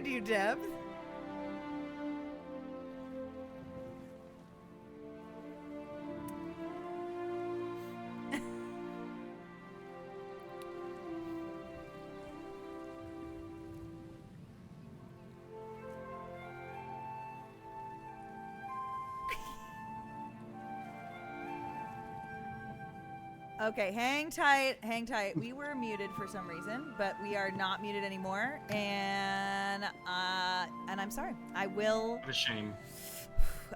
you, Deb. Okay, hang tight, hang tight. We were muted for some reason, but we are not muted anymore, and I'm sorry. I will. What a shame.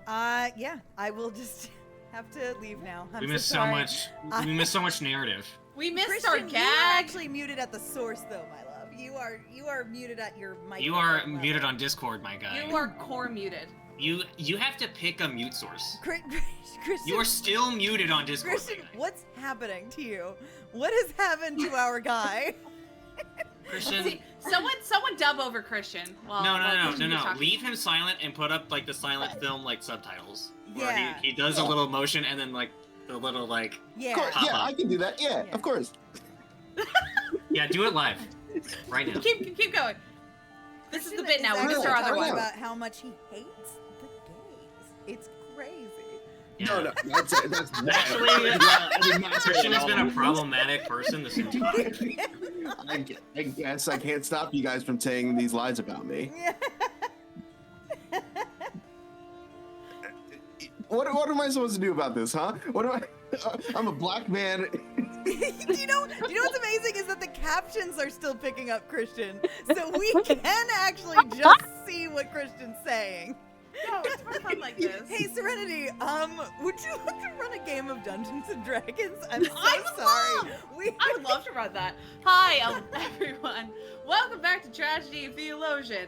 Yeah, I will just have to leave now. We missed so much. We missed so much narrative. We missed Christian, our gag. You are actually muted at the source, though, my love. You are muted at your mic. You are muted on Discord, my guy. You are core muted. You have to pick a mute source. Christian, you are still muted on Discord. Christian, what's happening to you? What has happened to our guy? Christian. See, someone dub over Christian. No. Leave him silent and put up like the silent film like subtitles. Yeah. He does a little motion and then like the little like. Yeah. Of course, yeah, I can do that. Yeah, of course. Yeah, do it live, right now. Keep going. This is the bit now. We're We're our other talking one. about how much he hates the gays. It's crazy. Yeah. No, that's Actually, Christian has been a problematic person this entire time. I guess I can't stop you guys from saying these lies about me. What am I supposed to do about this, huh? What am I? I'm a black man. you know what's amazing is that the captions are still picking up Christian, so we can actually just see what Christian's saying. No, it's more fun like this. Hey, Serenity, would you like to run a game of Dungeons and Dragons? I'm so sorry. I would love to run that. Hi, everyone. Welcome back to Tragedy of Theolosian.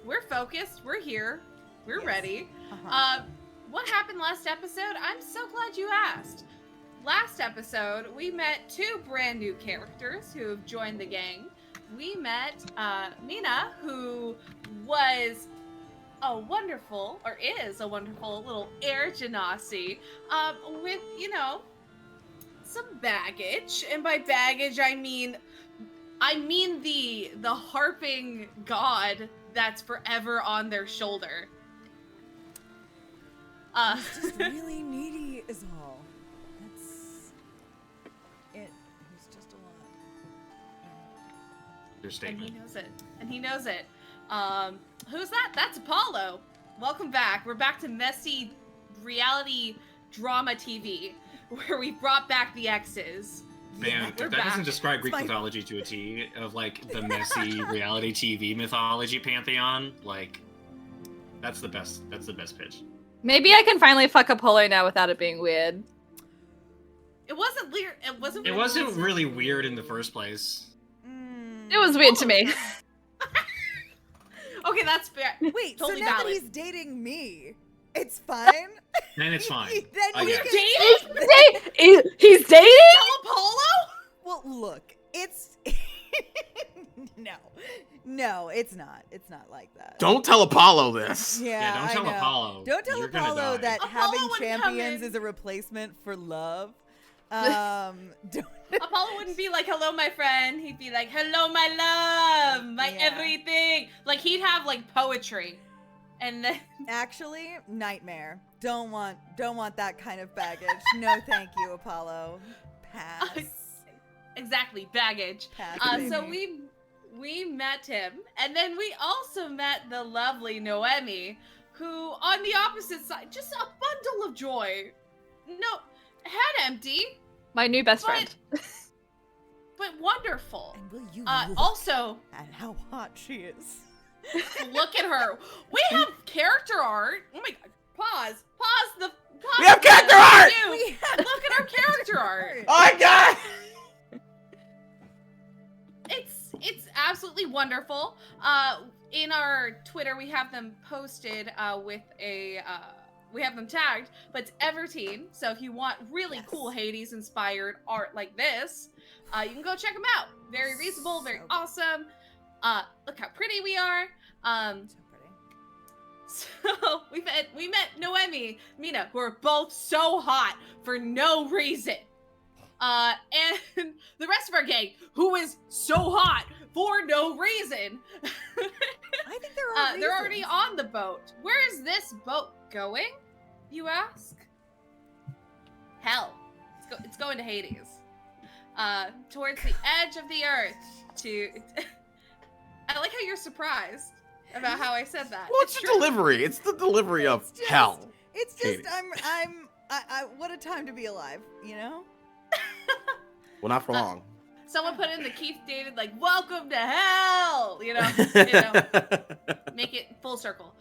We're focused. We're here. We're ready. What happened last episode? I'm so glad you asked. Last episode, we met two brand new characters who have joined the gang. We met Mena, who was a wonderful, or is a wonderful little air genasi with, some baggage. And by baggage, I mean the harping god that's forever on their shoulder. He's just really needy is all. That's it. He's just a lot. Your statement. And he knows it. Who's that? That's Apollo. Welcome back. We're back to messy reality drama TV, where we brought back the exes. Man, that doesn't describe Greek mythology to a T, of like the messy reality TV mythology pantheon. Like, that's the best pitch. Maybe I can finally fuck Apollo now without it being weird. It wasn't weird. It wasn't really weird in the first place. It was weird to me. Okay, that's fair. Wait, totally so now valid. that he's dating me, it's fine? Then it's fine. Then He's can... dating? He's dating? Tell Apollo? Well, look, it's... No, it's not. It's not like that. Don't tell Apollo this. Yeah, don't tell Apollo. Don't tell You're gonna Apollo die. that Apollo having wouldn't champions come in. is a replacement for love. Don't... Apollo wouldn't be like, hello, my friend. He'd be like, hello, my love, my everything. Like, he'd have, like, poetry. And then... Actually, nightmare. Don't want that kind of baggage. No, thank you, Apollo. Pass. Exactly, baggage. Pass, So baby. we met him, and then we also met the lovely Noemi, who, on the opposite side, just a bundle of joy. No, head empty. My new best friend. But wonderful. And will you also, at how hot she is. look at her. We have character art. Oh my god. Pause. We have character art! Look at our character art. Oh my god! It's absolutely wonderful. In our Twitter, we have them posted with a we have them tagged, but it's Everteen. So if you want really cool Hades-inspired art like this, you can go check them out. Very reasonable, very awesome. Look how pretty we are. So pretty. So we met Noemi, Mena, who are both so hot for no reason. And the rest of our gang, who is so hot for no reason. I think there are they're already on the boat. Where is this boat going, you ask? Hell, it's going to Hades. Towards the edge of the earth. I like how you're surprised about how I said that. Well, it's the delivery. It's the delivery of hell. It's just Hades. what a time to be alive, you know? Well, not for long. Someone put in the Keith David, like, welcome to hell, you know, make it full circle.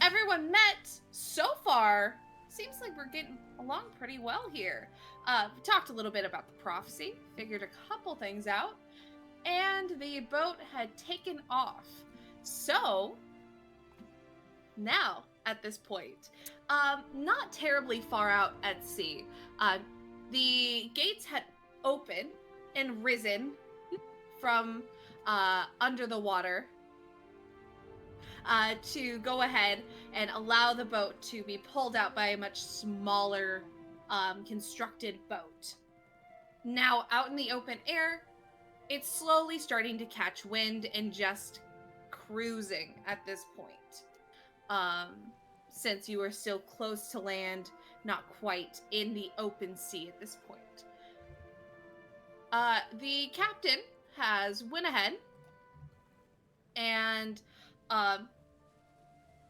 Everyone met so far. Seems like we're getting along pretty well here. We talked a little bit about the prophecy, figured a couple things out, and the boat had taken off. So, now, at this point, not terribly far out at sea, the gates had opened and risen from under the water to go ahead and allow the boat to be pulled out by a much smaller constructed boat. Now, out in the open air, it's slowly starting to catch wind and just cruising at this point. Since you are still close to land, not quite in the open sea at this point. The captain has went ahead and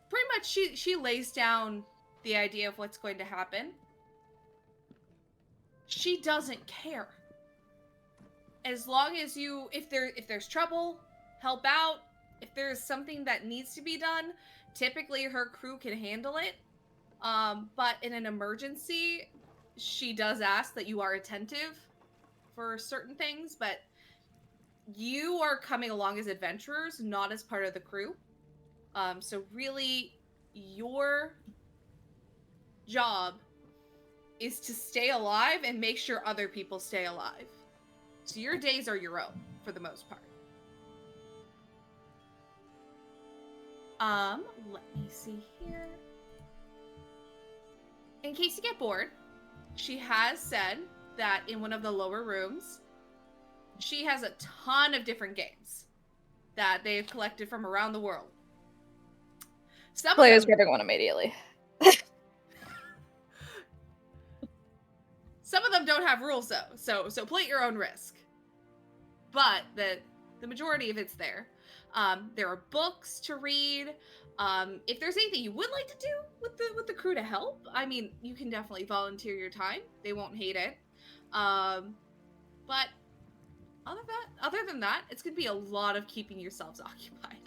pretty much she lays down the idea of what's going to happen. She doesn't care. As long as you, if there's trouble, help out. If there's something that needs to be done, typically her crew can handle it. But in an emergency, she does ask that you are attentive for certain things, but you are coming along as adventurers, not as part of the crew. So really, your job is to stay alive and make sure other people stay alive. So your days are your own, for the most part. Let me see here. In case you get bored, she has said that in one of the lower rooms, she has a ton of different games that they've collected from around the world. Players grabbing one immediately. Some of them don't have rules though, so play at your own risk. But the majority of it's there. There are books to read. If there's anything you would like to do with the crew to help, I mean, you can definitely volunteer your time. They won't hate it. But other than that, it's gonna be a lot of keeping yourselves occupied.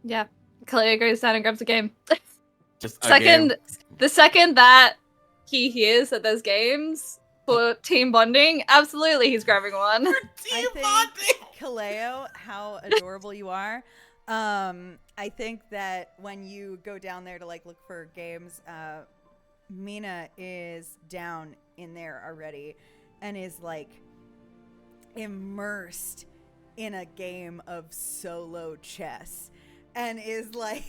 Yeah. Caleo goes down and grabs a game. Just a game. The second that he hears that there's games for team bonding, absolutely he's grabbing one. I think, Caleo, how adorable you are. I think that when you go down there to like look for games, Mena is down in there already and is like immersed in a game of solo chess and is like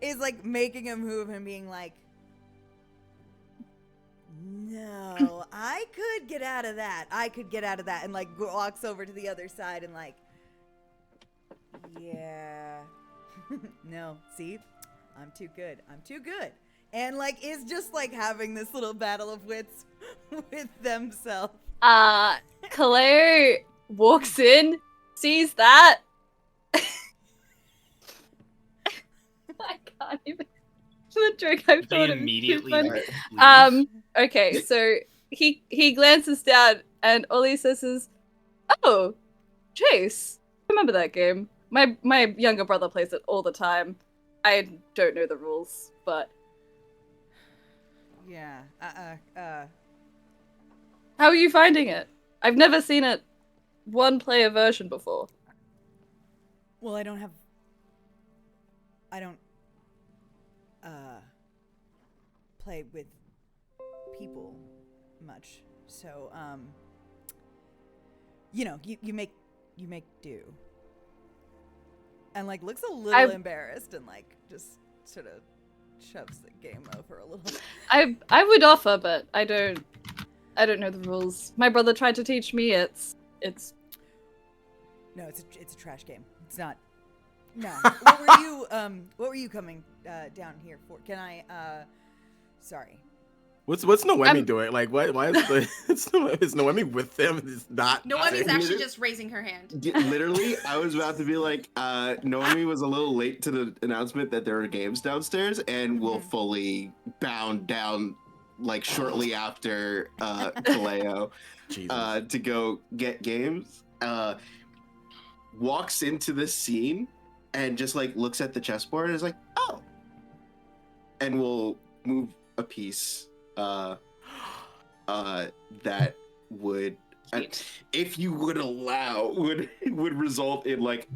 is like making a move and being like, no, I could get out of that. I could get out of that. And like walks over to the other side and like, yeah, no, see, I'm too good. I'm too good. And like is just like having this little battle of wits with themselves. Caleo walks in, sees that. I can't even. The joke I thought They of. immediately Leave. Okay, so he glances down and all he says is, "Oh, Chase, remember that game? My younger brother plays it all the time. I don't know the rules, but Yeah. how are you finding it? I've never seen it one-player version before." Well, I don't play with people much. So, you know, you make do. and like looks a little embarrassed and like just sort of shoves the game over a little. I would offer, but I don't know the rules. My brother tried to teach me. It's No, it's a trash game. It's not. No. What were you coming down here for? Can I sorry. What's Noemi doing? Like, why is Noemi with them? It's not. Noemi's actually just raising her hand. Literally, I was about to be like, Noemi was a little late to the announcement that there are games downstairs, and will fully bound down like shortly after Caleo to go get games. Walks into this scene and just like looks at the chessboard and is like, oh, and will move a piece. That would, if you would allow, would result in like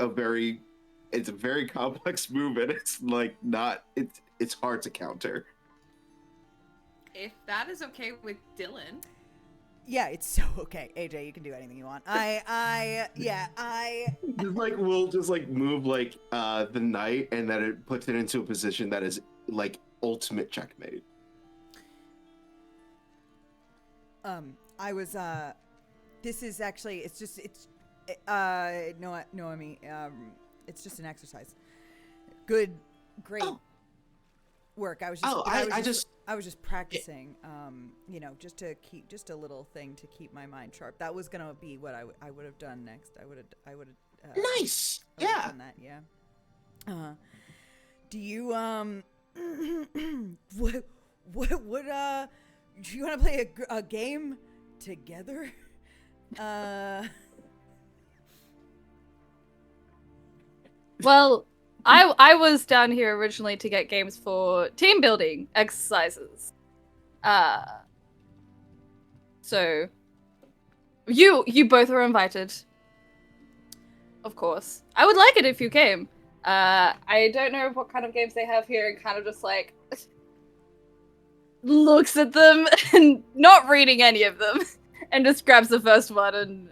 it's a very complex move, and it's like not, it's hard to counter. If that is okay with Dylan. Yeah, it's so okay. AJ, you can do anything you want. We'll just like move like the knight, and then it puts it into a position that is like ultimate checkmate. This is actually, Noemi, it's just an exercise. Great work. I was just practicing, just a little thing to keep my mind sharp. That was gonna be what I would have done next. I would have nice. Yeah. Done that, yeah. Do you, what, do you want to play a game together? Well, I was down here originally to get games for team building exercises. So you both are invited. Of course. I would like it if you came. I don't know what kind of games they have here, and kind of just like looks at them and not reading any of them and just grabs the first one and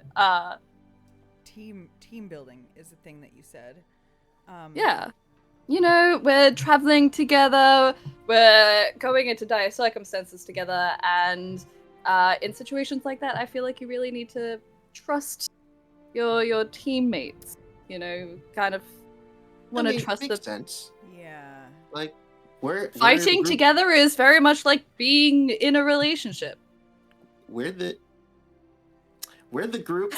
team building is the thing that you said. Yeah. We're traveling together, we're going into dire circumstances together, and in situations like that I feel like you really need to trust your teammates. Kind of want to trust makes sense. Yeah. Like we're fighting together is very much like being in a relationship. We're the group.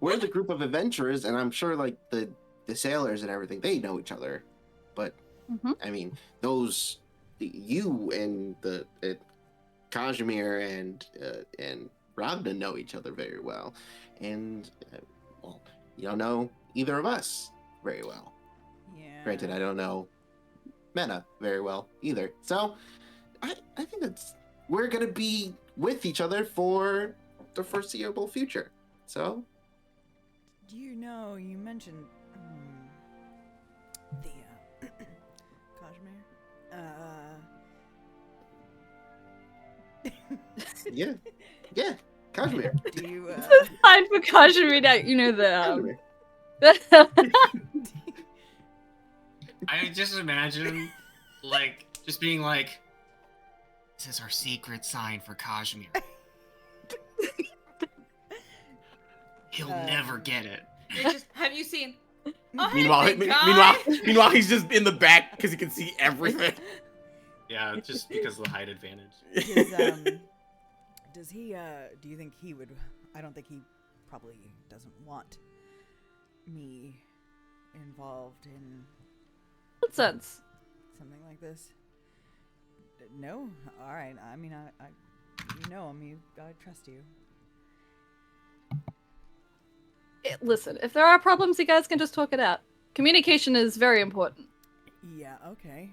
We're the group of adventurers, and I'm sure like the sailors and everything, they know each other. But I mean, you and the Kazimir and Ragna know each other very well, and you don't know either of us very well. Yeah. Granted, I don't know Mena very well either. So I think we're gonna be with each other for the foreseeable future. So You mentioned the Kazimir. Yeah, Kazimir. Do you Fine for Kazimir now. Kazimir. I just imagine, like, just being like, this is our secret sign for Kazimir. He'll never get it. Have you seen? Meanwhile, he's just in the back because he can see everything. Yeah, just because of the height advantage. Does he? Do you think he would? I don't think he probably doesn't want me involved in. What sense? Something like this. No. All right. I mean, I trust you. Listen, if there are problems, you guys can just talk it out. Communication is very important. Yeah. Okay.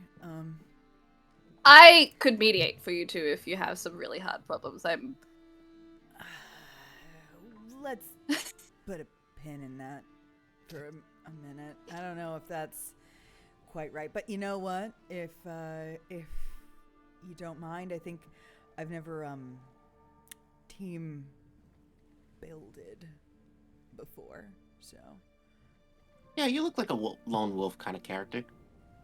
I could mediate for you two if you have some really hard problems. Let's put a pin in that for a minute. I don't know if that's quite right, but you know what? If you don't mind, I think I've never team builded before, so Yeah, you look like a lone wolf kind of character.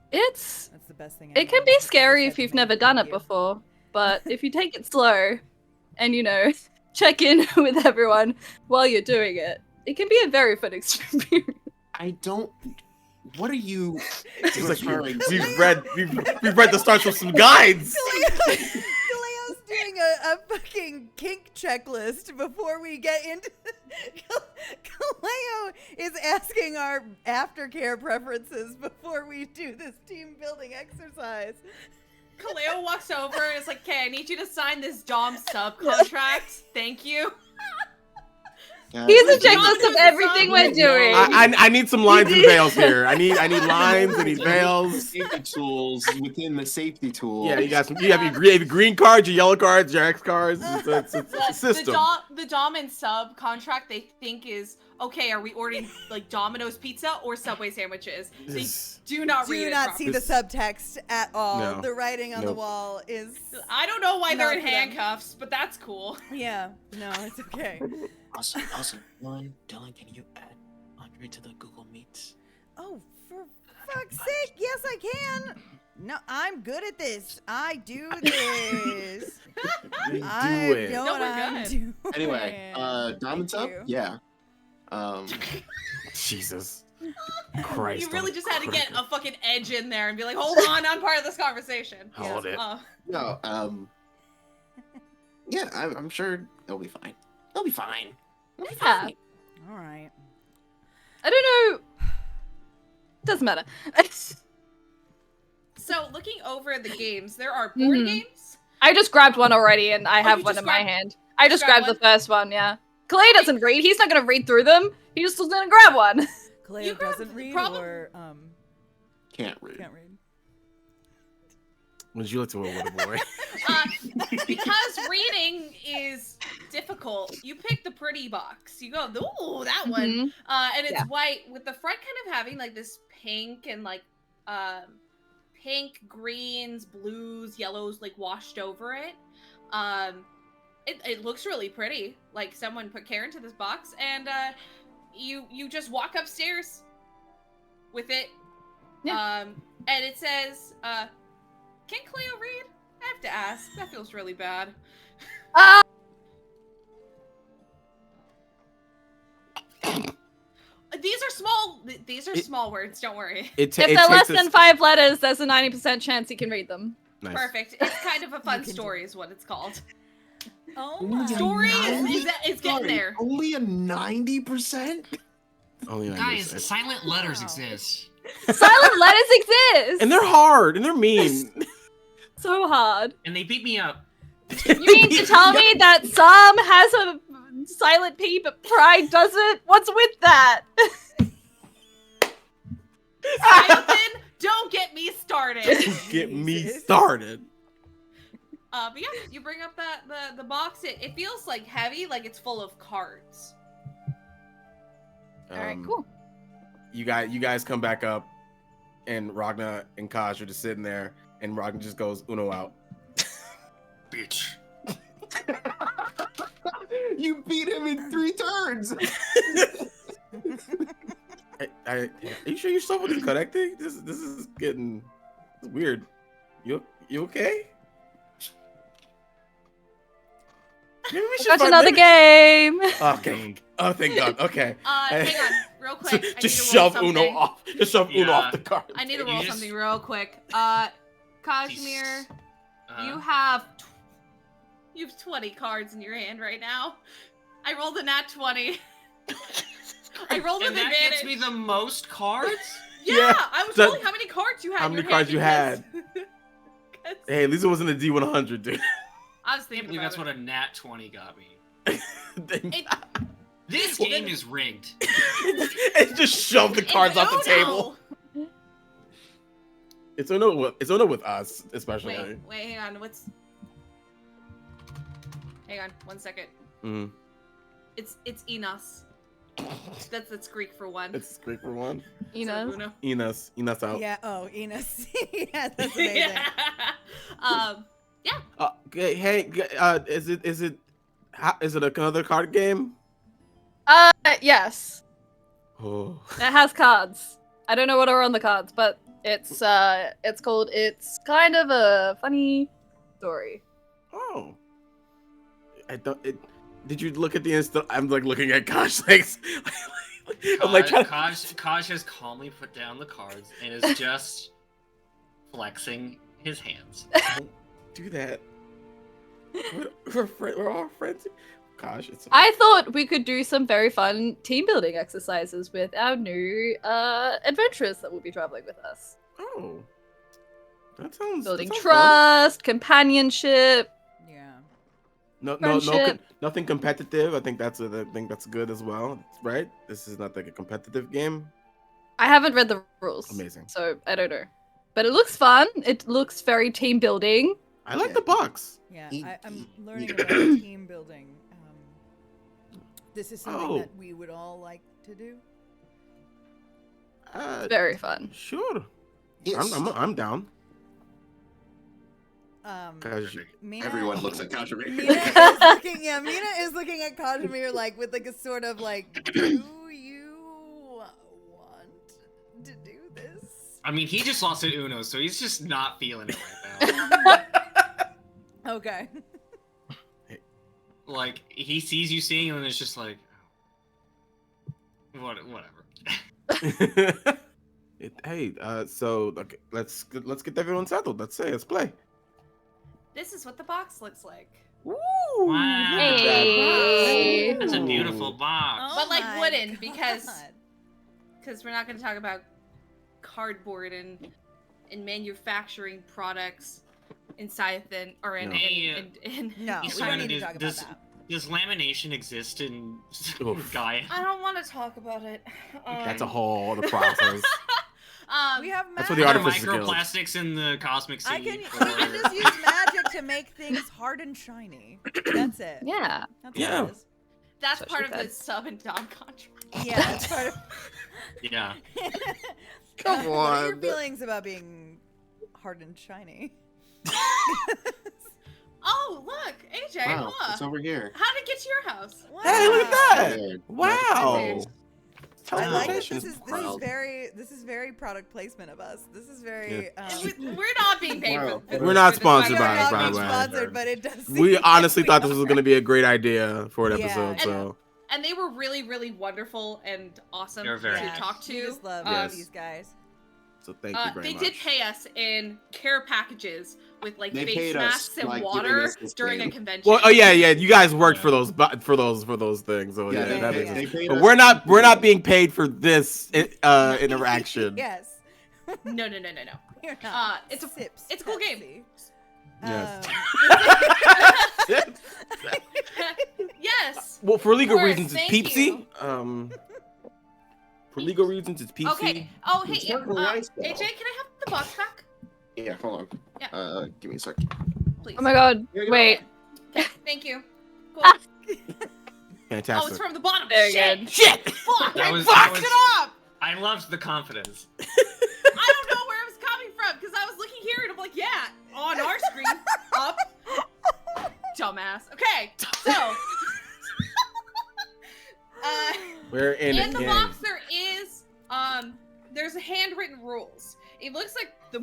That's the best thing. It can be scary if you've never done it before, but if you take it slow and, check in with everyone while you're doing it, it can be a very fun experience. I don't... What are you... It's like we've read the starts of some guides. Kaleo's doing a fucking kink checklist before we get into... Caleo is asking our aftercare preferences before we do this team building exercise. Kaleo walks over and is like, okay, I need you to sign this Dom subcontract. Thank you. Here's a checklist of everything we're doing. I need some lines and veils here. I need lines. I need veils. Safety tools within the safety tool. Yeah, you got some. You have your green cards, your yellow cards, your X cards. It's a system. The Dom and sub contract they think is okay. Are we ordering like Domino's pizza or Subway sandwiches? They do not read it. Do not see the subtext at all. No. The writing on the wall is. I don't know why they're in Not for them. handcuffs, but that's cool. Yeah. No, it's okay. Also, Dylan, can you add Andre to the Google Meets? Oh, for fuck's sake! Yes, I can. No, I'm good at this. I do this. I do it. know No, what we're I'm good. doing. Anyway, Diamond Sub? you. Yeah. Jesus Christ. You really just had to get critical. a fucking edge in there and be like, hold on, I'm part of this conversation. Hold it. No, yeah, I'm sure it'll be fine. It'll be fine. It'll be Yeah. fine. All right. I don't know. Doesn't matter. So looking over the games, there are board Mhm. games. I just grabbed one already, and I have you one just in my grabbed- hand. I just grabbed grabbed the one? first one, yeah. Clay doesn't read. He's not gonna read through them. He's just gonna grab one. Caleo You got doesn't the read problem- or Can't read. can't read. Would you like to roll with a boy? Because reading is difficult, you pick the pretty box. You go, ooh, that one. Mhm. And it's Yeah. white with the front kind of having like this pink and like pink, greens, blues, yellows like washed over it. It looks really pretty. Like someone put care into this box, and you just walk upstairs with it. Yeah. And it says, can Cleo read? I have to ask. That feels really bad. These are small. These are small words. Don't worry. If they're less than 5 letters, there's a 90% chance you can read them. Nice. Perfect. It's kind of a fun can do story, is what it's called. Oh Ooh, my. Story is getting there. Only a 90%? Only Guys, 90%. silent letters Wow. exist. Silent letters exist! And they're hard and they're mean. so hard. And they beat me up. You mean to tell me that some has a silent P, but Pride doesn't? What's with that? Jonathan, don't get me started. Get me Jesus. started. But yeah, you bring up the box. It feels like heavy, like it's full of cards. Alright, cool. You guys come back up, and Ragna and Kaj are just sitting there, and Ragna just goes Uno out. Bitch. You beat him in 3 turns! Are you sure you're still with this connecting? This is getting weird. You okay? Maybe we should Got find- another maybe- game. Okay. Oh, thank God. Okay. Hang on, real quick. I need Just to roll shove Uno something. off. Just shove Uno Yeah. off the card. I need to You roll just- something real quick. Kazimir, you Uh, have 20 cards in your hand right now. I rolled a nat 20. I rolled with and that advantage. gets me the most cards? Yeah, Yeah, I was that- rolling how many cards you had. how in many your cards hand you had. because- Hey, at least it wasn't a D100, dude. I was I can't thinking believe about that's what a nat 20 got me. it. This game is rigged. And just shove the cards off the table. It's Uno with us, especially. Wait, hang on. Hang on, 1 second. Mhm. It's Enos. That's Greek for one. It's great for one. You So know? Uno. Enos out. Yeah. Oh, Enos. Yeah, that's amazing. Yeah. Okay, hey, is it another card game? Yes. Oh. It has cards. I don't know what are on the cards, but it's called It's Kind of a Funny Story. Oh. Did you look at the Insta? I'm like looking at Kosh like I'm like Kosh has calmly put down the cards and is just flexing his hands. Don't do that. We're all friends. Gosh, I thought we could do some very fun team building exercises with our new adventurers that will be traveling with us. Oh, that sounds Building fun. trust, companionship. Yeah. Friendship. Nothing competitive. I think that's good as well, right? This is not like a competitive game. I haven't read the rules. Amazing. So I don't know, but it looks fun. It looks very team building. I like the box. Yeah, I'm learning about team building. This is something that we would all like to do. Very fun. Sure. Yes. I'm down. Mina, Everyone looks at Kazimir. Mina is looking at Kazimir like with like a sort of like, do you want to do this? I mean, he just lost at Uno, so he's just not feeling it right now. Okay. Like, he sees you singing and it's just like, whatever. So okay, let's get everyone settled. Let's play. This is what the box looks like. Ooh, Wow. Hey. That's a beautiful box. But like my wooden, God. because we're not going to talk about cardboard and manufacturing products inside then or in No, He's we trying don't to need to talk about that. Does lamination exist in Oof. Gaia? I don't want to talk about it. That's a whole other process. We have That's magic. what the Are there Artificers Guild. microplastics in the cosmic sea? You can just use magic to make things hard and shiny. That's it. Yeah. That's Yeah. all it is. That's That's what part she of the said. sub and dom contract. Yeah, that's part of. Yeah. Come What are your on. feelings about being hard and shiny? Oh, look, AJ, Wow, look. it's over here. How to get to your house? Wow. Hey, look at that! Yeah, Wow. I like that Teleportation this is proud. very product placement of us. This is very. We're not being paid Wow. for We're not this, sponsored we by are it, not by being the way. sponsored, but it does. We seem honestly like thought we this was are. going to be a great idea for an Yeah. episode. So And they were really, really wonderful and awesome They're very to nice. talk to. We just love Yes. these guys. thank you very they much. did pay us in care packages with like They face paid us masks and by giving water us this during a game. convention. Well, oh yeah. You guys worked Yeah. for those things. So Yeah, yeah, they that paid- makes they sense. paid But us- we're not being paid for this interaction. Yes. No. You're not. It's a- Sips it's a cool game. Pepsi. Yes. Yes. Well, for legal Of course, reasons, it's thank peepsy. you. For legal reasons, it's peepsy. Okay. Oh, hey, It's not nice, though. AJ, can I have the box back, Yeah, hold on. Yeah. Give me a second. please? Oh my god. Here you go. Wait. Okay, thank you. Cool. Fantastic. Oh, it's from the bottom. Very Shit. good. Shit! Fuck! That I was- fucked that was- it up. I loved the confidence. I don't know where it was coming from because I was looking here and I'm like, yeah, on our screen, up. Dumbass. Okay, so. We're in In the again. box there is there's a handwritten rules. It looks like the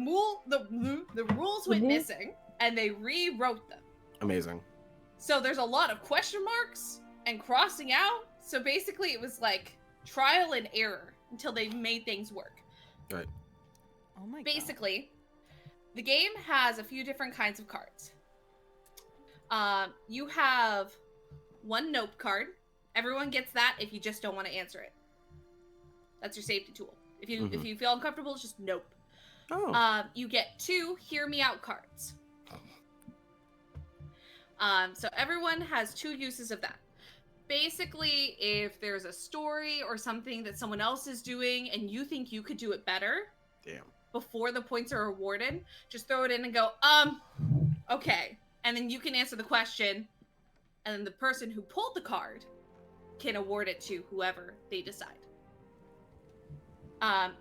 rules went missing and they rewrote them. Amazing. So there's a lot of question marks and crossing out. So basically it was like trial and error until they made things work. Right. Oh my god. Basically, the game has a few different kinds of cards. You have one nope card. Everyone gets that if you just don't want to answer it. That's your safety tool. If you feel uncomfortable, just nope. Oh. You get 2 hear me out cards. So everyone has 2 uses of that. Basically, if there's a story or something that someone else is doing and you think you could do it better, Damn. before the points are awarded, just throw it in and go, okay. And then you can answer the question, and then the person who pulled the card can award it to whoever they decide.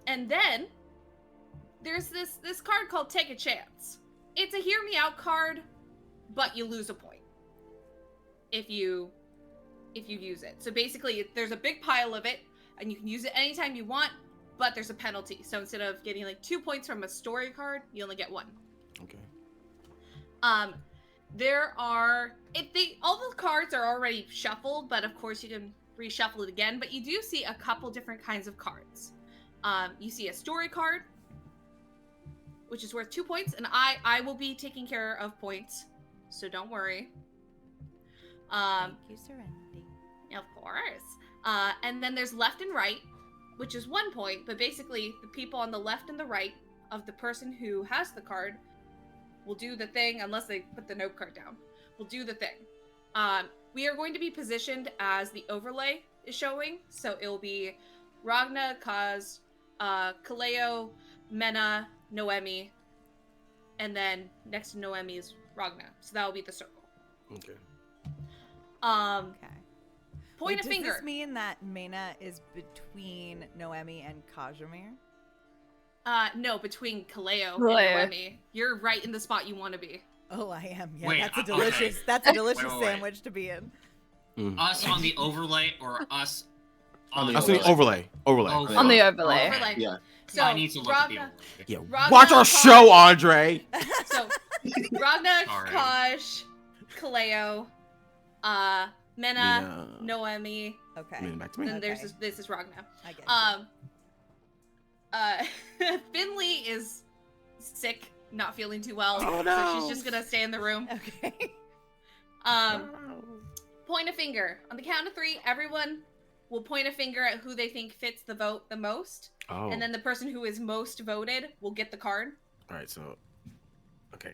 And then there's this card called Take a Chance. It's a hear me out card, but you lose a point if you use it. So basically, there's a big pile of it, and you can use it anytime you want, but there's a penalty. So instead of getting like 2 points from a story card, you only get 1. Okay. There are all the cards are already shuffled, but of course you can reshuffle it again. But you do see a couple different kinds of cards. You see a story card, which is worth 2 points, and I will be taking care of points, so don't worry. Thank you, Serenity. Of course. And then there's left and right, which is 1 point, but basically the people on the left and the right of the person who has the card will do the thing, unless they put the note card down, will do the thing. We are going to be positioned as the overlay is showing, so it'll be Ragna, Caleo, Mena, Noemi, and then next to Noemi is Ragna, so that will be the circle. Okay. Okay. Point a finger. Does this mean that Mena is between Noemi and Kazimir? No, between Caleo and Caleo. Noemi. You're right in the spot you want to be. Oh, I am. Yeah, Wait, that's a okay. delicious. That's a delicious Wait. sandwich to be in. Us on the overlay or us On the I see overlay. Overlay. Oh, On the overlay. Overlay. Yeah. So I need to look at the Ragna, overlay. Yeah. Ragna Watch our and show, Andre. So Ragna, Sorry. Kaj, Caleo, Mena, Mena. Noemi, Okay. Mena, back to me. then Okay. this is Ragna. I get it. Finley is sick, not feeling too well, Oh, so no. she's just gonna stay in the room. Okay. Point a finger. On the count of 3, everyone will point a finger at who they think fits the vote the most, Oh. and then the person who is most voted will get the card. All right. So. Okay.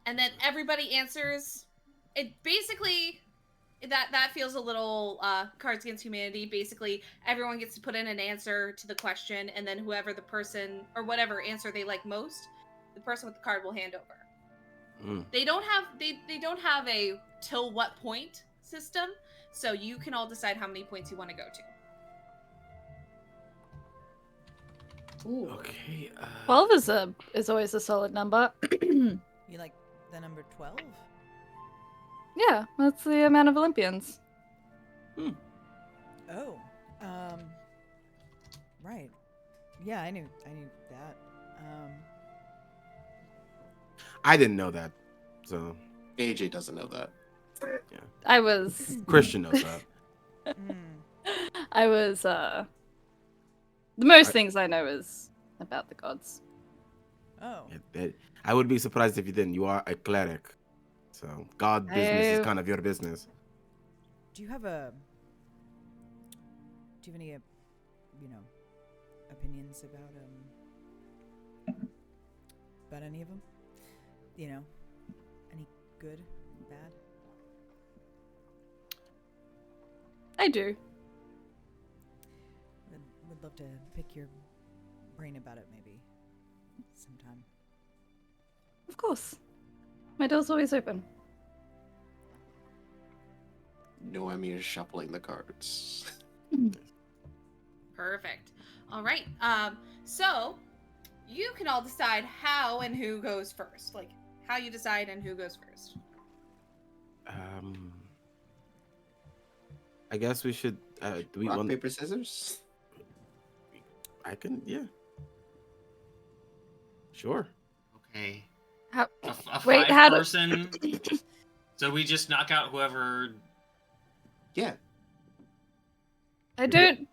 And then everybody answers. It basically that feels a little Cards Against Humanity. Basically, everyone gets to put in an answer to the question, and then whoever the person or whatever answer they like most, the person with the card will hand over. Mm. They don't have a till what point system, so you can all decide how many points you want to go to. Ooh. Okay. 12 is always a solid number. You like the number 12? Yeah, that's the amount of Olympians. Oh. Right. Yeah, I knew that. I didn't know that. So AJ doesn't know that. I was Christian knows that. the most things I know is about the gods. Oh. I would be surprised if you didn't. You are a cleric, so God business is kind of your business. Do you have any, opinions about any of them? Any good, bad? I do. Would love to pick your brain about it maybe sometime. Of course. My door's always open. Noemi is shuffling the cards. Perfect. All right. So you can all decide how and who goes first. Like how you decide and who goes first. I guess we should. Do we Rock, want? paper, scissors? I can. Yeah. Sure. Okay. How? A Wait, how do- person. So we just knock out whoever. Yeah. I don't.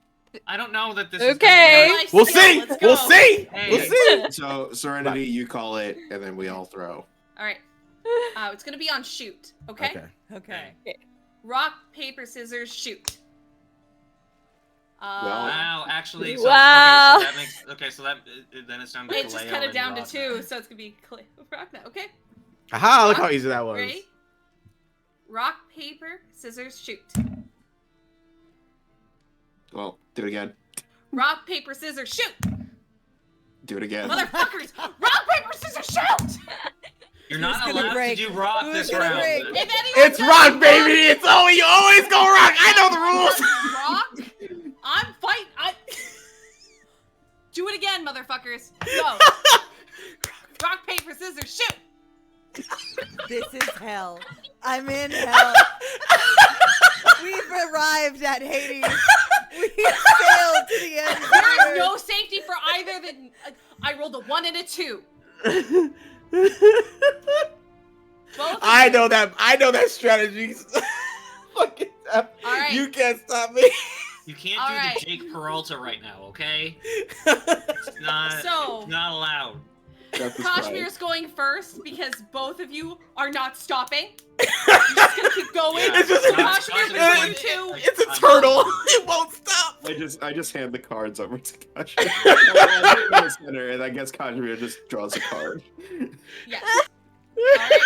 I don't know that this. Okay. Is We'll see. Let's We'll go. see. Hey. We'll see. So Serenity, you call it, and then we all throw. All right. It's gonna be on shoot. Okay. Okay. Okay. Rock, paper, scissors, shoot. Well, Wow. Actually. So, Wow. Okay. So that then it's down to. It's just Caleo cut it and down to Ragna. 2, so it's gonna be Ragna. Okay. Aha! Look how easy that was. Ready? Rock, paper, scissors, shoot. Well, do it again. Rock, paper, scissors, shoot. Do it again. Motherfuckers! Rock, paper, scissors, shoot. You're not Who's gonna allowed break? to do rock Who's this gonna round. break? If anyone It's does rock, baby. It's you always go rock. I know the rules. Rock. I'm fighting. Do it again, motherfuckers. Go. Rock, paper, scissors, shoot. This is hell. I'm in hell. We've arrived at Hades. We sailed There is no safety for either. I rolled a 1 and a 2. I know that strategy. Fucking all right. You can't stop me. You can't All do right. the Jake Peralta right now, okay? It's not allowed. Kazimier's going first because both of you are not stopping. You're just gonna keep going. Yeah. It's just Kazimier's going too. It's a turtle. It won't stop. I just hand the cards over to Kazimir. I put them in the center, and I guess Kazimir just draws a card. Yes. Alright.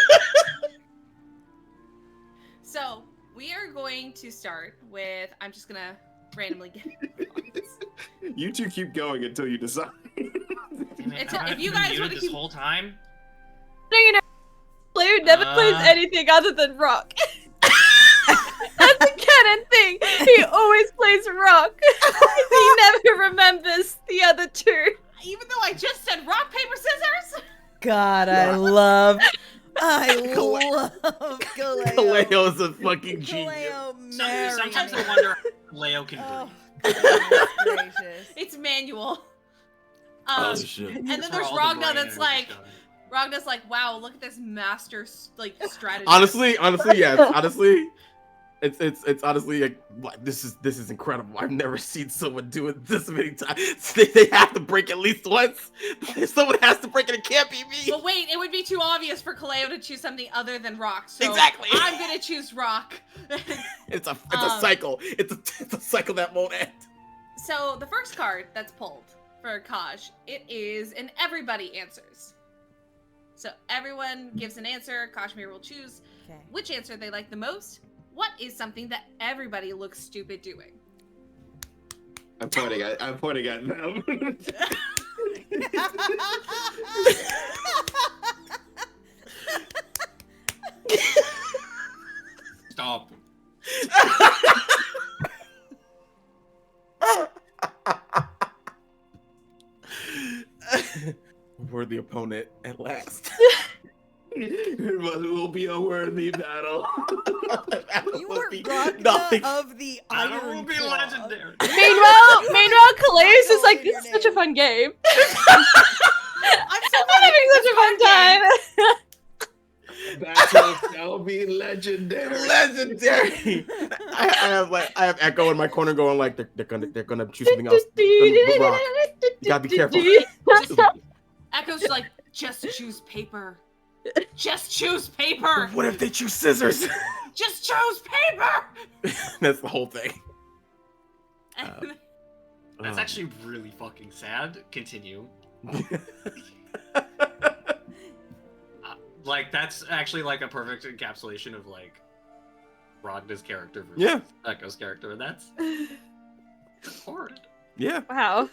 So we are going to start with. I'm just gonna randomly get. You two keep going until you decide. If you guys want to this keep whole time, You know, player never plays anything other than rock. That's a canon thing. He always plays rock. He never remembers the other two. even though I just said rock paper scissors. God, I love Caleo. Caleo is a fucking genius. Caleo, sometimes I wonder how Leo can breathe. goodness gracious. It's manual. Oh shit. And then That's there's where all the Ragna brain that's energy's like, going. Ragna's like, wow, look at this master strategy. Honestly, yeah. Honestly, it's honestly like, what, this is incredible. I've never seen someone do it this many times. They have to break at least once. Someone has to break it. It can't be me. But wait, it would be too obvious for Caleo to choose something other than rock. So Exactly. I'm gonna choose rock. It's a cycle. It's a cycle that won't end. So the first card that's pulled for Kaj, it is an everybody answers. So everyone gives an answer. Kazimir will choose which answer they like the most. What is something that everybody looks stupid doing? I'm pointing at them. Stop. Worthy opponent at last. It will be a worthy battle. You were Ragna nothing. of the Battle Iron will be Claw. legendary. Meanwhile, Caleo's is like, this is such a fun game. I'm so I'm having such a fun time. Battle shall be legendary. Legendary. I have Echo in my corner going like they're gonna choose something else. The rock. You gotta be careful. Echo's like, just choose paper. Just choose paper. What if they choose scissors? Just choose paper. That's the whole thing. That's actually really fucking sad. Continue. Like, that's actually like a perfect encapsulation of like Ragna's character versus Echo's character, and that's horrid. Yeah. Wow.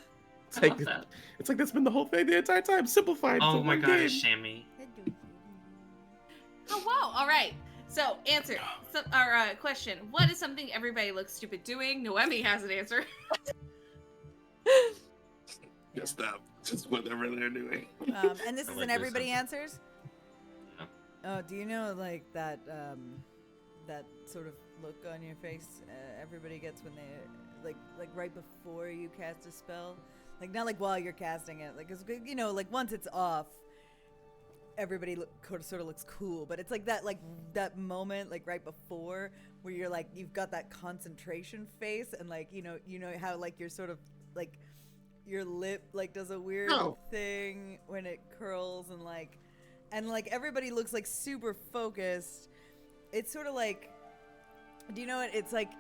It's like that's been the whole thing the entire time. Simplified. Oh for my one god, game. it's Shammy. Oh wow! All right. So answer. Question. What is something everybody looks stupid doing? Noemi has an answer. Just whatever they're doing. And this I is like an this everybody answer. answers. Yeah. Oh, do you know like that that sort of look on your face everybody gets when they like right before you cast a spell, like not like while you're casting it, like 'cause, you know, like once it's off, everybody sort of looks cool, but it's like that moment like right before where you're like you've got that concentration face and like you know how like you're sort of like your lip like does a weird thing when it curls and like everybody looks like super focused. It's sort of like, do you know what it's like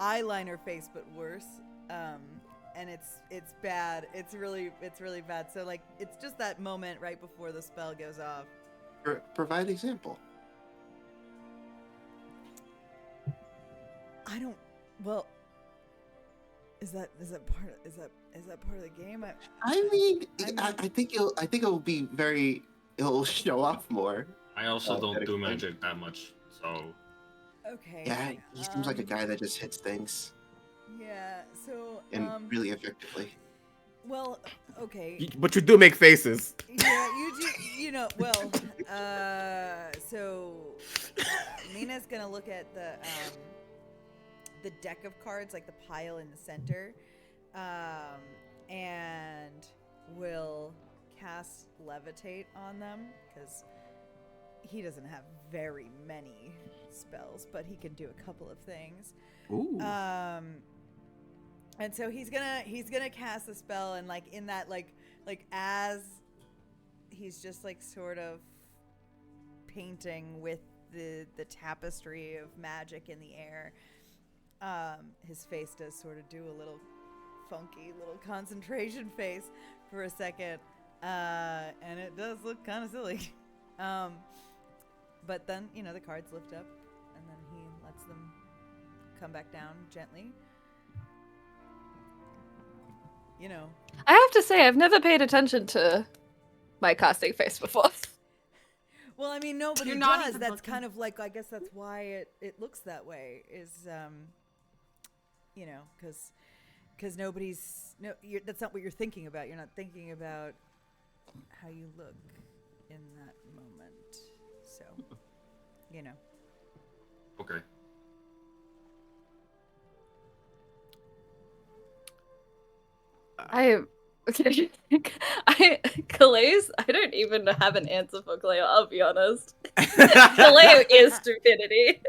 eyeliner face but worse, and it's bad. It's really bad. So like it's just that moment right before the spell goes off. Provide example. I don't. Well, is that part of the game? I think it'll be very. It'll show off more. I also don't do magic that much, so. Okay. Yeah, he seems like a guy that just hits things. Yeah. So. And really effectively. Well, okay. But you do make faces. Yeah, you do. You know. Well. So. Mena's gonna look at the deck of cards, like the pile in the center, and will cast Levitate on them, because he doesn't have very many spells, but he can do a couple of things. Ooh. And so he's gonna cast a spell, and like in that like as he's just like sort of painting with the tapestry of magic in the air, his face does sort of do a little funky little concentration face for a second, and it does look kind of silly. But then, you know, the cards lift up, and then he lets them come back down gently. You know. I have to say, I've never paid attention to my casting face before. Well, I mean, nobody You're not does. even That's looking. kind of like, I guess that's why it looks that way. Is you know, because nobody's that's not what you're thinking about. You're not thinking about how you look in that moment. So, you know. Okay. Calais, I don't even have an answer for Caleo, I'll be honest. Caleo is stupidity.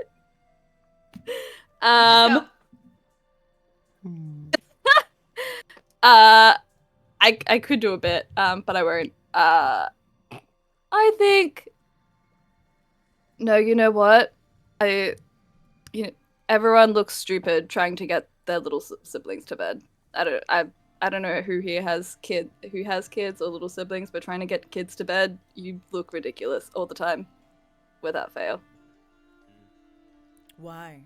I could do a bit, but I won't. I think. No, you know what? Everyone looks stupid trying to get their little siblings to bed. I don't know who here has kids or little siblings, but trying to get kids to bed, you look ridiculous all the time, without fail. Why?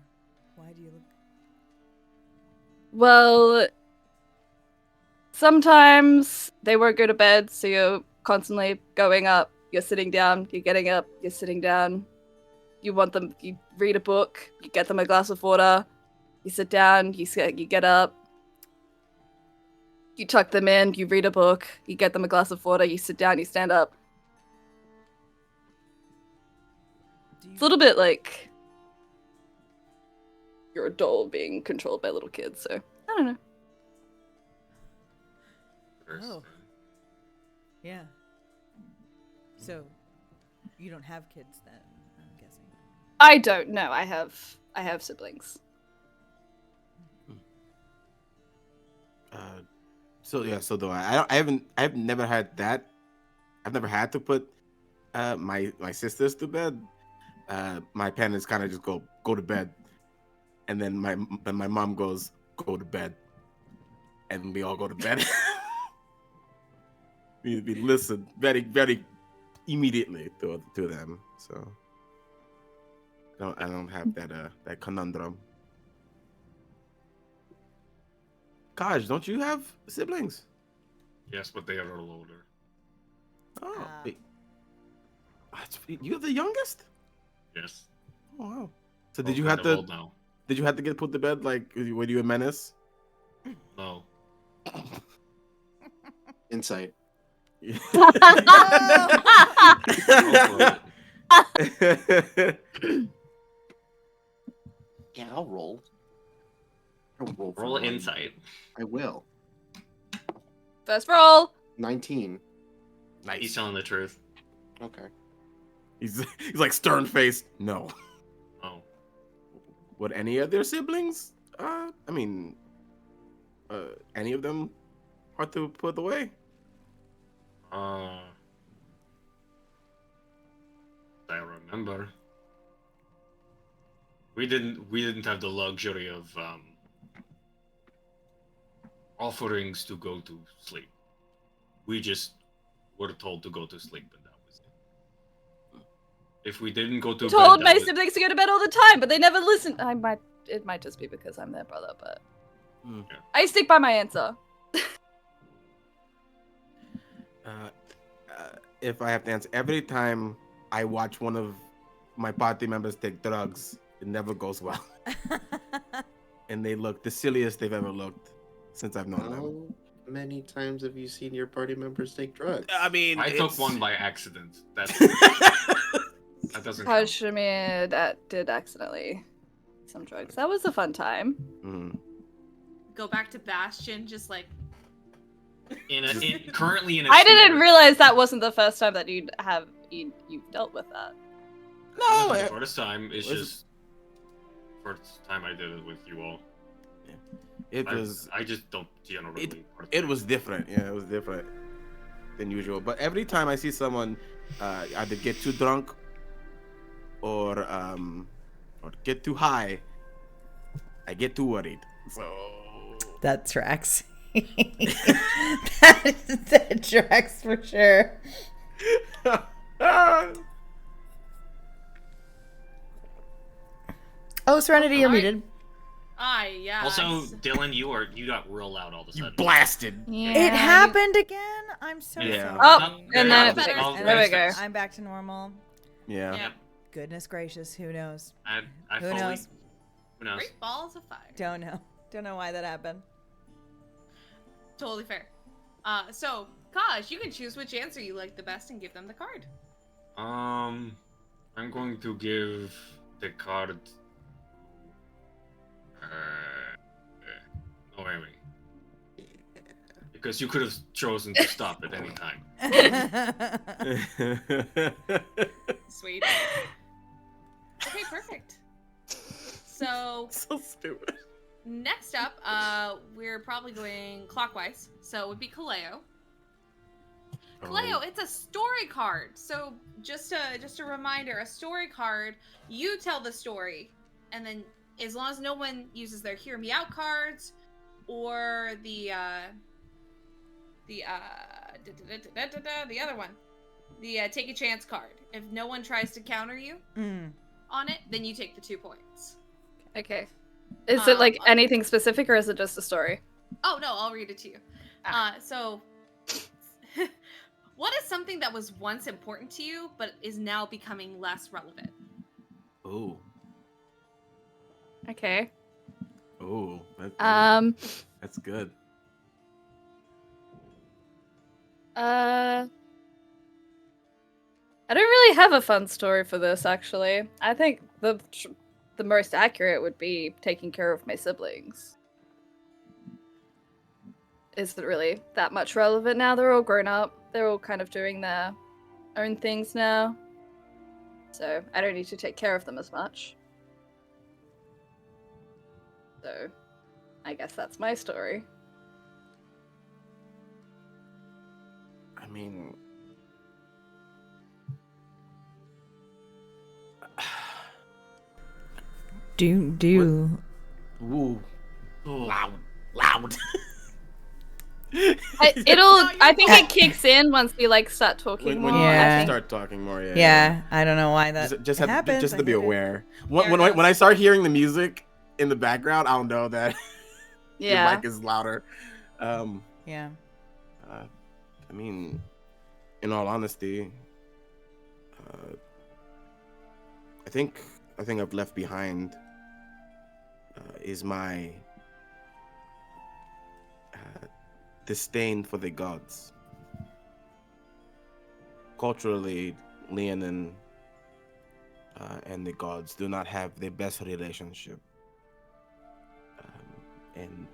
Why do you look? Well, sometimes they won't go to bed, so you're constantly going up, you're sitting down, you're getting up, you're sitting down. You read a book, you get them a glass of water, you sit down, you get up, you tuck them in, you read a book, you get them a glass of water, you sit down, you stand up. It's a little bit like you're a doll being controlled by little kids, so I don't know. Oh. Yeah. So, you don't have kids then, I'm guessing. I don't know. I have siblings. So do I. I've never had that. I've never had to put my sisters to bed. My parents kind of just go to bed, and then my mom goes go to bed, and we all go to bed. we listen very very immediately to them. So I don't have that conundrum. Kaj, don't you have siblings? Yes, but they are all older. Oh, wait. You're the youngest? Yes. Oh wow. So Well, did you kind have of to? old now. Did you have to get put to bed? Like, were you a menace? No. Insight. Yeah, I'll roll. I'll Roll for insight. I will. First roll. 19. Nice. He's telling the truth. Okay. He's like stern faced. No. Oh. Would any of their siblings? Any of them hard to put away? I remember. We didn't have the luxury of offerings to go to sleep. We just were told to go to sleep, and that was it. If we didn't go to bed, Told my that was- siblings to go to bed all the time, but they never listen. It might just be because I'm their brother, but I stick by my answer. If I have to answer, every time I watch one of my party members take drugs, it never goes well. And they look the silliest they've ever looked since I've known them. How many times have you seen your party members take drugs? I mean, I took one by accident. That doesn't count. Kazimir that did accidentally some drugs. That was a fun time. Mhm. go back to Bastion, just like. Currently in a I didn't sewer. realize that wasn't the first time that you've dealt with that. No, It wasn't the first time. It's just first time I did it with you all. it was. I just don't generally. It was different. Yeah, it was different than usual. But every time I see someone either get too drunk or get too high, I get too worried. So That tracks. that tracks for sure. Oh, Serenity, you're muted. Yeah. Also, Dylan, you got real loud all of a you sudden. blasted. Yeah. It happened again. I'm so Yeah. sorry. Oh, and then then it's- there we go. I'm back to normal. Yeah. Yep. Goodness gracious, who knows? I Who fully. knows? Who knows? Great balls of fire. Don't know. Don't know why that happened. Totally fair. So, Kaj, you can choose which answer you like the best and give them the card. I'm going to give the card. Noemi. Because you could have chosen to stop at any time. Sweet. Okay, perfect. So, So stupid. next up, we're probably going clockwise. So it would be Caleo. Caleo, it's a story card. So just a reminder, a story card, you tell the story, and then as long as no one uses their hear me out cards or the other one, the take a chance card. If no one tries to counter you on it, then you take the 2 points. Okay. Is it like anything specific, or is it just a story? Oh no, I'll read it to you. So what is something that was once important to you but is now becoming less relevant? Ooh. Okay. Ooh. That's good. I don't really have a fun story for this, actually. I think the most accurate would be taking care of my siblings. Is it really that much relevant now? They're all grown up. They're all kind of doing their own things now. So I don't need to take care of them as much. So I guess that's my story. I mean, Do. ooh, Oh. loud. I think it kicks in once we like start talking When more. you Yeah. start talking more, yeah. Yeah, I don't know why that Just happens. to be I get it. aware. There it When I start hearing the music in the background, I'll know that Yeah. your mic is louder. Yeah. I mean, in all honesty, I think I've left behind is my disdain for the gods. Culturally, Leonin and the gods do not have the best relationship. And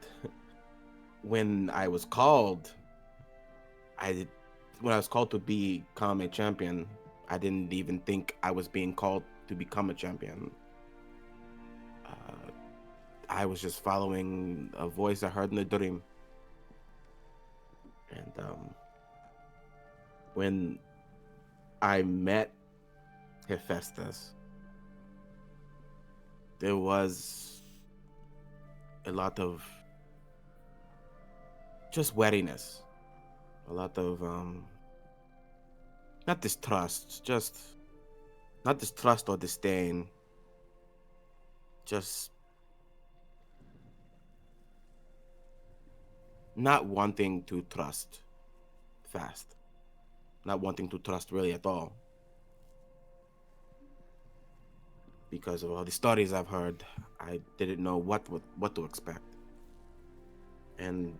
when I was called to become a champion, I didn't even think I was being called to become a champion. I was just following a voice I heard in a dream. And when I met Hephaestus, there was a lot of just wettiness, a lot of not distrust or disdain, just not wanting to trust fast, not wanting to trust really at all, because of all the stories I've heard. I didn't know what to expect, and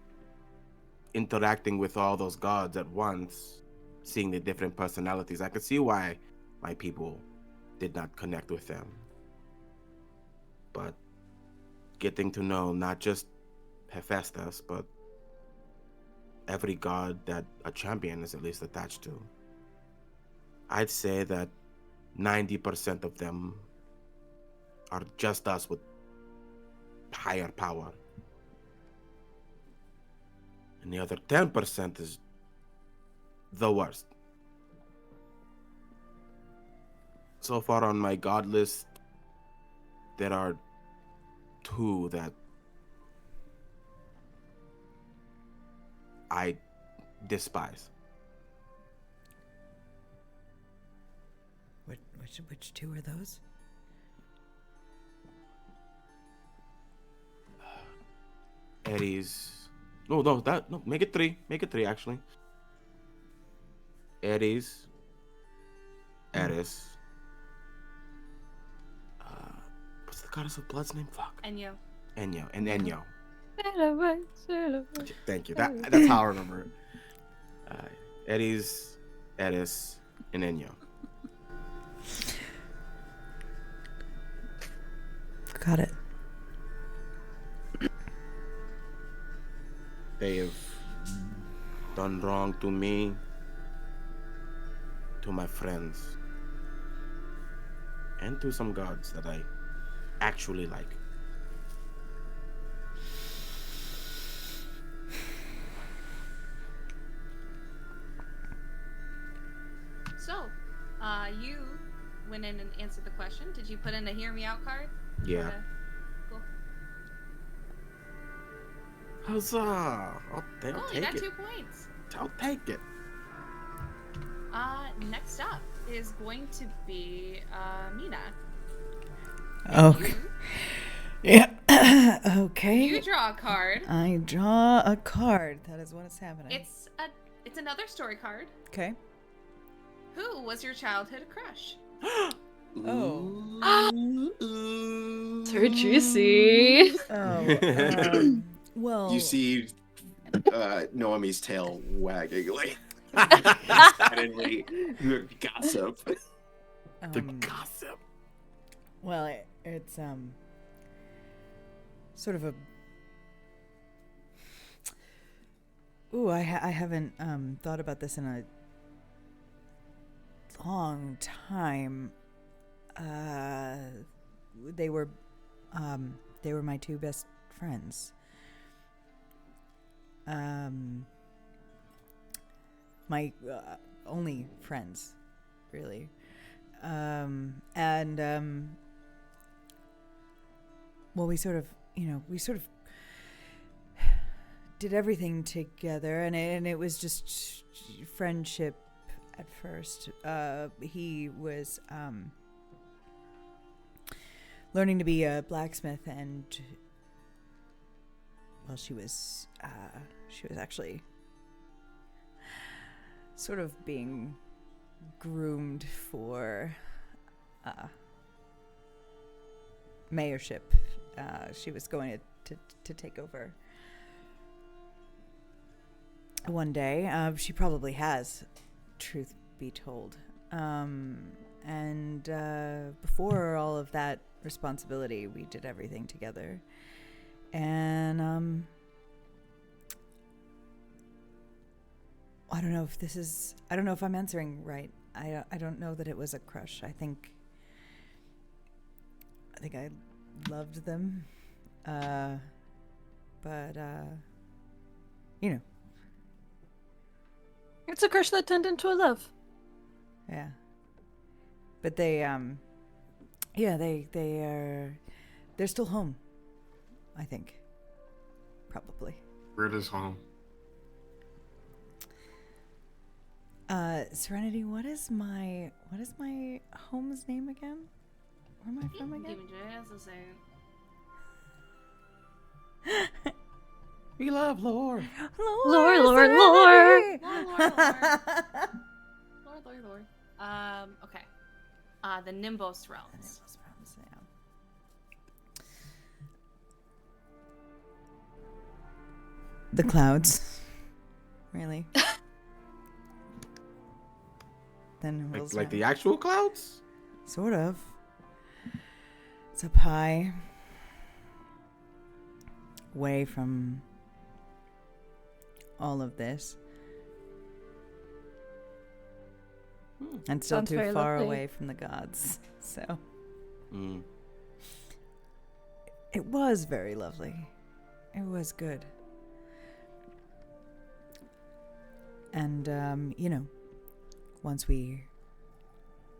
interacting with all those gods at once, seeing the different personalities, I could see why my people did not connect with them. But getting to know not just Hephaestus, but every god that a champion is at least attached to. I'd say that 90% of them are just us with higher power. And the other 10% is the worst. So far on my god list, there are 2 that I despise. Which 2 are those? Ares. No, make it 3. Make it 3 actually. Ares. Eris. What's the goddess of blood's name? Fuck. Enyo. Enyo. And Enyo. Thank you. Oh. That's how I remember it. Ares, Eris, and Enyo. Got it. They have done wrong to me, to my friends, and to some gods that I actually like. So, you went in and answered the question. Did you put in a hear me out card? Yeah. Cool. Huzzah! I'll You take got it. 2 points. I'll take it. Next up is going to be Mena. Okay. Yeah. Okay. You draw a card. I draw a card. That is what is happening. It's another story card. Okay. Who was your childhood crush? Oh. So juicy. Oh. Well. You see Noemi's tail wagging like suddenly gossip. The gossip. Well, it's sort of a. Ooh, I haven't thought about this in a long time. They were my 2 best friends. My only friends, really. Well, we sort of did everything together, and it was just friendship at first. He was learning to be a blacksmith, and well, she was actually sort of being groomed for mayorship. She was going to take over one day. She probably has, truth be told. And before all of that responsibility, we did everything together. And I don't know if I'm answering right. I don't know that it was a crush. I think I loved them. But It's a crush that turned into a love. yeah. But they're still home, I think. Probably. Where is home? Serenity, what is my home's name again? Where am I from again? Give me just a second. We love lore. Lore. Lord. Okay. The Nimbos realms. The clouds. Really? Then Like the actual clouds? Sort of. It's up high. away from all of this. And still Sounds too very far lovely. away from the gods. So Mm. it was very lovely. It was good. And, once we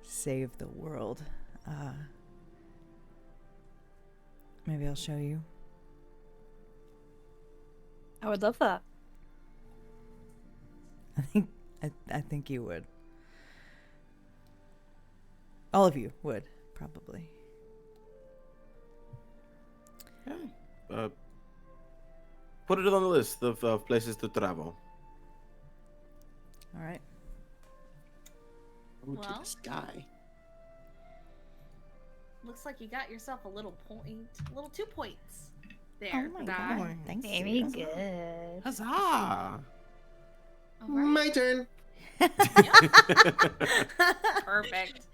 save the world, maybe I'll show you. I would love that. I think you would. All of you would, probably. Yeah. Put it on the list of places to travel. All right. Go to Well. the sky. Looks like you got yourself a little 2 points there. Oh my Di. god. Thanks. Very good. Huzzah! All right. My turn. Perfect.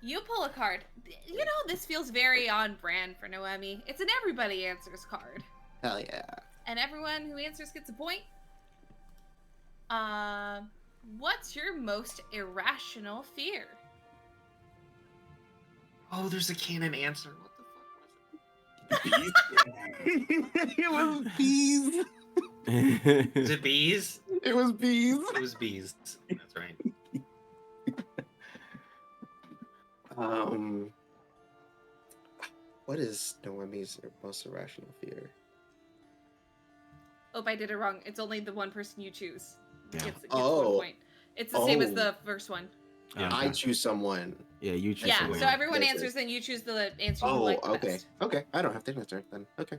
You pull a card. You know, this feels very on brand for Noemi. It's an everybody answers card. Hell yeah. And everyone who answers gets a point. What's your most irrational fear? Oh, there's a canon answer. What the fuck was It was bees. it? Is it bees? It was bees. It was bees. That's right. What is Noemi's most irrational fear? Oh, I did it wrong. It's only the one person you choose. Yeah. Gets 1 Oh. point. It's the same as Oh. the first one. Yeah. I choose someone. Yeah, you choose. Yeah, someone. so everyone Yes, answers, yes. then you choose the answer you Oh, like the okay. best. Okay. I don't have to answer then. Okay.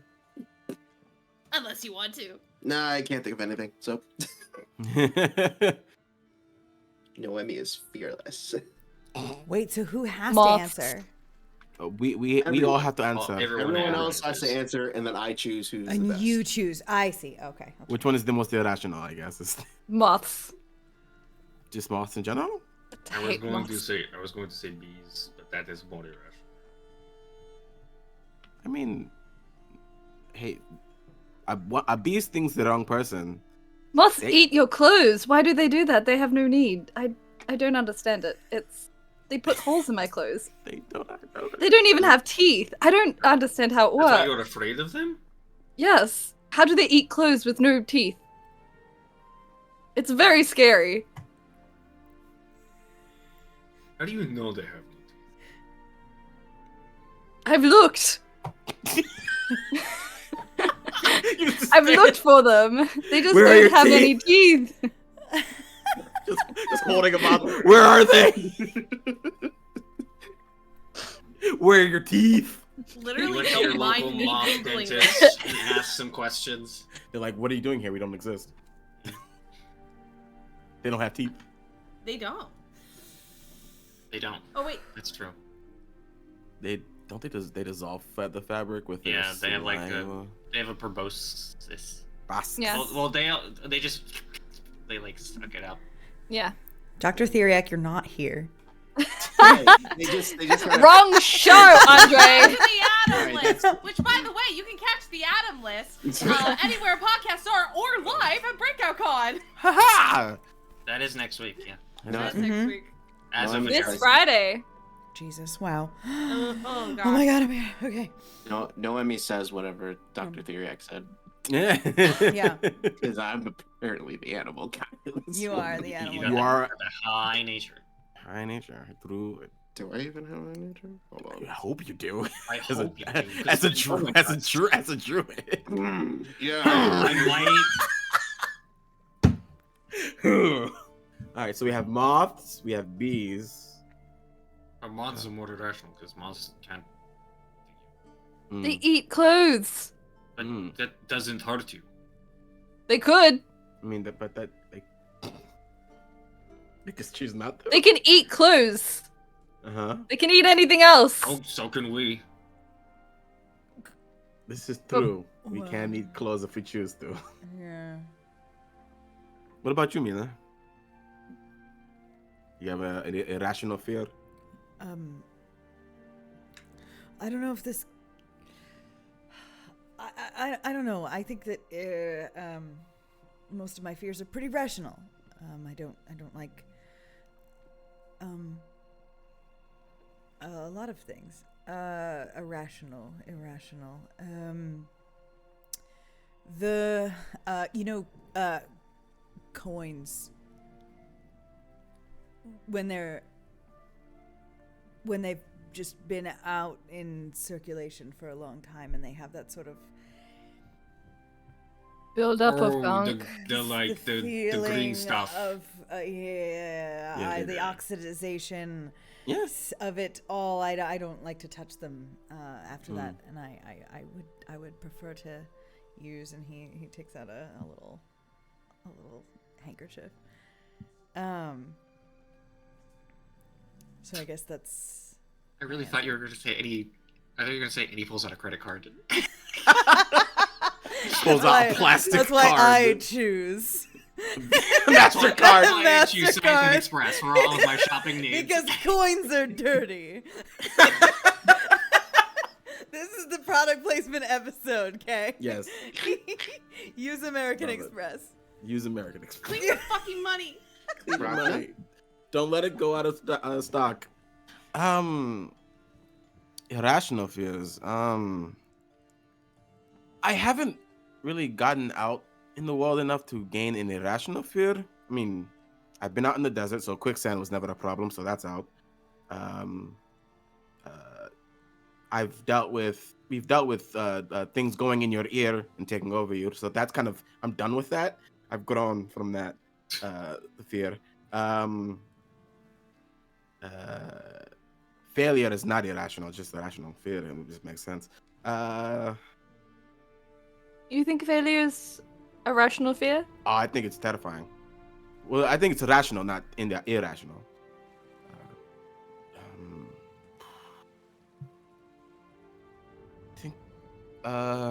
Unless you want to. Nah, I can't think of anything. So Noemi is fearless. Wait, so who has Moths. to answer? we all have to answer. Everyone Everyone answers. else has to answer, and then I choose who's the And best. you choose. I see. Okay. Which one is the most irrational? I guess it's Moths. just moths in general. I was Hate going moths. to say bees, but that is more irrational. I mean, hey, a bee stings the wrong person. Moths They- eat your clothes. Why do they do that? They have no need. I don't understand it. They put holes in my clothes. They don't. They don't even have teeth. I don't understand how it That's why works. you're afraid of them? Yes. How do they eat clothes with no teeth? It's very scary. How do you know they have no teeth? I've looked. I've looked for them. They just Where are your don't have any teeth? teeth. just holding them up. Where are they? Where are your teeth? You Literally went to your don't local mind me moth Googling dentist this. and asked some questions. They're like, what are you doing here? We don't exist. They don't have teeth. They don't. They don't. Oh, wait. That's true. They don't. They dissolve the fabric with. their Yeah, they have like saliva. They have a proboscis. Yeah. Well, they just like suck it up. Yeah. Dr. Theriak, you're not here. Hey, they just gotta- Wrong show, Andre. To the Adam Alright, list, which, by the way, you can catch the Adam list anywhere podcasts are or live at BreakoutCon. Ha That is next week. Yeah. No, That's Mhm. next week. As No, of I'm This Yes. Friday. Jesus, wow. Oh, God. Oh my god, I'm here. Okay. No, Noemi says whatever Dr. Theriak said, Yeah. Yeah. because I'm apparently the animal guy. You are the animal. You are the high nature. high nature through. Do I even have a nature? Hold I on. hope you do. I As a, hope you do. 'cause as a it's- oh my druid. As a God. druid. As a druid. Yeah. I might. All right. So we have moths. We have bees. Our moths are more irrational because moths can't. Mm. They eat clothes. But Mm. that doesn't hurt you. They could. I mean, but that they just choose not to. They can eat clothes. Uh-huh. They can eat anything else. Oh, so can we. This is true. We Well. can eat clothes if we choose to. Yeah. What about you, Mena? You have an irrational fear? I don't know if this. I don't know. I think that most of my fears are pretty rational. I don't like a lot of things. Irrational. Coins when they've just been out in circulation for a long time and they have that sort of build up of gunk. The green stuff of the oxidization of it all. I don't like to touch them after that, and I would prefer to use. And he takes out a little handkerchief. So I guess that's. I really thought you were going to say Eddie. I thought you were going to say Eddie pulls out a credit card. Pulls out a plastic card. That's why I choose. MasterCard. I choose American Express for all of my shopping needs. Because coins are dirty. This is the product placement episode, okay? Yes. Use American Express. Use American Express. Clean your fucking money. Clean your money. Don't let it go out of stock. Irrational fears. I haven't really gotten out in the world enough to gain an irrational fear. I mean, I've been out in the desert, so quicksand was never a problem, so that's out. We've dealt with things going in your ear and taking over you, so that's kind of, I'm done with that. I've grown from that fear. Failure is not irrational, just irrational fear. It just makes sense. You think failure is a rational fear? Oh, I think it's terrifying. Well, I think it's rational, not irrational. I think irrational.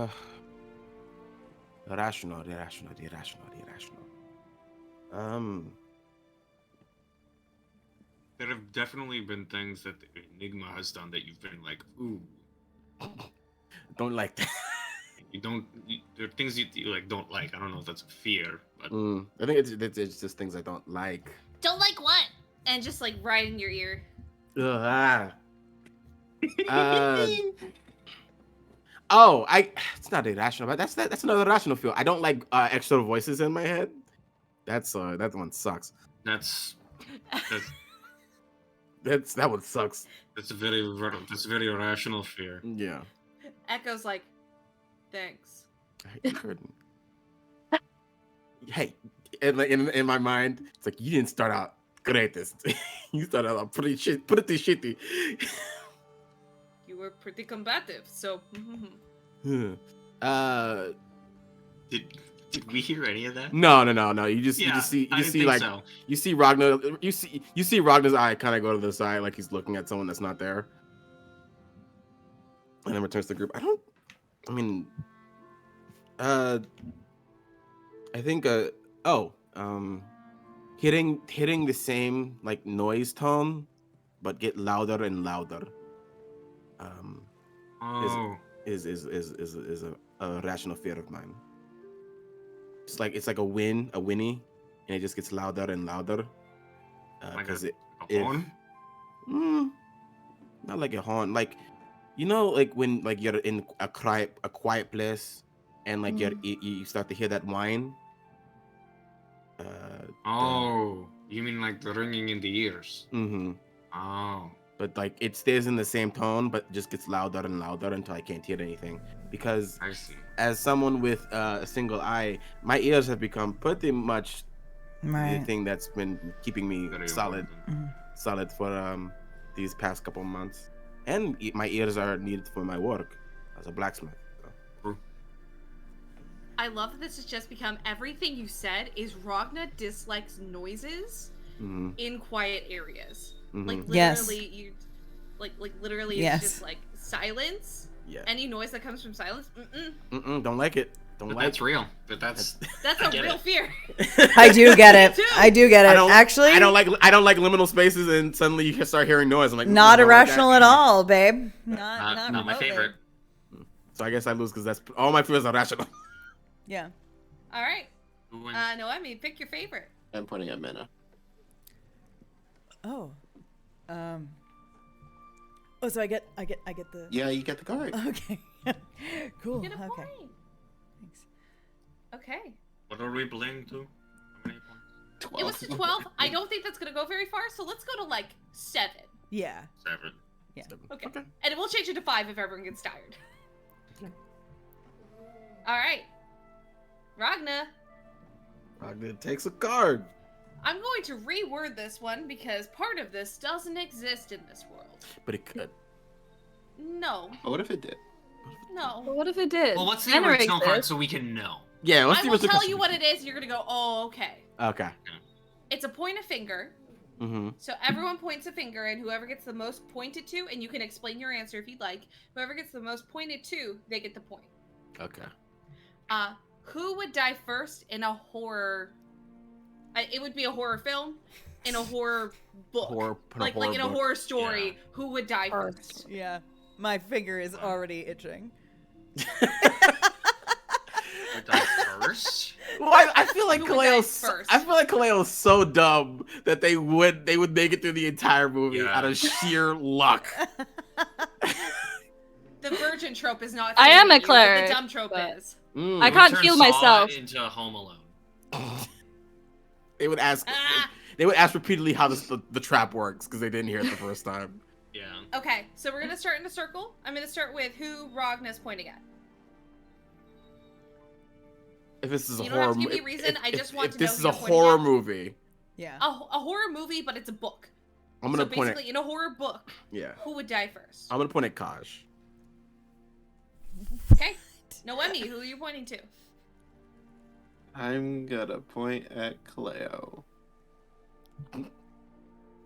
There have definitely been things that Enigma has done that you've been like, ooh. Don't like that. There are things you like don't like. I don't know if that's a fear, but I think it's just things I don't like. Don't like what? And just like right in your ear. It's not irrational, but that's another rational feel. I don't like extra voices in my head. That one sucks. That one sucks. That's a very irrational fear. Yeah. Echo's like, thanks. I heard. Hey, in my mind, it's like you didn't start out greatest. You started out pretty shitty. You were pretty combative, so. Did we hear any of that? No. You see Ragna. You see Ragna's eye kind of go to the side, like he's looking at someone that's not there, and then returns to the group. I think hitting the same like noise tone, but get louder and louder. Is a rational fear of mine. It's like a whinny, and it just gets louder and louder. Because a horn? Not like a horn, like like when like you're in a quiet place, and like you start to hear that whine. You mean like the ringing in the ears? Mm-hmm. Oh. But like it stays in the same tone, but just gets louder and louder until I can't hear anything. Because I see. As someone with a single eye, my ears have become pretty much the thing that's been keeping me solid for these past couple months. And my ears are needed for my work as a blacksmith. So. I love that this has just become everything you said is Ragna dislikes noises in quiet areas. Like literally, literally, it's just like silence. Yeah. Any noise that comes from silence, don't like it. That's real. But that's a real fear. I do get it. I do get it. Actually, I don't like liminal spaces, and suddenly you start hearing noise. I'm like, not irrational at all, babe. Not my favorite. So I guess I lose because that's all my fears are rational. Yeah. All right. Who wins? Noemi, pick your favorite. I'm pointing at Mena. Oh. Oh, so I get the. Yeah, you get the card. Okay. Cool. Get a Okay. point. Thanks. Okay. What are we playing to? How many points? 12. It was to 12. I don't think that's gonna go very far, so let's go to like 7. Yeah. 7. Yeah. Okay. And we'll change it to 5 if everyone gets tired. All right. Ragna. Ragna takes a card. I'm going to reword this one because part of this doesn't exist in this world. But it could. No. Oh, what if it did? No. But what if it did? Well, what's the Mena original card exists. so we can know? Yeah, let's I see will what's the tell question. you what it is. You're gonna go, oh, okay. Okay. It's a point a finger. Mm-hmm. So everyone points a finger, and whoever gets the most pointed to, and you can explain your answer if you'd like. Whoever gets the most pointed to, they get the point. Okay. Who would die first in a horror? It would be a horror film, in a horror book, like in a horror story. Yeah. Who would die first? Yeah. My finger is already itching. Who died first? Well, I feel like Who would die Caleo's. first? I feel like Caleo's so dumb that they would make it through the entire movie Yeah. out of sheer luck. The virgin trope is not. I am saving a you, but cleric, the dumb trope but- is. I Who can't turned heal Saw myself. into Home Alone. They would ask. Ah. They would ask repeatedly how the trap works because they didn't hear it the first time. Yeah. Okay, so we're gonna start in a circle. I'm gonna start with who Ragna's pointing at. If this is a You don't horror, have to give me a reason, I just want to know If this who is you're a pointing horror at. movie, Yeah. A horror movie, but it's a book. I'm So gonna point basically, at. in a horror book, Yeah. who would die first? I'm gonna point at Kaj. Okay, Noemi, who are you pointing to? I'm gonna point at Caleo.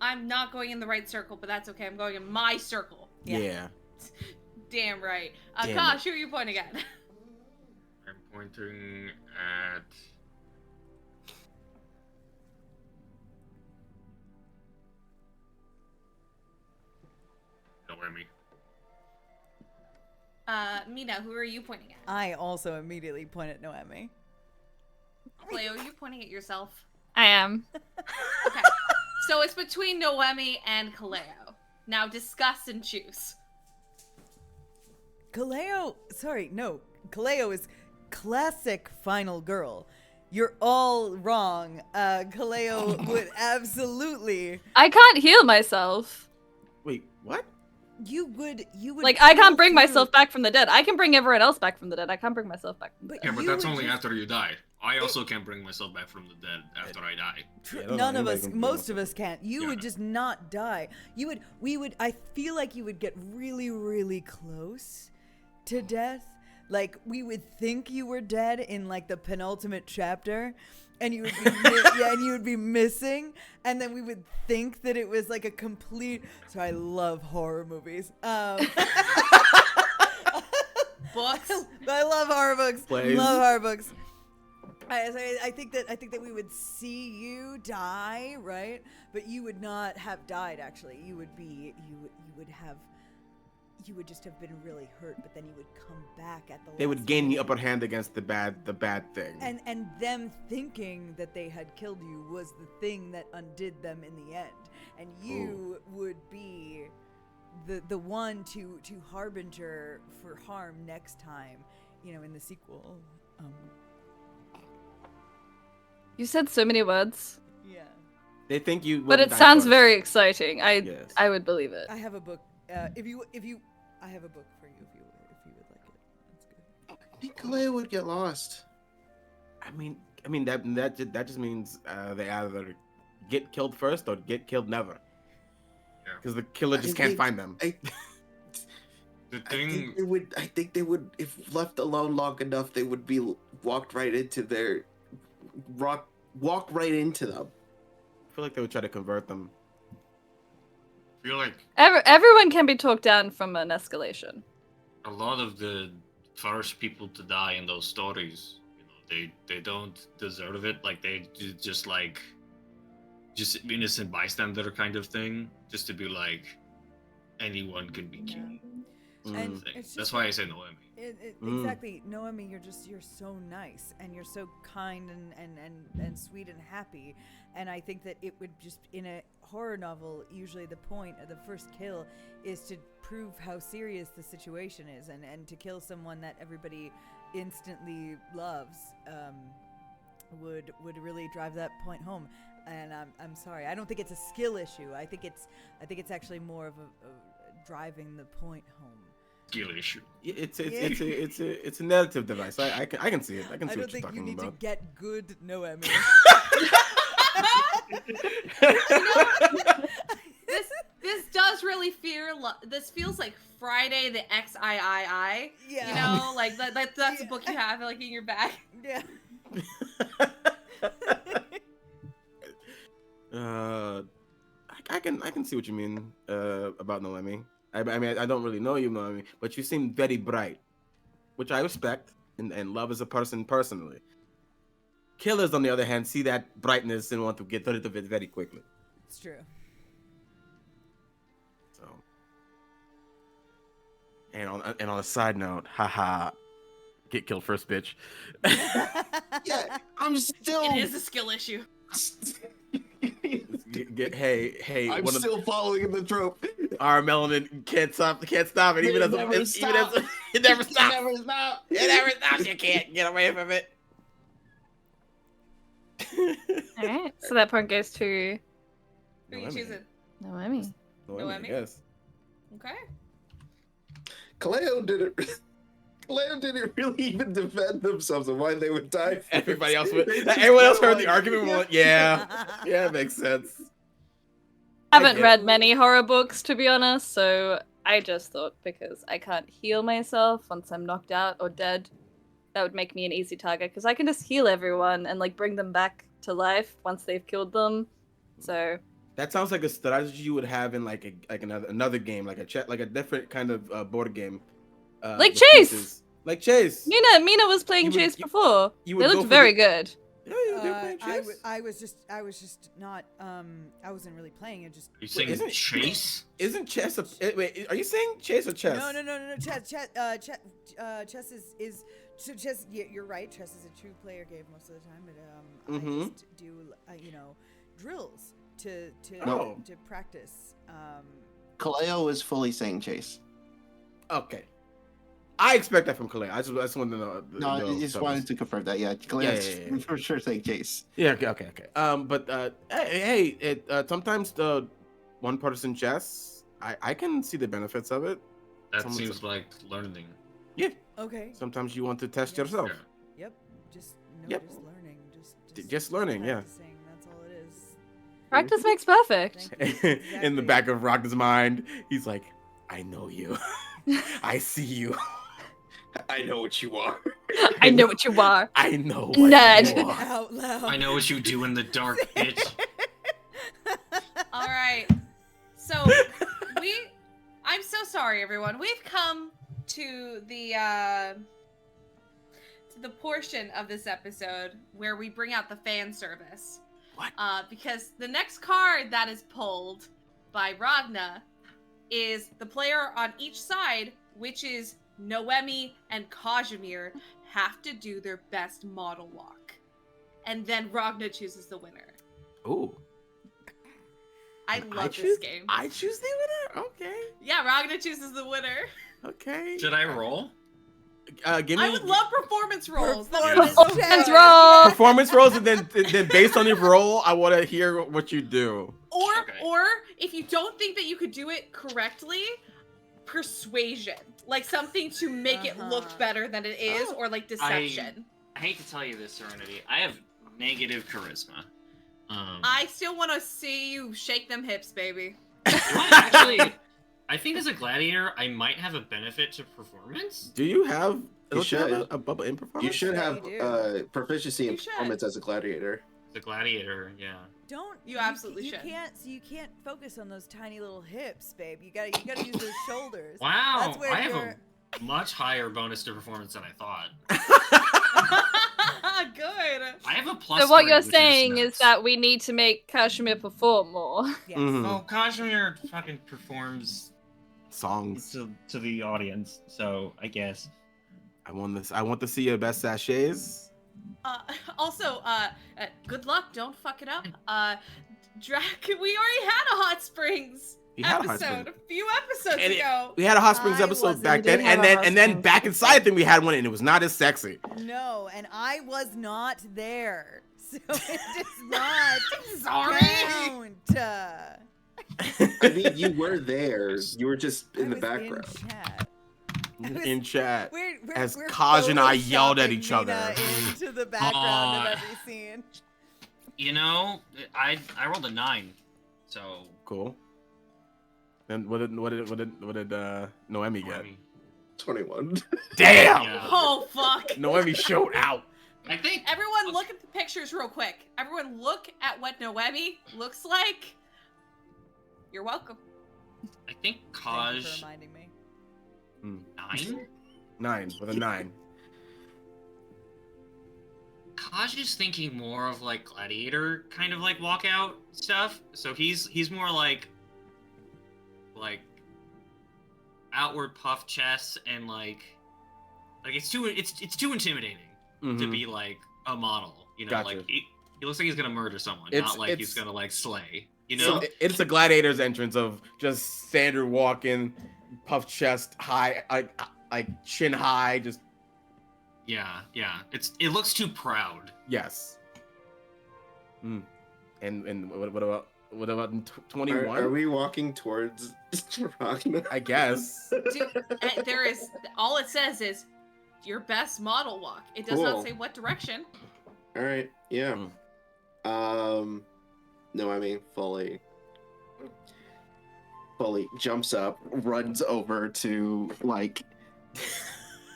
I'm not going in the right circle, but that's okay. I'm going in my circle. Yeah. Damn right. Damn Kosh, who are you pointing at? I'm pointing at. Noemi. Mena, who are you pointing at? I also immediately point at Noemi. Cleo, are you pointing at yourself? I am. Okay. So it's between Noemi and Caleo. Now discuss and choose. Caleo is classic final girl. You're all wrong. Caleo would absolutely. I can't heal myself. Wait, what? You would. Like, I can't pull bring through- myself back from the dead. I can bring everyone else back from the dead. I can't bring myself back from the But dead. Yeah, but you that's would only just- after you die. I also can't bring myself back from the dead after I die. Yeah, I don't None know of anybody us, can do most that. of us can't. You Yeah. would just not die. I feel like you would get really, really close to death. Like, we would think you were dead in, like, the penultimate chapter, and you would be, and you would be missing, and then we would think that it was, like, a complete, so I love horror movies. Books. I love horror books. Plays. Love horror books. I think that we would see you die, right? But you would not have died. Actually, you would just have been really hurt. But then you would come back at the. They would last gain the minute. upper hand against the bad thing. And them thinking that they had killed you was the thing that undid them in the end. And you would be the one to harbinger for harm next time, in the sequel. You said so many words, Yeah. They think you. but wouldn't it die sounds first. very exciting. Yes. I would believe it. I have a book. If you, I have a book for you if you would like it. That's good. I think Caleo would get lost. I mean that just means they either get killed first or get killed never. Yeah. Because the killer just can't find them. The I thing. think they would, if left alone long enough, they would be walk right into them. I feel like they would try to convert them. I feel like Everyone can be talked down from an escalation. a lot of the first people to die in those stories, they don't deserve it. Like they just innocent bystander kind of thing, just to be like anyone can be killed. And Mm. it's That's just why I say Noemi. Exactly, Noemi. You're so nice, and you're so kind and sweet and happy. And I think that it would just, in a horror novel, usually the point of the first kill is to prove how serious the situation is, and to kill someone that everybody instantly loves would really drive that point home. And I'm sorry, I don't think it's a skill issue. I think it's actually more of a driving the point home. Skill issue. It's a narrative device. I can see it. I can see what you're talking about. I don't think you need to get good, Noemi. This does really feel. This feels like Friday the XIII. Yeah. You know, like that's a book you have like in your bag. Yeah. I can see what you mean about Noemi. I mean, I don't really know you, Noemi, but you seem very bright, which I respect and love as a person personally. Killers, on the other hand, see that brightness and want to get rid of it very quickly. It's true. So, and on a side note, haha, get killed first, bitch. Yeah, I'm still. It is a skill issue. Hey! I'm still following the trope. Our Melanin can't stop it. It never stops. It never stops. You can't get away from it. All right, so that point goes to. Who are you choosing? Noemi. Noemi? Yes. Okay. Caleo didn't really even defend themselves on why they would die. Everybody else would. Everyone else heard the argument. Went, yeah, it makes sense. I haven't read many horror books, to be honest, so I just thought because I can't heal myself once I'm knocked out or dead, that would make me an easy target, because I can just heal everyone and like bring them back to life once they've killed them. So that sounds like a strategy you would have in like another game, like a different kind of board game. Like Chase! Pieces. Like Chase. Mina was playing Chase before. They looked very good. Yeah, they were playing Chase. I was just not. I wasn't really playing it. Just. Are you saying Chase? Isn't chess a? Wait, are you saying chess or chess? No. Chess is. So chess. Yeah, you're right. Chess is a two-player game most of the time, but I just do drills to practice. Caleo is fully saying chase. Okay. I expect that from Caleo. I just wanted to know. No, I just wanted to confirm that. Yeah, Caleo for sure saying chase. Yeah, okay. But sometimes the one-person chess, I can see the benefits of it. That seems like learning. Yeah. Okay. Sometimes you want to test yourself. Yeah. Yep. Just learning. Just learning. Yeah. That's all it is. Practice makes perfect. Exactly. In the back of Ragna's mind, he's like, I know you. I see you. I know what you are. I know what you are. I know what Ned. you are. Out loud. I know what you do in the dark, bitch. All right. So I'm so sorry, everyone. We've come to the portion of this episode where we bring out the fan service. What? Because the next card that is pulled by Ragna is the player on each side, which is Noemi and Kazimir, have to do their best model walk. And then Ragna chooses the winner. Ooh. I love this game. I choose the winner? Okay. Yeah, Ragna chooses the winner. Okay. Should I roll? Give me, I would love performance rolls. Performance roll. Performance rolls, and then based on your roll, I want to hear what you do. Or if you don't think that you could do it correctly, persuasion, like something to make it look better than it is, or like deception. I hate to tell you this, Serenity. I have negative charisma. I still want to see you shake them hips, baby. Actually, I think as a gladiator, I might have a benefit to performance. Do you have? You should. A bubble in performance. You should have You proficiency in performance as a gladiator. The gladiator, yeah. You absolutely should. You can't focus on those tiny little hips, babe. You gotta use those shoulders. Wow, That's where I have a much higher bonus to performance than I thought. Good. I have a plus. So what 3, you're which saying is nuts. that we need to make Kazimir perform more. Yes. Oh, Kazimir fucking performs songs to the audience, so I guess. I want to see your best sachets. Also, good luck. Don't fuck it up. Drac, we already had a hot springs episode a few episodes ago. We had a hot springs episode back then, and then back inside thing we had one, and it was not as sexy. No, and I was not there, so it does not count. I mean, you were there. You were just in the background. In chat. As Kaj and I yelled at each other. Into the background of every scene. You know, I rolled a 9, so cool. Then what did Noemi get? 21. Damn! Yeah. Oh fuck! Noemi showed out. I think Everyone, look at the pictures real quick. Everyone, look at what Noemi looks like. You're welcome. I think Thank you for Kaj reminding me. 9. 9 with a 9. Kaj is thinking more of like gladiator kind of like walkout stuff. So he's more like outward puff chest and like it's too intimidating to be like a model. You know, Gotcha. like he looks like he's gonna murder someone, not like he's gonna like slay. You know, so it's a gladiator's entrance of just standard walking, puff chest, high, like chin high, just. Yeah. It looks too proud. Yes. And what about 21? Are we walking towards Ragna? I guess. There is all it says is your best model walk. It does not say what direction. All right. Yeah. No, I mean fully jumps up, runs over to like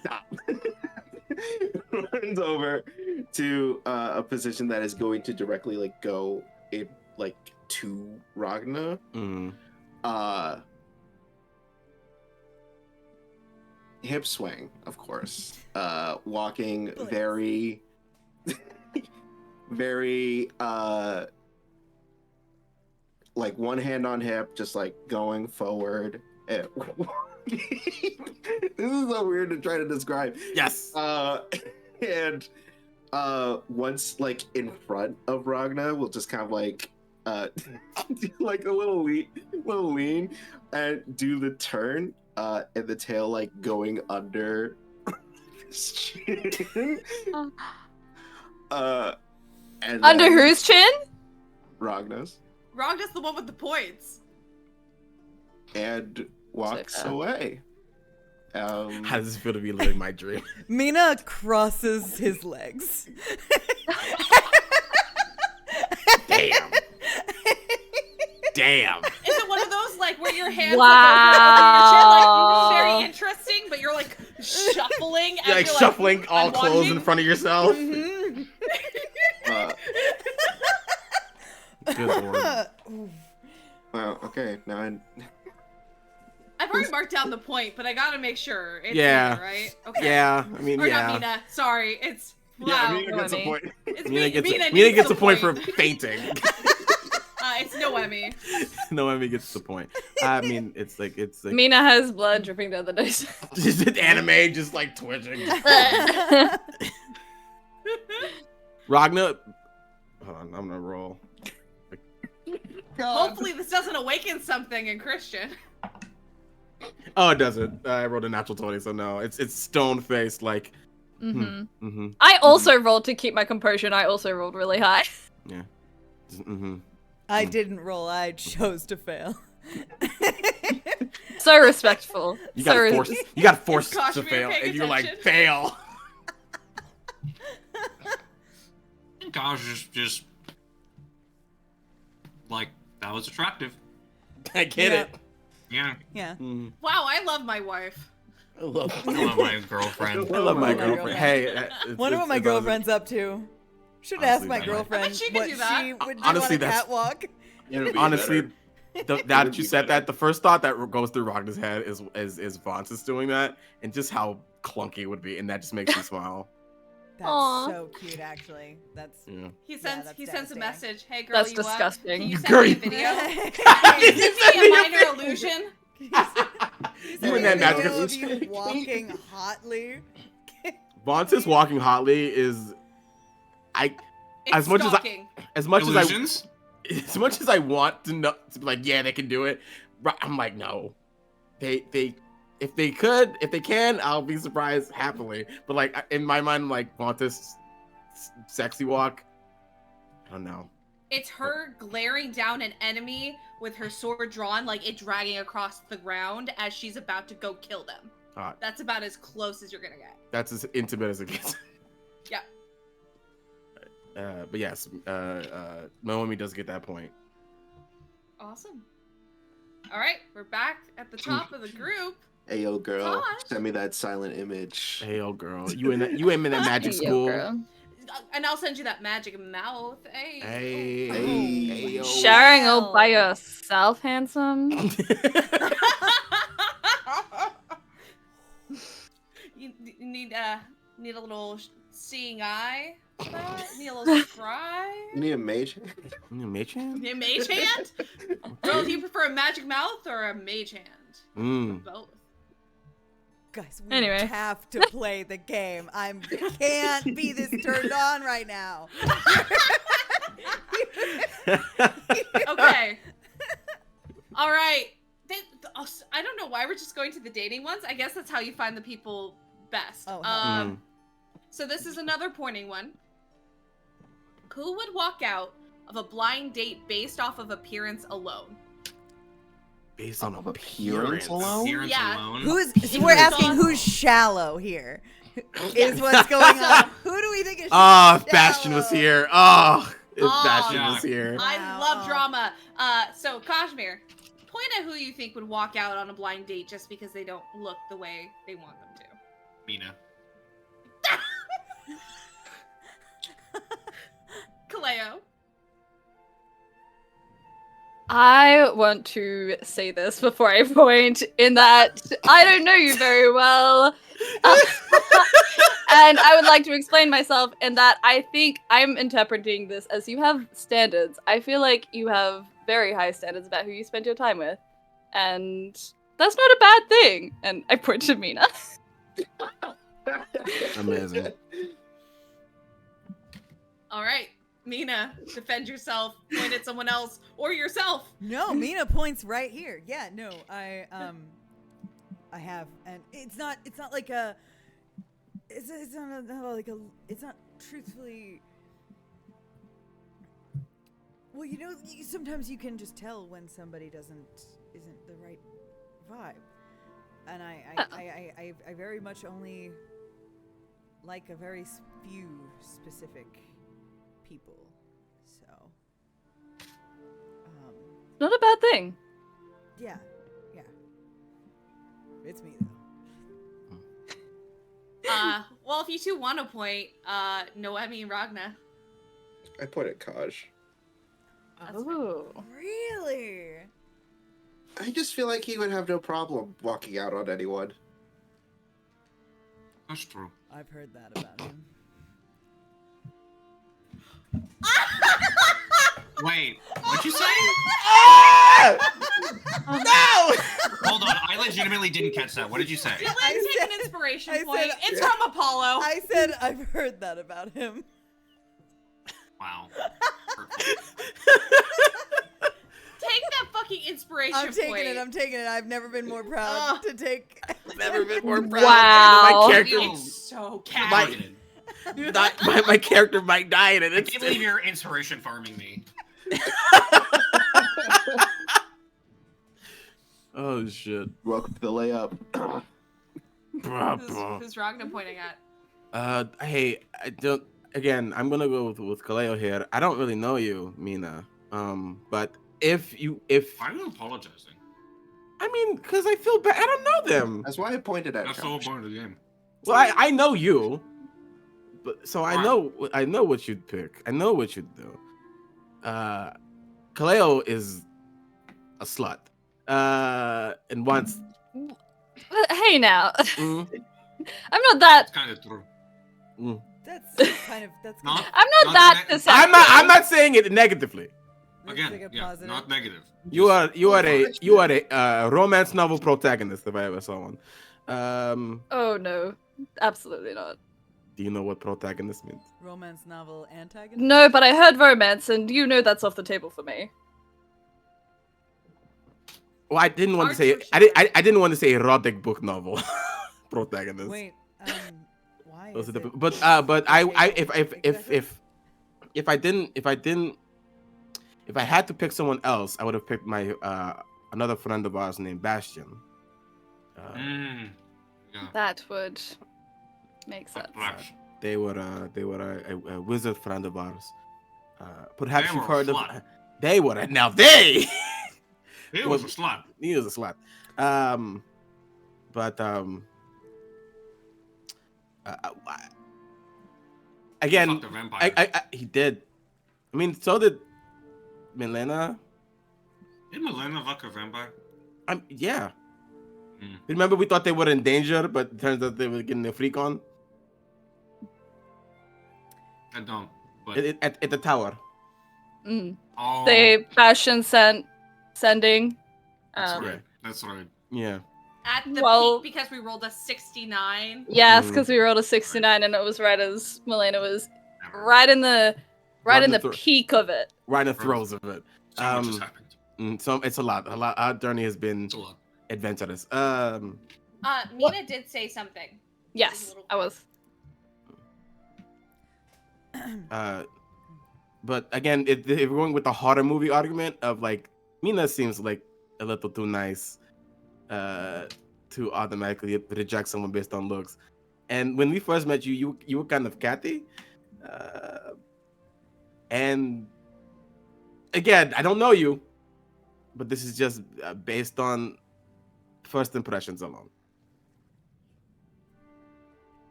stop. Runs over to a position that is going to directly like go in like to Ragna. Hip swing, of course. Walking very very like one hand on hip, just like going forward. This is so weird to try to describe. Yes. And once like in front of Ragna, we'll just kind of like do like a little lean and do the turn and the tail like going under his chin. And under whose chin? Ragna's. Ragna's the one with the points. And walks away. How does this feel to be living my dream? Mena crosses his legs. Damn. Is it one of those like where your hands Wow. like over your chin, like very interesting, but you're like shuffling? You're like shuffling all I'm clothes watching. in front of yourself. Mm-hmm. Good lord. Well, okay, now I've already marked down the point, but I gotta make sure. It's Yeah. Mena, right? Okay. Yeah, I mean, Or yeah. not Mena. Sorry, it's yeah, wow. Mena gets a point. It's Mena Mena gets a point for fainting. It's Noemi. Noemi gets the point. I mean, it's like Mena has blood dripping down the nose. just an anime, just like twitching. Ragna, hold on, I'm gonna roll. Hopefully this doesn't awaken something in Christian. Oh, it doesn't. I rolled a natural 20, so no. It's stone faced, like. I also rolled to keep my composure, and I also rolled really high. Yeah. I didn't roll. I chose to fail. So respectful. You got forced to Kazimir fail, paying and you're like, attention? fail. Gosh, just like that was attractive. I get it. Yeah. Yeah. Wow, I love my wife. I love my girlfriend. I love my my girlfriend. girlfriend. Hey, Wonder what my girlfriend's up to. Should ask my Honestly, girlfriend I bet she could what do that. she would do Honestly, on a that's- catwalk. honestly, now that you said that, the first thought that goes through Ragna's head is Vonsis doing that, and just how clunky it would be, and that just makes me smile. That's Aw. so cute, actually. That's Yeah. He sends that's he sends a devastating. message. Hey girl, That's you disgusting. Can you send Girl, me a you- video? You Send me a minor illusion. You and that magic video of illusion. you walking hotly. Vontis walking hotly is as much stalking. as much Illusions? as much as I want to know to be like, yeah, they can do it. I'm like, no. They if they can, I'll be surprised happily. But like in my mind, I'm like, Vontis sexy walk. I don't know. It's her glaring down an enemy with her sword drawn, like it dragging across the ground as she's about to go kill them. That's about as close as you're gonna get. That's as intimate as it gets. Yeah. But yes, Noemi does get that point. Awesome. All right, we're back at the top of the group. Hey, yo, girl, Gosh. send me that silent image. Hey, old girl, you in that magic school? Girl. And I'll send you that magic mouth. Hey. Hey, yo. Sharing all by yourself, handsome. You need a little seeing eye. For that? Need a little scry. You need a mage? Mage hand? A mage hand? Girl, do you prefer a magic mouth or a mage hand? Both. Guys, we Anyway. have to play the game. I can't be this turned on right now. Okay. All right. I don't know why we're just going to the dating ones. I guess that's how you find the people best. Oh, So this is another pointing one. Who would walk out of a blind date based off of appearance alone? Based on appearance alone? Appearance Yeah. alone? So we're asking who's shallow here. Is what's going on. Who do we think is Oh, shallow? if Bastion was here. Oh, if Oh. Bastion Yeah. was here. I Wow. love drama. So Kazimir, point at who you think would walk out on a blind date just because they don't look the way they want them to. Mena. Caleo. I want to say this before I point in that I don't know you very well. And I would like to explain myself in that I think I'm interpreting this as you have standards. I feel like you have very high standards about who you spend your time with. And that's not a bad thing. And I point to Mena. Amazing. All right. Mena, defend yourself, point at someone else, or yourself. No, Mena points right here. Yeah, no, I have, and it's not like a, it's not truthfully. Well, you know, sometimes you can just tell when somebody isn't the right vibe, and I very much only like a very few specific people, so Not a bad thing. yeah, it's me though. Well, if you two want to point, Noemi and Ragna. I put it Kaj. Ooh. Really? I just feel like he would have no problem walking out on anyone. That's true. I've heard that about him. Wait, what'd you say? No! Hold on, I legitimately didn't catch that. What did you say? Dylan, I take said- an inspiration I point. said- It's from Apollo. I said I've heard that about him. Wow. Take that fucking inspiration I'm taking point. it. I'm taking it. I've never been more proud to take. Never been more proud. Wow. My character, It's so Targeted. my character might die in it. I can't believe you're inspiration farming me. Oh shit. Welcome to the layup. Who's Ragna pointing at? Hey, I don't. Again, I'm gonna go with Caleo here. I don't really know you, Mena. But if Why are you apologizing? I mean, because I feel bad. I don't know them. That's why I pointed at That's the Kaj. whole point of the game. Well, I know you, but so I Right. know what you'd pick. I know what you'd do. Caleo is a slut. And once. Hey now. Mm, I'm not that. It's kind of true. mm. That's kind of that's Not- kind of, I'm not Not that that- deceptive. I'm not saying it negatively. that's Again, like a yeah, positive. not negative. You are a romance novel protagonist if I ever saw one. Oh no, absolutely not. Do you know what protagonist means? Romance novel antagonist? No, but I heard romance, and you know that's off the table for me. Well, I didn't want to say. Archer I didn't want to say erotic book novel protagonist. Wait, why Those is are the, it but if I had to pick someone else, I would have picked my another friend of ours named Bastion. Yeah. That would make sense. They were a wizard friend of ours. Perhaps They you've were a heard of. slut. They were now they. He was a slut. He was a slut. Again, Fucked a vampire. he did. I mean, so did Milena. Did Milena fuck a vampire? Yeah. Hmm. Remember, we thought they were in danger, but it turns out they were getting their freak on I don't. But at the tower. Mm. oh, The Bastion sending. that's right. That's right. Yeah. At the Well- peak, because we rolled a 69. Yes, because we rolled a 69, and it was right as Milena was Never. right in the in the peak of it. Right in the throes of it. So much has happened. So it's a lot. Our journey has been It's a lot. adventurous. Mina did say something. Yes, I was. But again, if we're going with the horror movie argument of like, Mina seems like a little too nice to automatically reject someone based on looks. And when we first met you were kind of catty. And again, I don't know you, but this is just based on first impressions alone.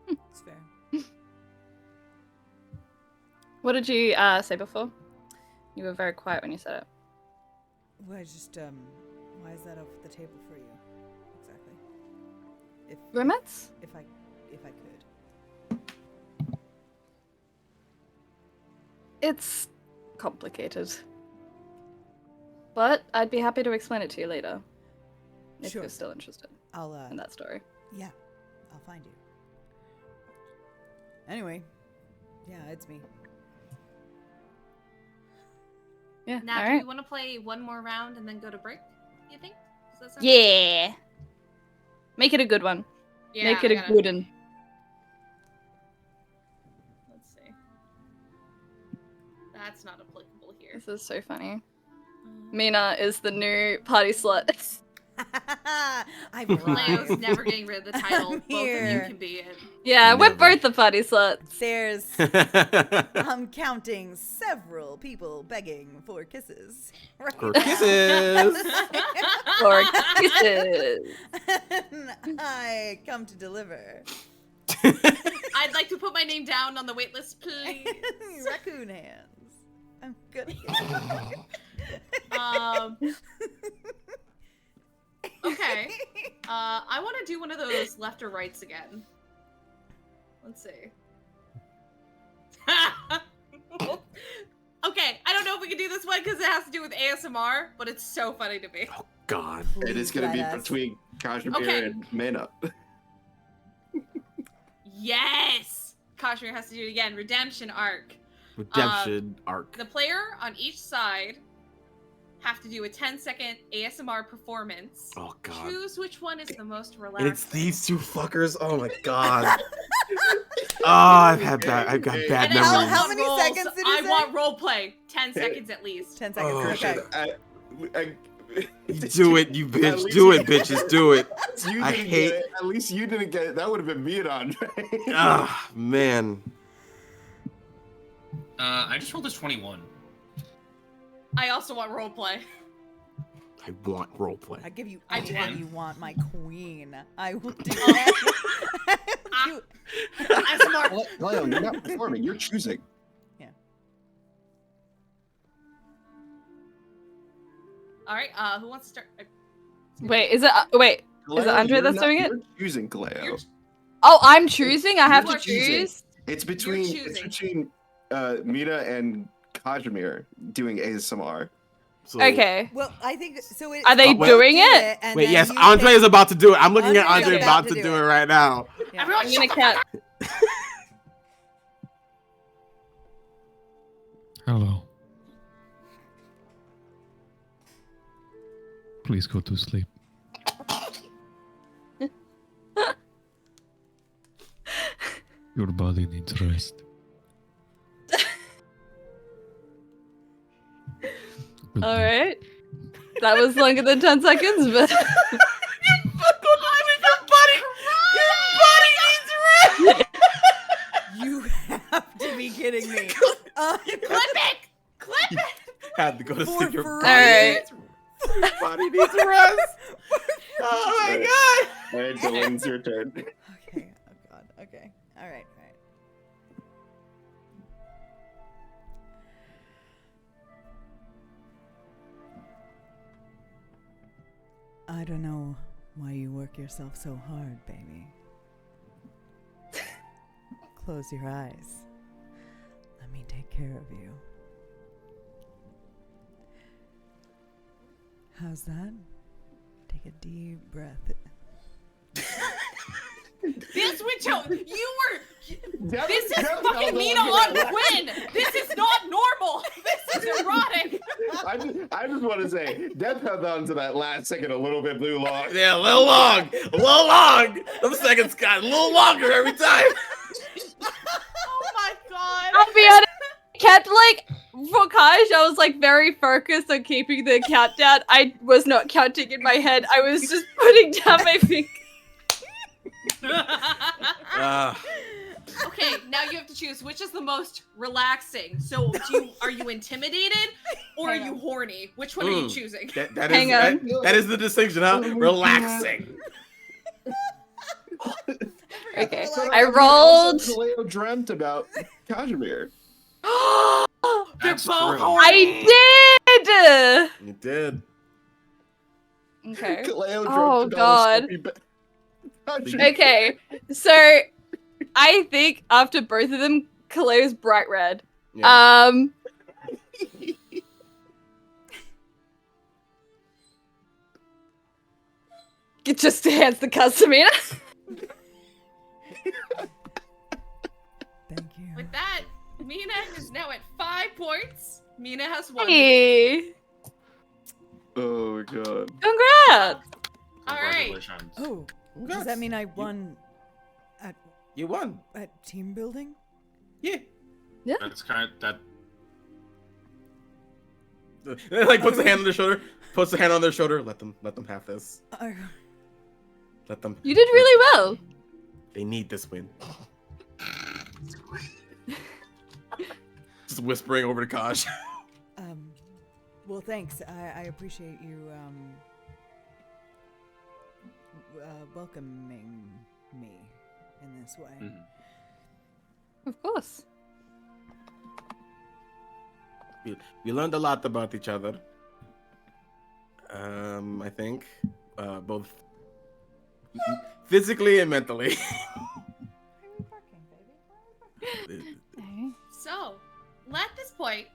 It's fair. What did you say before? You were very quiet when you said it. Well, I just why is that off the table for you? Exactly. If Romance? If I could. It's complicated. But I'd be happy to explain it to you later. If Sure. you're still interested I'll in that story. yeah, I'll find you. Anyway, yeah, it's me. Yeah, Now, do alright. we want to play one more round and then go to break? You think? Does that sound Yeah! Make it a good one. Yeah, Make it I a gotta- good one. Let's see. That's not applicable here. This is so funny. Mena is the new party slut. I've Leo's arrived. never getting rid of the title. I'm Both of you here. can be it. Yeah, we're Never. both the party sluts. There's I'm counting several people begging for kisses. Right For now. kisses. Or kisses. I come to deliver. I'd like to put my name down on the wait list, please. Raccoon hands. I'm good. Okay. I want to do one of those left or rights again. Let's see. Okay, I don't know if we can do this one because it has to do with ASMR, but it's so funny to me. Oh God. It is going to be between Kazimir Okay. and Mena. Yes! Kashmir has to do it again. Redemption arc. Redemption arc. The player on each side have to do a 10-second ASMR performance. Oh God. Choose which one is the most And relaxing. it's these two fuckers. Oh my God. Oh, I've got bad And I How- want memories. how many roles. seconds did you I say? want role play. 10 seconds at least. 10 seconds. Oh, Okay. Do it, you At bitch. least Do you- it, bitches. Do it. You I didn't hate- get it. At least you didn't get it. That would have been me and Andre. Ah, man. I just rolled a 21. I also want role play. I want roleplay. I give you I anything did. you want, my queen. I will do Ah. that. ASMR. Leo, you're not performing. You're choosing. All right. Who wants to start? Wait, is it? Wait, is it Andre that's doing it? You're choosing Caleo. You're- Oh, I'm choosing. I have You to are choosing. choose. It's between choosing. Mena and Kazimir doing ASMR. So, Okay. Well, I think so. It, Are they wait. doing it? and Wait, then yes, you Andre pick- is about to do it. I'm looking at Andre's Andre about about to to do do it. it right now. Yeah. Everyone, I'm shut gonna the count. fuck Hello. Please go to sleep. Your body needs rest. Alright. That was longer than 10 seconds, but... You have to be kidding me. Clip it! Clip it! Had to go to sleep. Your for body, Alright. your body needs rest. Oh my god! All right, Dylan's your turn. Okay. Oh god. Okay. All right. I don't know why you work yourself so hard, baby. Close your eyes. Let me take care of you. How's that? Take a deep breath. This witch hoe, you were. Devin- This is Devin fucking held Mena on to on that Quinn. This is not normal. This is erotic. I just want to say, Dev held on to that last second a little bit too long. Yeah, a little long. A little long. The seconds got a little longer every time. Oh my god. I'll be honest, I kept for Kaj, I was very focused on keeping the countdown. I was not counting in my head. I was just putting down my finger. Okay, now you have to choose which is the most relaxing. So, are you intimidated or are you horny? Which one are you choosing? That is the distinction, huh? Relaxing. Okay, I rolled. Caleo dreamt about Kazimir. They're That's both true. horny. I You did. did! Okay. Caleo dreamt Oh, about God. Kazimir. Okay, so I think after both of them, Kaleo's bright red. Yeah. It just hands the Kazimir. Thank you. With that, Mena is now at 5 points. Mena has 1. Hey, Oh my god. congrats! All right. Congratulations. Oh, does that mean I won You won. at team building? Yeah. That's kind of that. Puts a hand on their shoulder. Puts a hand on their shoulder. Let them have this. Let them. You did really well. They need this win. Just whispering over to Kaj. Well, thanks. I appreciate you welcoming me in this way. Mhm. Of course. We learned a lot about each other. I think, both physically and mentally. So, at this point,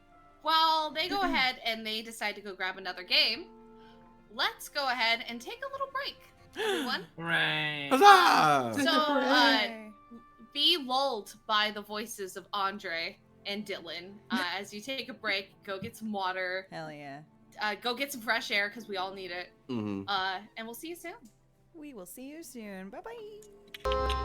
while they go ahead and they decide to go grab another game, let's go ahead and take a little break, everyone. Hooray! Huzzah! So, be lulled by the voices of Andre and Dylan as you take a break, go get some water, Hell yeah. go get some fresh air because we all need it, Mm-hmm. and we'll see you soon. We will see you soon. Bye-bye.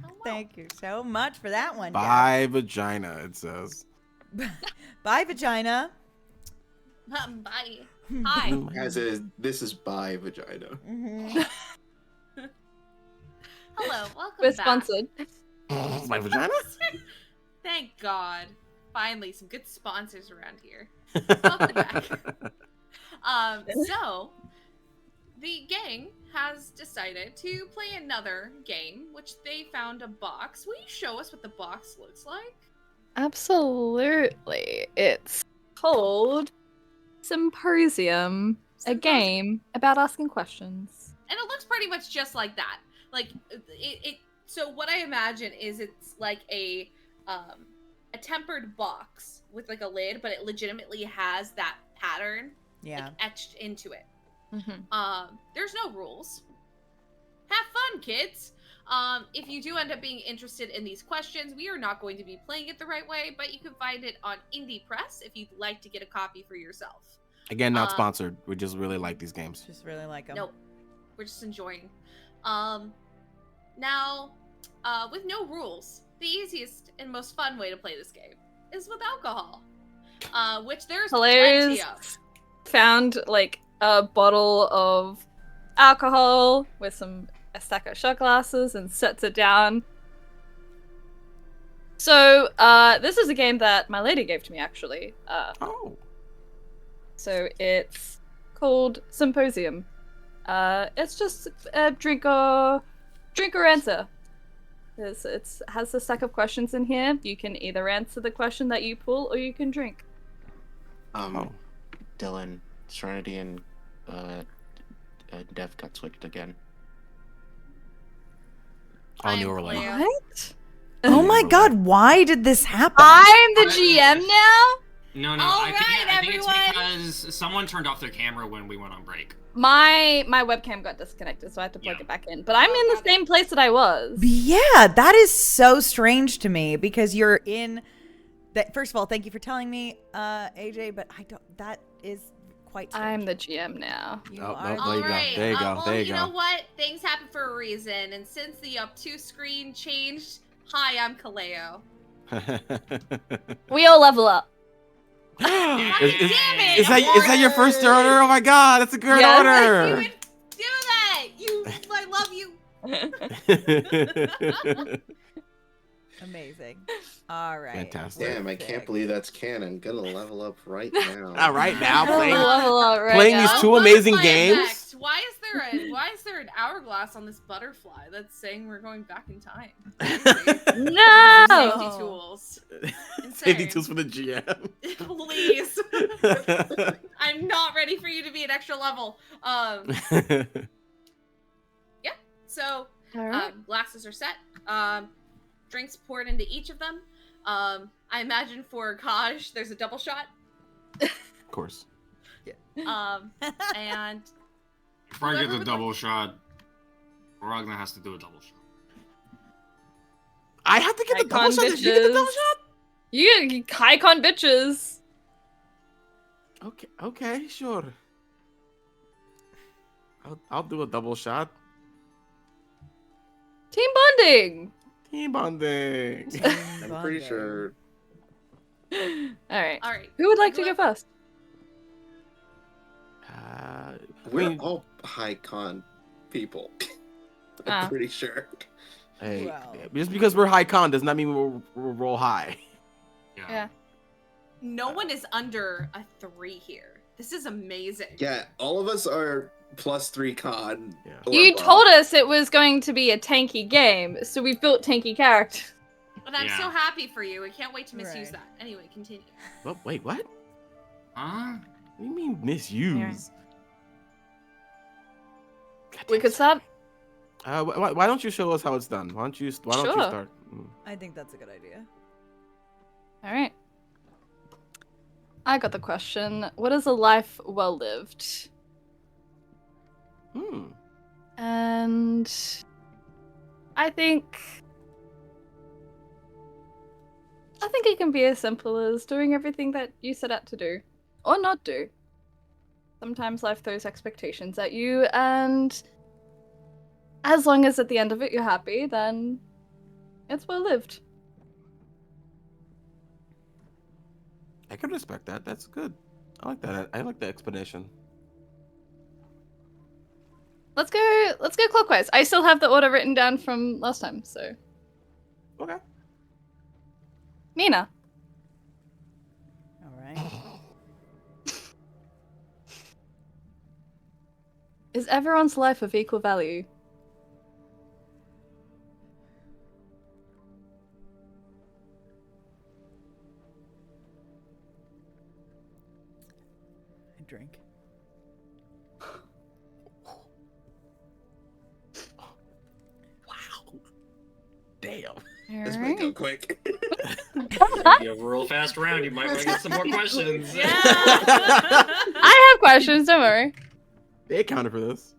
back. Thank you so much for that one. By vagina, it says. Bye, vagina. Bye. Hi. As is, this is by vagina. Mm-hmm. Hello. Welcome We're back. sponsored. My vagina? Thank God. Finally, some good sponsors around here. Welcome back. So, the gang has decided to play another game, which they found a box. Will you show us what the box looks like? Absolutely. It's called Symposium, a game about asking questions. And it looks pretty much just like that. Like so what I imagine is it's like a tempered box with like a lid, but it legitimately has that pattern like, etched into it. Mm-hmm. There's no rules. Have fun, kids. If you do end up being interested in these questions, we are not going to be playing it the right way, but you can find it on Indie Press if you'd like to get a copy for yourself. Again, not sponsored. We just really like these games. Just really like them. Nope. We're just enjoying. Now, with no rules, the easiest and most fun way to play this game is with alcohol, which there's plenty of. Found like a bottle of alcohol with a stack of shot glasses and sets it down. So this is a game that my lady gave to me actually. So it's called Symposium. It's just a drink or answer. It has a stack of questions in here. You can either answer the question that you pull or you can drink. Dylan, Serenity and Dev got switched again. All new overlay. What? Oh my god, why did this happen? I'm the GM now? No, All I think it's everyone. because someone turned off their camera when we went on break. My webcam got disconnected, so I had to plug it back in. But I'm in the same place that I was. Yeah, that is so strange to me because you're in that. First of all, thank you for telling me, AJ, but I don't, that is quite strange. I'm the GM now. You Oh, are. no, there you go. Alright, There you go. well, There you you go. know what? Things happen for a reason, and since the obtuse screen changed, hi, I'm Caleo. We all level up. is, Damn it! is that your first order? Oh my god, that's a good Yes. order. You would do that! I love you! Amazing. All right. Fantastic. Damn, I can't believe that's canon. Gonna level up right now. All right, now Level up right playing now. these two What's amazing my games. effect? Why is there an hourglass on this butterfly that's saying we're going back in time? No! Safety tools. Safety Insane. tools for the GM. Please. I'm not ready for you to be an extra level. So All right. glasses are set. Drinks poured into each of them. I imagine for Kaj, there's a double shot. Of course. And If I get whoever the would double shot, Ragna has to do a double shot. I have to get the double Icon shot. Did you get the double bitches. shot? You icon bitches. Okay, sure. I'll do a double shot. Team bonding. Team bonding. I'm pretty sure. All right. all right. Who would like to go first? We're all high con people. I'm pretty sure. Hey, Well. just because we're high con does not mean we'll roll high. Yeah. No one is under a 3 here. This is amazing. Yeah, all of us are +3 con. Yeah. or You above. told us it was going to be a tanky game, so we built tanky characters. And I'm Yeah. so happy for you. I can't wait to misuse Right. that. Anyway, continue. Oh, wait, what? Huh? What do you mean misuse? God We damn could it. start. Why don't you show us how it's done? Why don't you Sure. start? I think that's a good idea. All right. I got the question. What is a life well lived? And I think it can be as simple as doing everything that you set out to do, or not do. Sometimes life throws expectations at you, and as long as at the end of it you're happy, then It's well lived. I can respect that. That's good. I like that. I like that explanation. Let's go clockwise. I still have the order written down from last time, so. Okay. Mena. All right. Is everyone's life of equal value? I drink. Wow. Damn. This might go quick. You have a real fast round. You might want to get some more questions. Yeah. I have questions, don't worry. They accounted for this.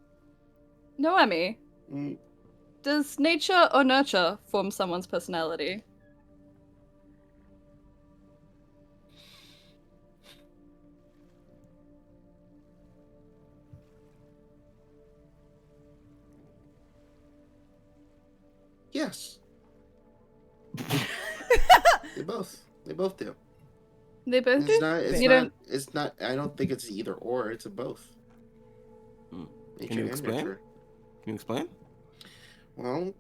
Noemi, Mm, does nature or nurture form someone's personality? yes. They both do. They both It's do? not. It's You not. don't- It's not. I don't think it's either or. It's a both. Hmm. Nature Can you and explain? nurture. Can you explain? Well,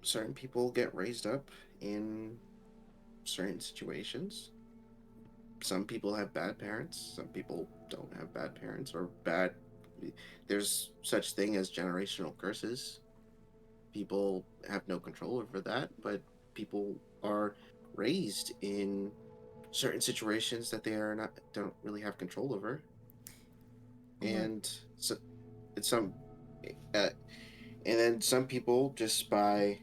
certain people get raised up in certain situations. Some people have bad parents. Some people don't have bad parents or bad. There's such thing as generational curses. People have no control over that, but people are raised in certain situations that they don't really have control over. And so it's some and then some people just by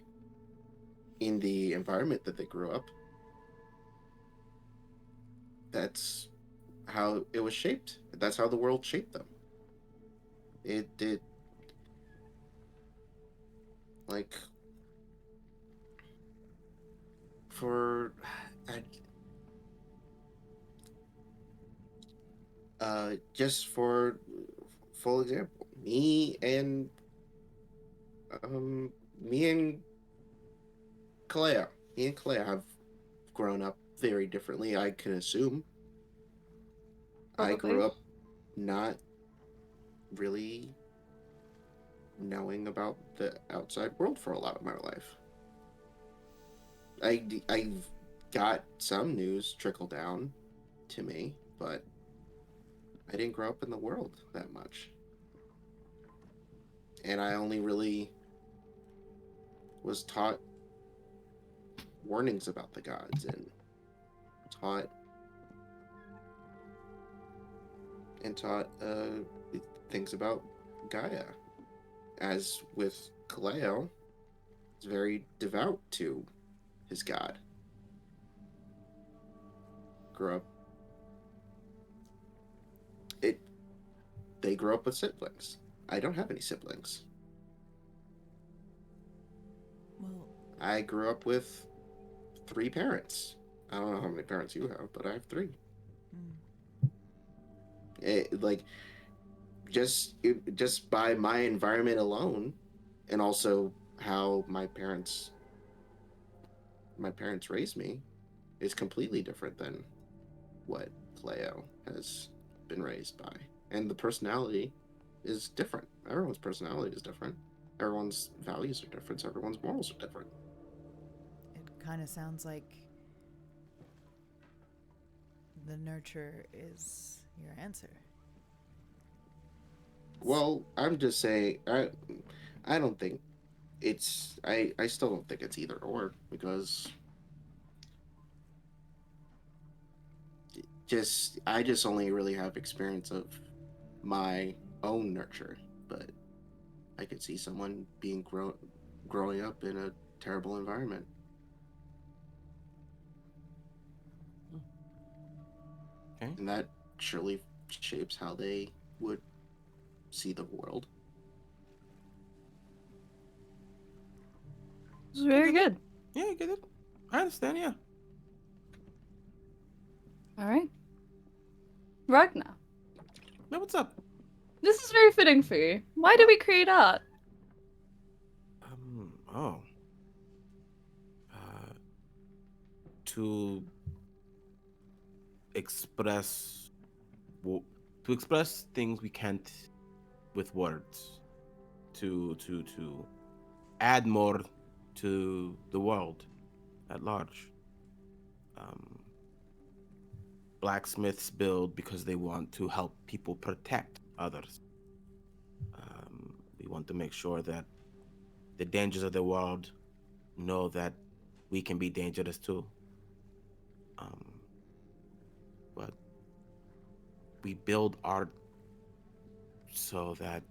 in the environment that they grew up, that's how it was shaped. That's how the world shaped them. It did. Like for just for full example, me and Caleo. Me and Caleo have grown up very differently, I can assume. I grew Probably. up not really knowing about the outside world for a lot of my life. I've got some news trickle down to me, but I didn't grow up in the world that much. And I only really was taught warnings about the gods and taught things about Gaia. As with Caleo, he's very devout to his god. Grew up. They grew up with siblings. I don't have any siblings. Well, I grew up with 3 parents. I don't know how many parents you have, but I have 3. Just by my environment alone, and also how my parents raised me, is completely different than what Caleo has been raised by. And the personality is different. Everyone's personality is different. Everyone's values are different. So everyone's morals are different. it kind of sounds like the nurture is your answer. Well, I'm just saying, I don't think it's, I still don't think it's either or, because I just only really have experience of my own nurture, but I could see someone being growing up in a terrible environment. Okay. And that surely shapes how they would see the world. This is very good. Yeah, you get it. I understand, yeah. Alright. Ragna, Man, what's up? this is very fitting for you. Why do we create art? Oh. to express things we can't with words, to add more to the world at large. Blacksmiths build because they want to help people protect others. We want to make sure that the dangers of the world know that we can be dangerous too. But we build art so that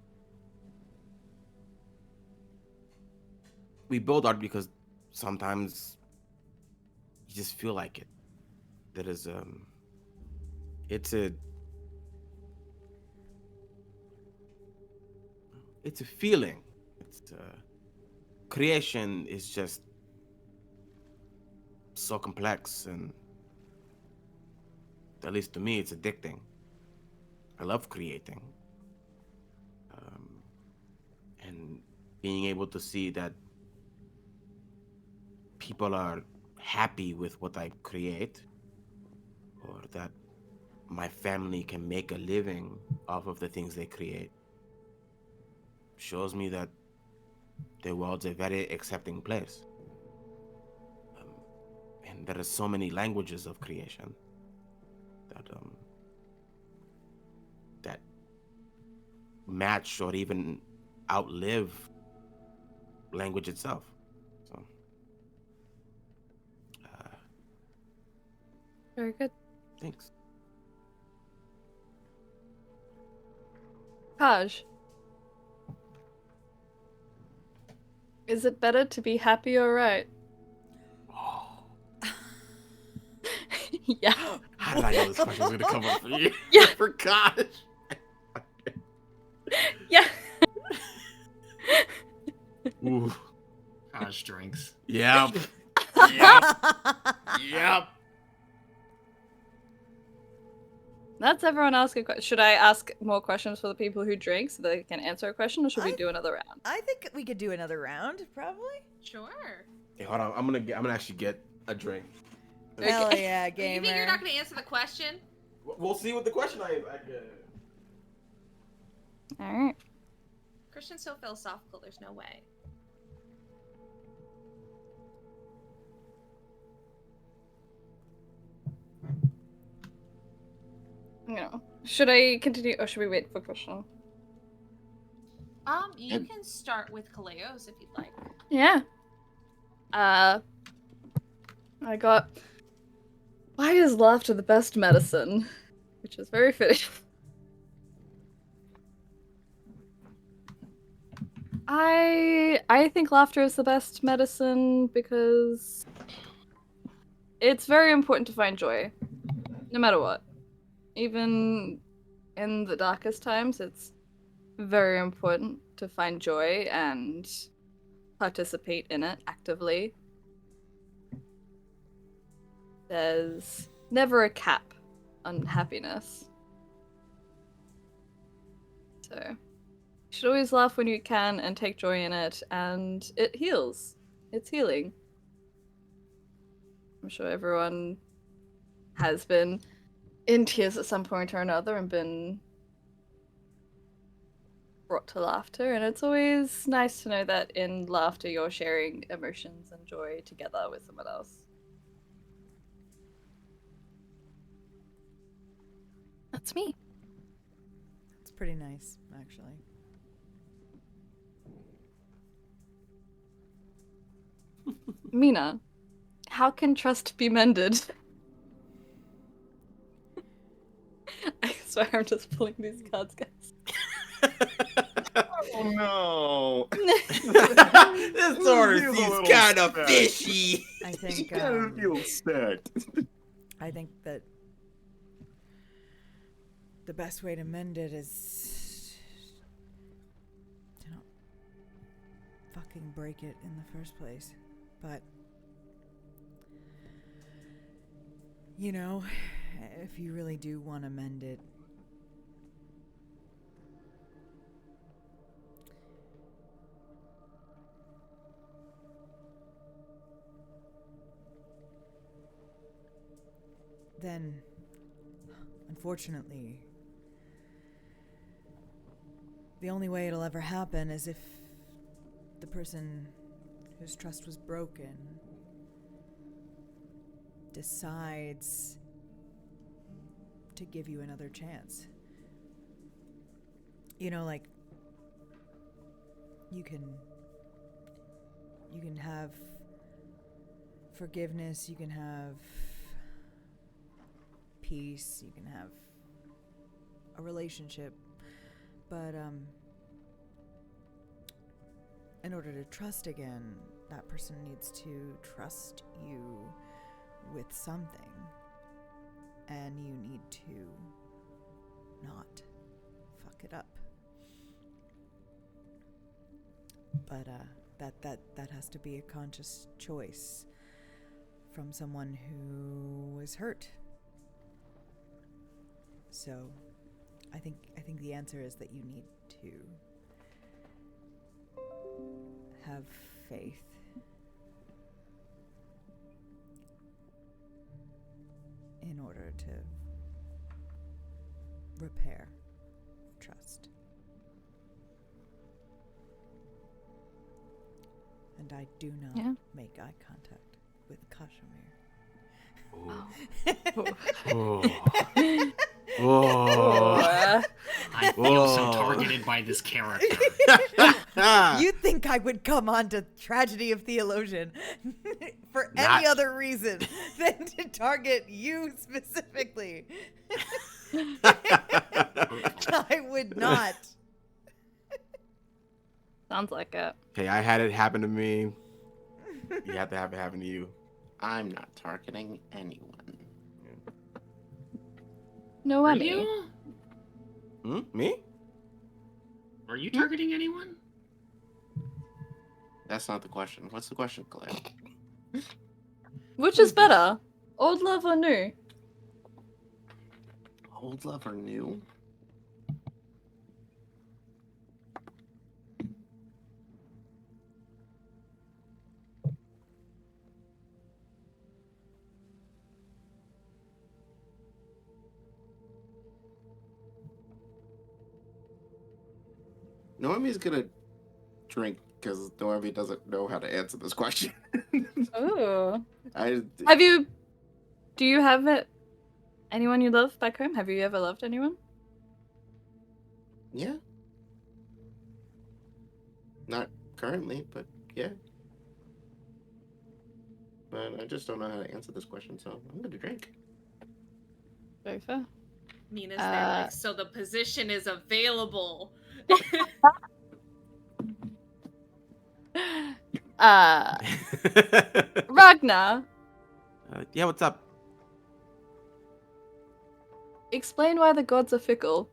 because sometimes you just feel like it. That is it's a feeling. Creation is just so complex, and at least to me, it's addicting. I love creating, and being able to see that people are happy with what I create, or that my family can make a living off of the things they create, shows me that the world's a very accepting place. And there are so many languages of creation that match or even outlive language itself. So, very good. Thanks. Kaj, is it better to be happy or right? Oh. Yeah. How did I know this question was going to come up for you? Yeah. For gosh. Yeah. Ooh. Gosh, drinks. Yep. Yep. Yep. Let's everyone ask a question. Should I ask more questions for the people who drink so they can answer a question, or should we do another round? I think we could do another round, probably. Sure. Hey, hold on. I'm gonna actually get a drink. Hell yeah, You gamer. think you're not going to answer the question? We'll see what the question I get. All right. Christian's so philosophical, there's no way. No. Should I continue, or should we wait for question? You can start with Kaleos if you'd like. Yeah. I got. Why is laughter the best medicine? Which is very fitting. I think laughter is the best medicine because it's very important to find joy, no matter what. Even in the darkest times, it's very important to find joy and participate in it actively. There's never a cap on happiness. So, you should always laugh when you can and take joy in it, and it heals. It's healing. I'm sure everyone has been in tears at some point or another and been brought to laughter, and it's always nice to know that in laughter you're sharing emotions and joy together with someone else. That's me. It's pretty nice, actually. Mena, how can trust be mended? I swear I'm just pulling these cards, guys. Oh no! This order seems kind of fishy. I think feel sad. I think that the best way to mend it is to not fucking break it in the first place. But you know, if you really do want to mend it, then unfortunately, the only way it'll ever happen is if the person whose trust was broken decides to give you another chance. You know, like, you can have forgiveness, you can have peace, you can have a relationship, but in order to trust again, that person needs to trust you with something, and you need to not fuck it up. But that has to be a conscious choice from someone who was hurt. So I think the answer is that you need to have faith in order to repair trust. And I do not make eye contact with Kazimir. I feel so targeted by this character. You think I would come on to Tragedy of Theologian for any other reason than to target you specifically? I would not. Sounds like it. Okay, I had it happen to me. You have to have it happen to you. I'm not targeting anyone. Noemi. Me? Are you targeting anyone? That's not the question. What's the question, Caleo? Which is better? Old love or new? Old love or new? Noemi's gonna drink because Noemi doesn't know how to answer this question. Oh. Do you have it? Anyone you love back home? Have you ever loved anyone? Yeah. Not currently, but yeah. But I just don't know how to answer this question, so I'm gonna drink. Very fair. Mina's there, like, so the position is available. Ragna. Yeah, what's up? Explain why the gods are fickle.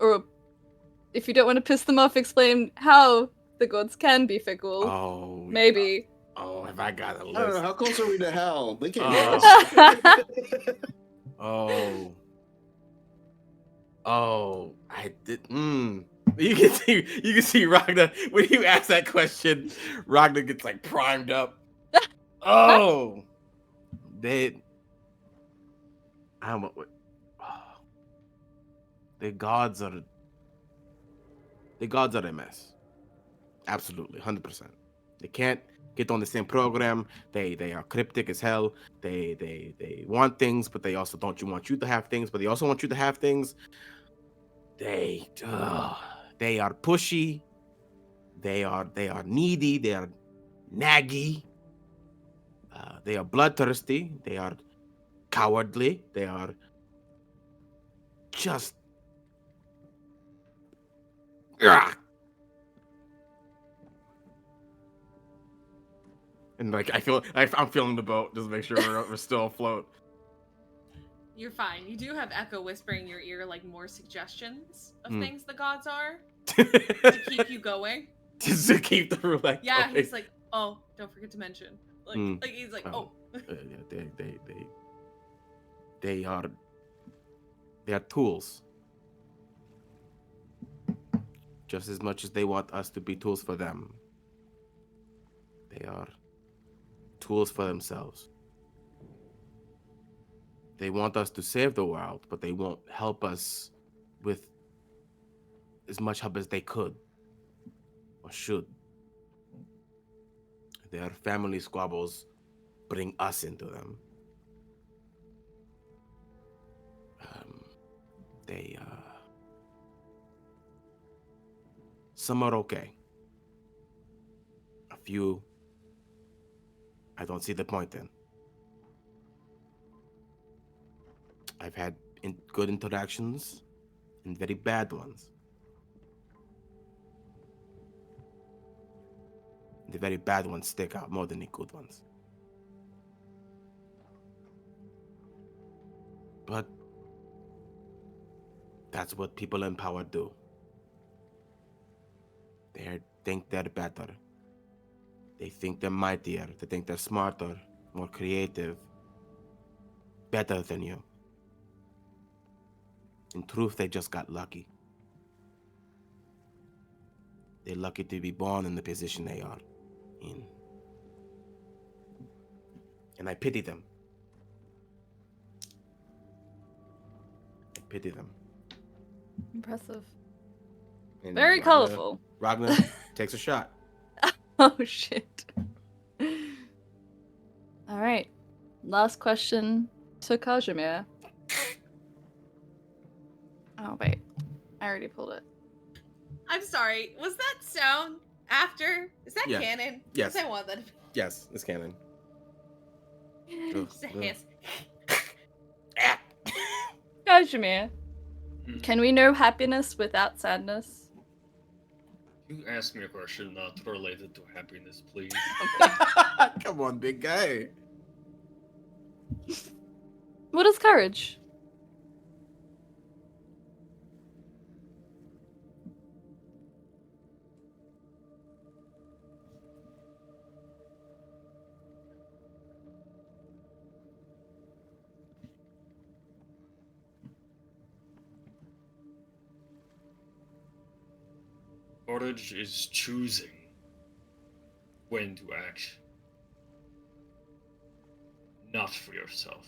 Or, if you don't want to piss them off, explain how the gods can be fickle. Oh. Maybe. Oh, have I got a list? I don't know. How close are we to hell? They can't hear us. Oh, I did. You can see Ragna when you ask that question. Ragna gets like primed up. Oh, the gods are a mess. Absolutely, 100%. They can't get on the same program. They are cryptic as hell. They want things, but they also don't want you to have things, but they also want you to have things. They are pushy. They are needy. They are naggy. They are bloodthirsty. They are cowardly. They are just. And like I'm feeling the boat. Just make sure we're still afloat. You're fine. You do have Echo whispering in your ear, like, more suggestions of things the gods are to keep you going. Just to keep the roulette Yeah, going. he's like, oh, don't forget to mention. Like he's like, oh. Yeah, they are tools. Just as much as they want us to be tools for them. They are tools for themselves. They want us to save the world, but they won't help us with as much help as they could or should. Their family squabbles bring us into them. Some are okay. A few, I don't see the point in. I've had good interactions and very bad ones. The very bad ones stick out more than the good ones. But that's what people in power do. They think they're better. They think they're mightier. They think they're smarter, more creative, better than you. In truth, they just got lucky. They're lucky to be born in the position they are in. And I pity them. I pity them. Impressive. And Very colorful. Ragna takes a shot. Oh, shit. All right. Last question to Kazimir. Oh, wait. I already pulled it. I'm sorry. Was that sound after? Is that Yeah. canon? Yes. 'Cause I want that to be. Yes, it's canon. Just a hiss. Kazimir, can we know happiness without sadness? You ask me a question not related to happiness, please. Come on, big guy. What is courage? Courage is choosing when to act. Not for yourself.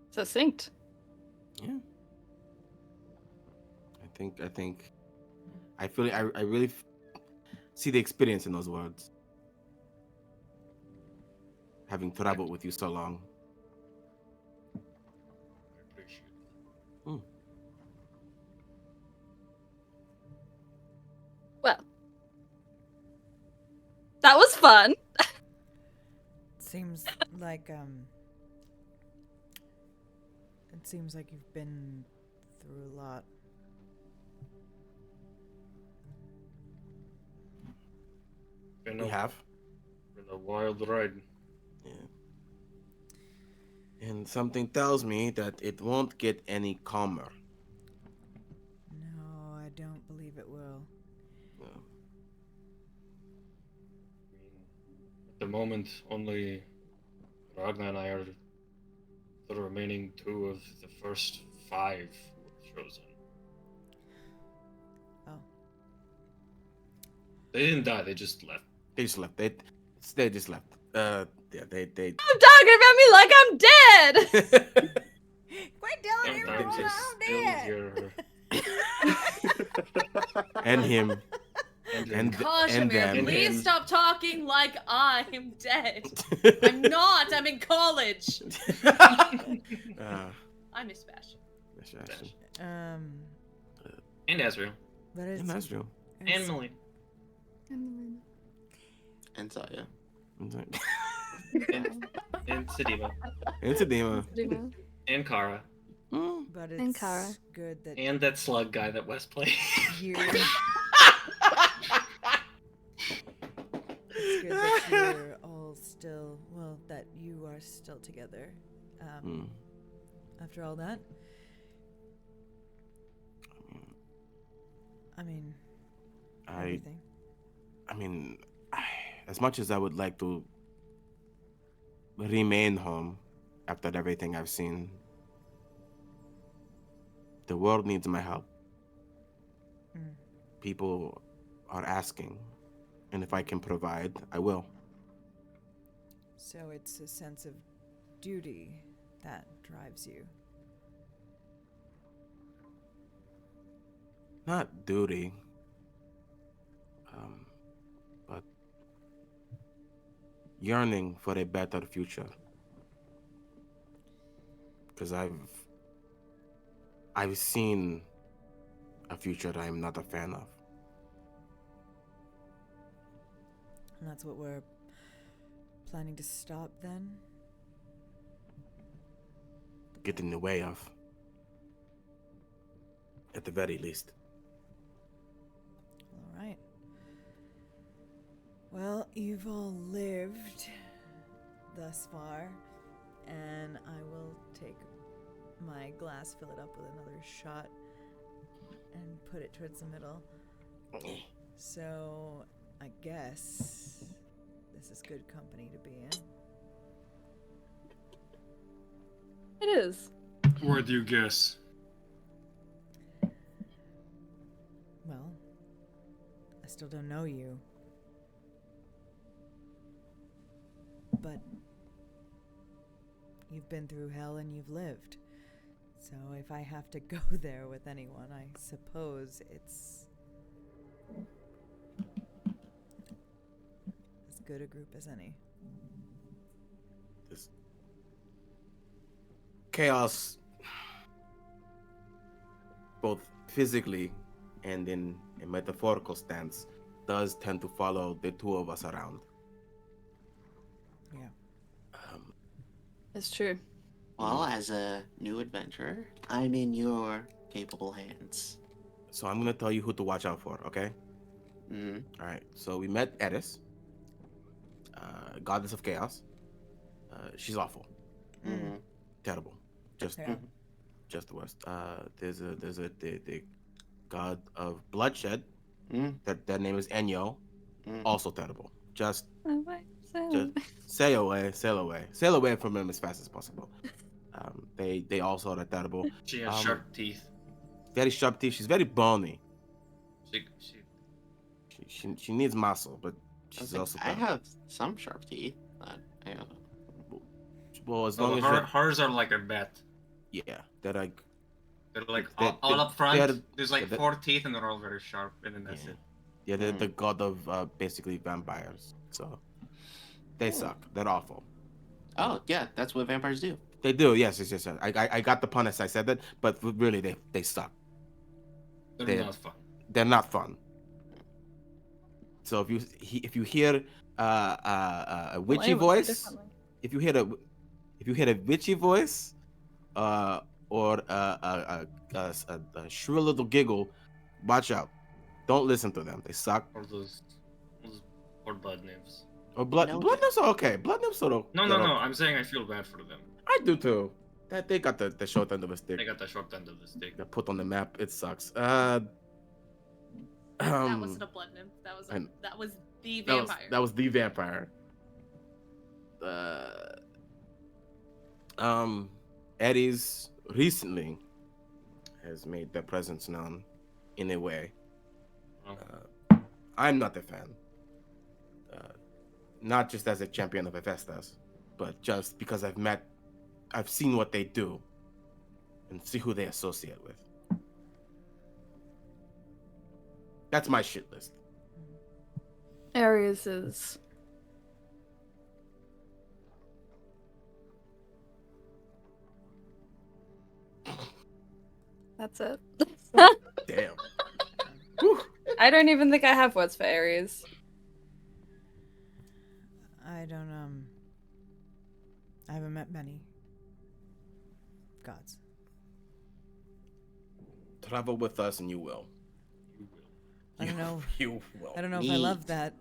Succinct. Yeah. I really see the experience in those words. Having traveled with you so long. I appreciate it. Well, that was fun. Seems like it seems like you've been through a lot. We have. Been a wild ride. Yeah. And something tells me that it won't get any calmer. No, I don't believe it will. No. At the moment, only Ragna and I are the remaining 2 of the first 5 who were chosen. Oh. They didn't die, they just left. They just left. They just left. Yeah, they. I'm talking about me like I'm dead. Quit telling everyone Sometimes I'm it's dead. still here. And him. And Kazimir, them. please And- stop talking like I'm dead. I'm not. I'm in college. I miss Bastion. And Ezreal. But it's, And that's true. And Melina. And Saya. And Sedima. And Sedima. And Kara. but it's And Kara. good that And that slug guy that Wes played. you. It's good that you're all still. Well, that you are still together. After all that. I mean. Everything. As much as I would like to remain home after everything I've seen, the world needs my help. People are asking, And if I can provide, I will. So it's a sense of duty that drives you. Not duty. But yearning for a better future. Because I've seen a future that I'm not a fan of. And that's what we're planning to stop then? Get in the way of. At the very least. All right. Well, you've all lived thus far, and I will take my glass, fill it up with another shot, and put it towards the middle. So, I guess this is good company to be in. It is. Where do you guess? Well, I still don't know you. But you've been through hell and you've lived. So if I have to go there with anyone, I suppose it's as good a group as any. This chaos, both physically and in a metaphorical stance, does tend to follow the two of us around. Yeah. It's true. Well, as a new adventurer, I'm in your capable hands. So I'm gonna tell you who to watch out for, okay? Mm-hmm. All right. So we met Eris, goddess of chaos. She's awful, Mm-hmm. terrible, just Yeah. just the worst. There's the god of bloodshed. Mm. That name is Enyo, Mm. also terrible. Just Just sail away from him as fast as possible. They also are terrible. She has sharp teeth. Very sharp teeth. She's very bony. She She needs muscle, but she's also. I have some sharp teeth. But I don't know. Well, as long as hers are like a bat. yeah, they're like All up front. they're- There's like they're- 4 teeth and they're all very sharp, and then that's Yeah. it. Yeah, they're the god of basically vampires. So they suck. They're awful. Oh, yeah, that's what vampires do. They do. Yes. I got the pun as I said that, but really they suck. They're not fun. They're not fun. So if you hear a witchy voice, if you hear a witchy voice, or a shrill little giggle, watch out. Don't listen to them. They suck. Or those or blood nymphs. Or blood nymphs are okay. Blood nymphs are okay. No. I'm saying I feel bad for them. I do too. That they got the short end of a stick. They got the short end of the stick. They're put on the map. It sucks. That wasn't a blood nymph. That was the vampire. That was the vampire. Eddie's recently has made their presence known in a way. I'm not a fan. Not just as a champion of Hephaestus, but just because I've seen what they do and see who they associate with. That's my shit list. Ares is. That's it. Damn. I don't even think I have words for Ares. I don't, I haven't met many gods. Travel with us and you will. I don't know. You will. I don't know if I love that.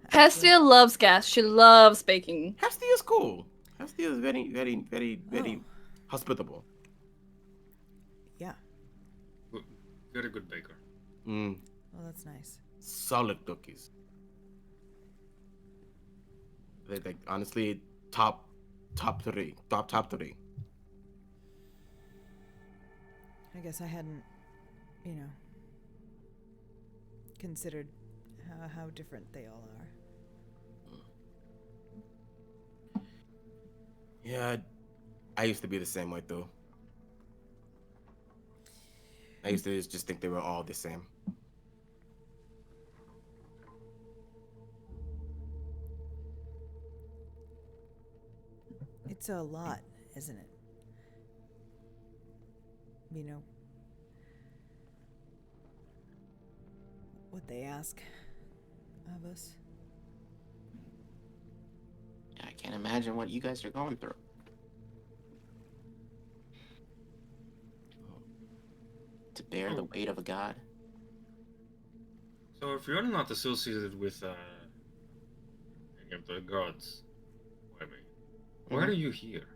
Hestia loves gas. She loves baking. Hestia is cool. Hestia is very, very, very, very hospitable. Yeah. Very good baker. Mm. Well, that's nice. Solid cookies. They like honestly top three. Top three. I guess I hadn't, considered how different they all are. Yeah, I used to be the same way too. I used to just think they were all the same. It's a lot, isn't it? You know, what they ask of us. I can't imagine what you guys are going through. To bear the weight of a god. So if you're not associated with any of the gods, why are you here?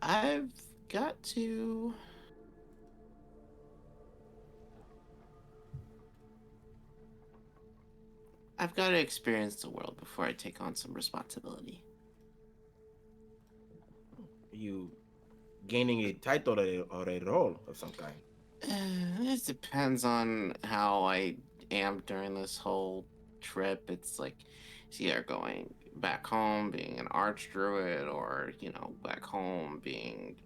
I've got to... experience the world before I take on some responsibility. Are you gaining a title or a role of some kind? It depends on how I am during this whole trip. It's like, it's either going back home being an archdruid, or, you know, back home being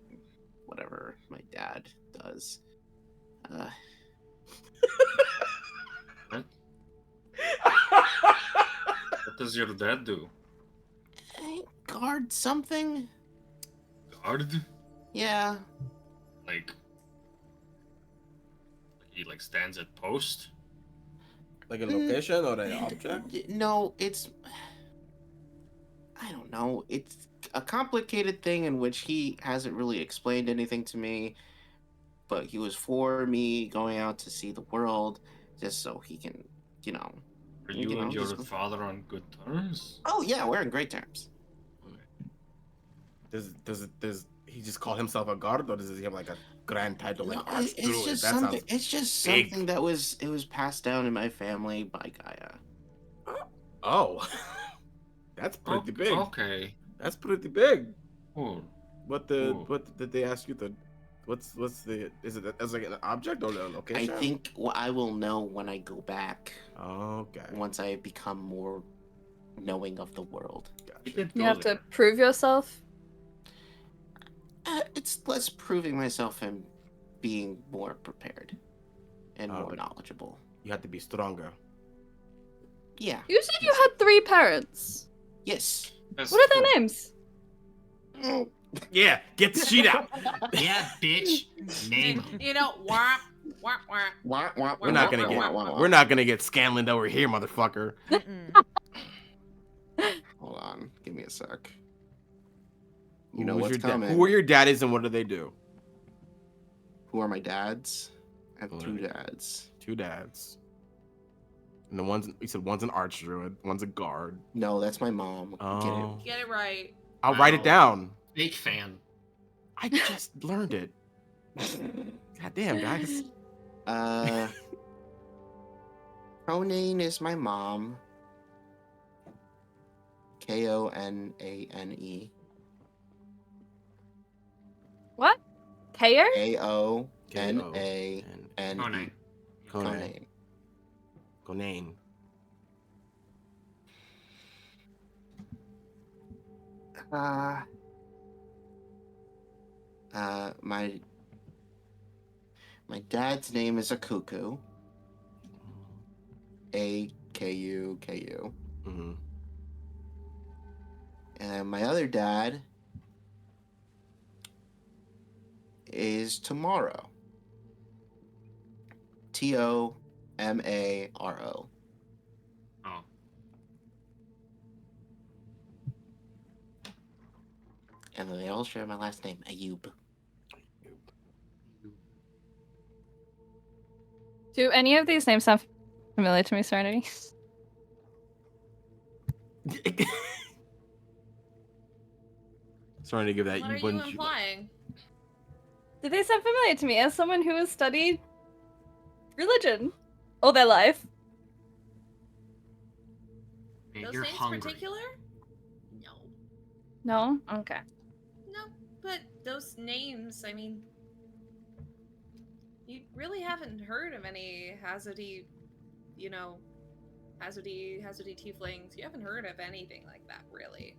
whatever my dad does. What does your dad do? Guard something? Guard? Yeah. Like he stands at post? Like a location or an object? No, it's... I don't know. It's a complicated thing in which he hasn't really explained anything to me, but he was for me going out to see the world just so he can, you know... Are you and your father on good terms? Oh, yeah, we're in great terms. Does he just call himself a guard, or does he have like a grand title like it's Archdruid? just That something. sounds It's just big. something that was passed down in my family by Gaia. Oh, that's pretty big. Okay. That's pretty big. Cool. What did they ask you to? What's the? Is it as like an object or a location? I think I will know when I go back. Okay. Once I become more knowing of the world. Gotcha. You have to prove yourself. It's less proving myself and being more prepared and more but knowledgeable. You have to be stronger. Yeah. You said you had 3 parents. Yes. That's What are their cool. names? Yeah, get the sheet out. Yeah, bitch. Name 'em. You know, wah, wah, wah. We're not gonna get Scanlan over here, motherfucker. Hold on, give me a sec. You know what's your coming. Who are your daddies and what do they do? Who are my dads? I have 2 dads. 2 dads. And the one's, you said one's an archdruid, one's a guard. No, that's my mom. Oh. Get it right. I'll write it down. Fake fan. I just learned it. God damn, guys. Konane is my mom. Konane. What? Ko? Konane. Konane. Konane. My dad's name is Akuku. A-K-U-K-U. Mm-hmm. And my other dad is Tomorrow. T-O-M-A-R-O. Oh. And they all share my last name, Ayub. Do any of these names sound familiar to me, Serenity? Sorry to give that. What are you implying? Do they sound familiar to me as someone who has studied religion all their life? Those You're names hungry. particular? No. No? Okay. No, but those names, I mean... You really haven't heard of any Hadozee, Hadozee tieflings. You haven't heard of anything like that, really.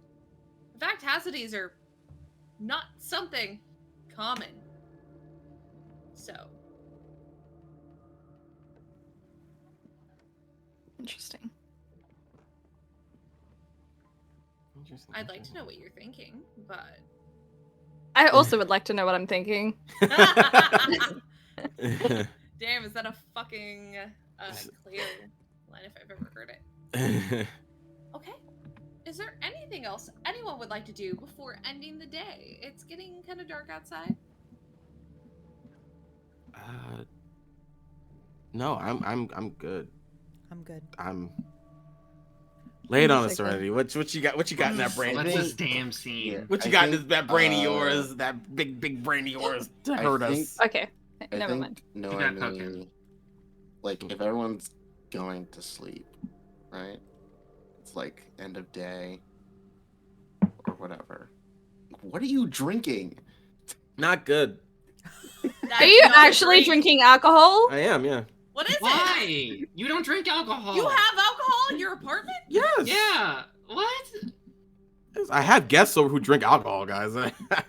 In fact, Hazodees are not something common. So. Interesting. I'd like to know what you're thinking, but... I also would like to know what I'm thinking. Damn, is that a fucking clear line if I've ever heard it? Okay. Is there anything else anyone would like to do before ending the day? It's getting kind of dark outside. No, I'm good. I'm good. Lay it on us, Serenity. What you got? What you got in that brain? What's this damn scene? Yeah. What you got in that brain of yours? That big brain of yours to hurt us? Okay, never mind. Noemi, like, if everyone's going to sleep, right? It's like end of day or whatever. What are you drinking? Not good. Are you actually drinking alcohol? I am, yeah. What is it? Why? You don't drink alcohol. You have alcohol in your apartment? Yes. Yeah. What? I have guests over who drink alcohol, guys.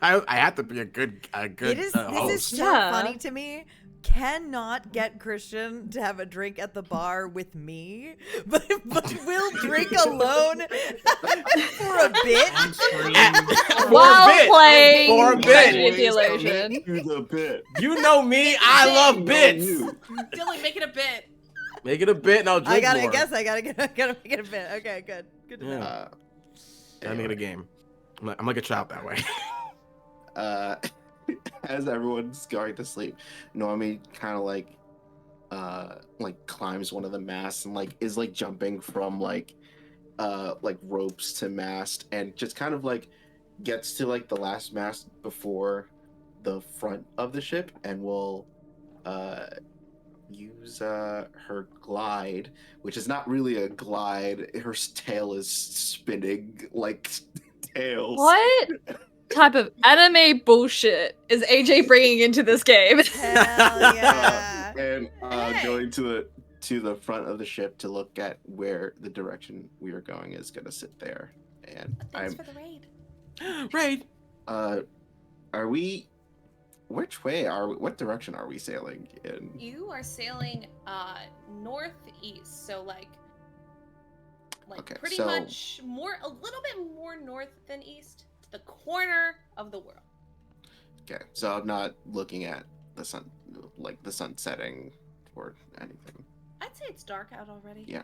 I have to be a good This host. is so Yeah. funny to me. Cannot get Christian to have a drink at the bar with me, but will drink alone for a bit. On screen. While playing For a bit. Theologian. Do the bit. You know me, I love bits. Dylan, make it a bit. Make it a bit and I'll drink more. I gotta make it a bit. Okay, good. Good to know. Yeah. Gotta make it a game. I'm like a child that way. As everyone's going to sleep, Noemi kind of like climbs one of the masts and like is like jumping from like ropes to mast and just kind of like gets to like the last mast before the front of the ship and will use her glide, which is not really a glide. Her tail is spinning like tails. What type of anime bullshit is AJ bringing into this game? Hell yeah. And Hey. going to the front of the ship to look at where the direction we are going is gonna sit there. And Thanks for the raid. Right. are we? Which way are we? What direction are we sailing in? You are sailing northeast, so like Okay, pretty so- much a little bit more north than east, to the corner of the world. Okay, so I'm not looking at the sun, like the sun setting or anything. I'd say it's dark out already. Yeah.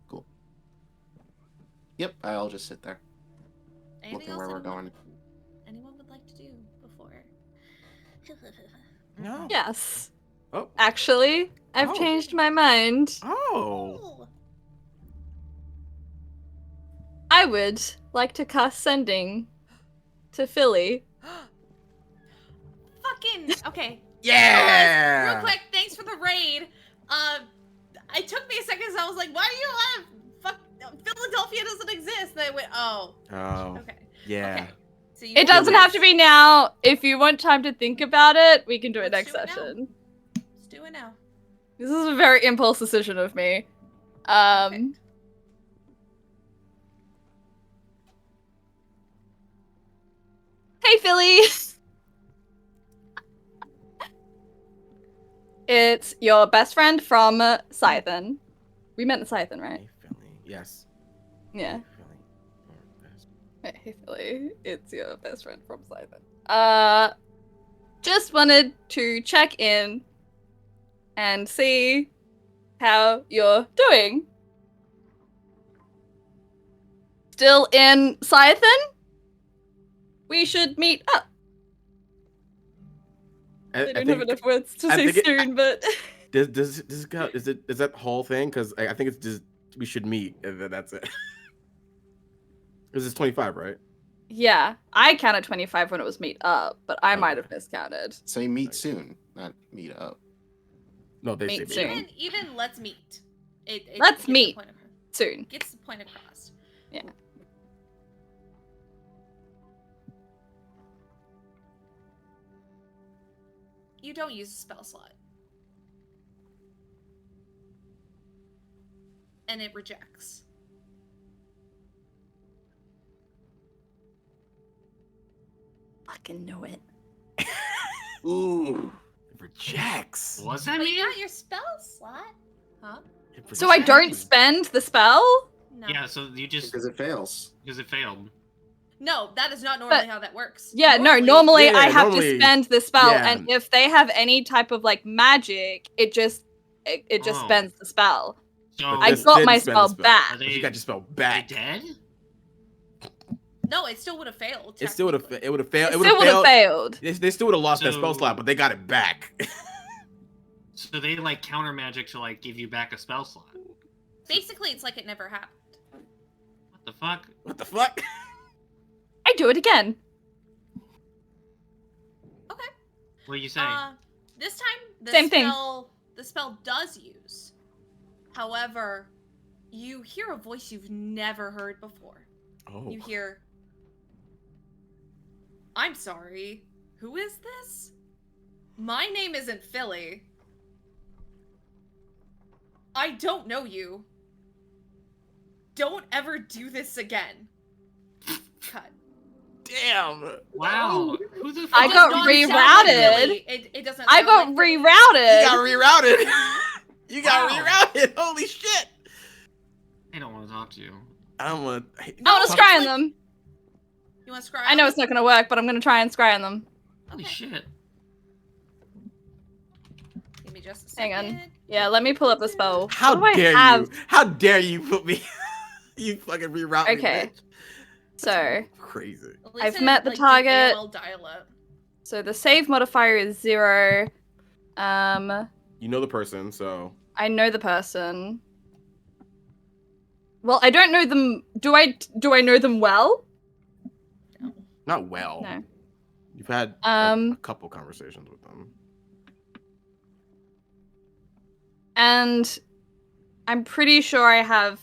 Cool. Yep, I'll just sit there Anything looking else where we're going. anyone would like to do before? No. Yes. Oh. Actually, I've Oh. changed my mind. Oh. Cool. I would like to cast Sending to Philly. Fucking okay. Yeah. Real quick, thanks for the raid. It took me a second, so I was like, "Why do you have Philadelphia doesn't exist?" And I went, "Oh, Oh. okay, Yeah. okay." So you It doesn't have to be now. If you want time to think about it, we can do it Let's next do it now. session. Let's do it now. This is a very impulse decision of me. Perfect. Hey, Philly! It's your best friend from Scythen. We met in Scythen, right? Hey, Philly. Yes. Yeah. Hey, Philly. Hey, Philly. It's your best friend from Scythen. Just wanted to check in and see how you're doing. Still in Scythen? We should meet up. I don't have enough words to I say think it- soon, but Does this go? Is that whole thing? Because I think it's just we should meet and then that's it. Because it's 25, right? yeah, I counted 25 when it was meet up, but I might have Okay. miscounted. Say meet soon, not meet up. No, they Meet say soon. Even let's meet. It Let's gets the meet. point across. Soon. Gets the point across. Yeah. you don't use a spell slot. And it rejects. Fucking know it. Ooh. It rejects. What's that But mean? you got your spell slot. Huh? So I don't spend the spell? No. Yeah, so you just Because it fails. because it failed. No, that is not normally how that works. Yeah, normally Yeah, I have normally- to spend the spell, yeah. and if they have any type of like magic, it just Oh. spends the spell. So I This got didn't my spend spell the spell. back. Are You got your spell they back. dead? No, it still would have failed. It still would have. technically. It would have failed. It It would still have would have failed. failed. They still would have lost their spell So- slot, but they got it back. So they like counter magic to like give you back a spell slot. Basically, it's like it never happened. What the fuck? What the fuck? I do it again. What are you saying? This time, the Same thing. The spell does use. However, you hear a voice you've never heard before. Oh. You hear, "I'm sorry, who is this? My name isn't Philly. I don't know you. Don't ever do this again." Cut. Damn. Wow. Who the fuck? I It got does not sound like rerouted. Philly. It doesn't. I sound got like Philly. You rerouted. got rerouted. You got Wow. rerouted. Holy shit. I don't want to talk to you. I don't want. I want to scry on them. You want to scry? I know it's not gonna work, but I'm gonna try and scry on them. Holy Okay. shit. Give me just a Hang second. on. Yeah, let me pull up the spell. How What do I dare have? you? How dare you put me? You fucking reroute me. Okay. Bitch. So, Crazy. At least I've it, met the like, target. AOL dial-up. so the save modifier is 0. You know the person, so. I know the person. Well, I don't know them. Do I know them well? Not well. No. You've had a couple conversations with them. And I'm pretty sure I have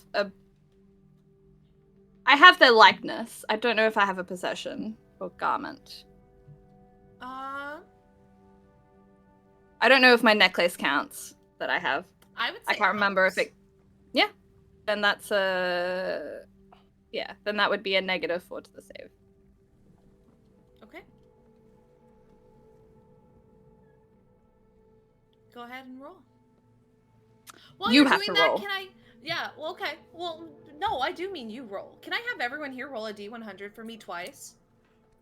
their likeness. I don't know if I have a possession or garment. I don't know if my necklace counts that I have. I would say I can't remember if helps. it. Yeah. Then that's a. Yeah. Then that would be a -4 to the save. Okay. Go ahead and roll. While You you're have doing to that, roll. can I? Yeah. Well, okay. Well, no, I do mean you roll. Can I have everyone here roll a d100 for me twice?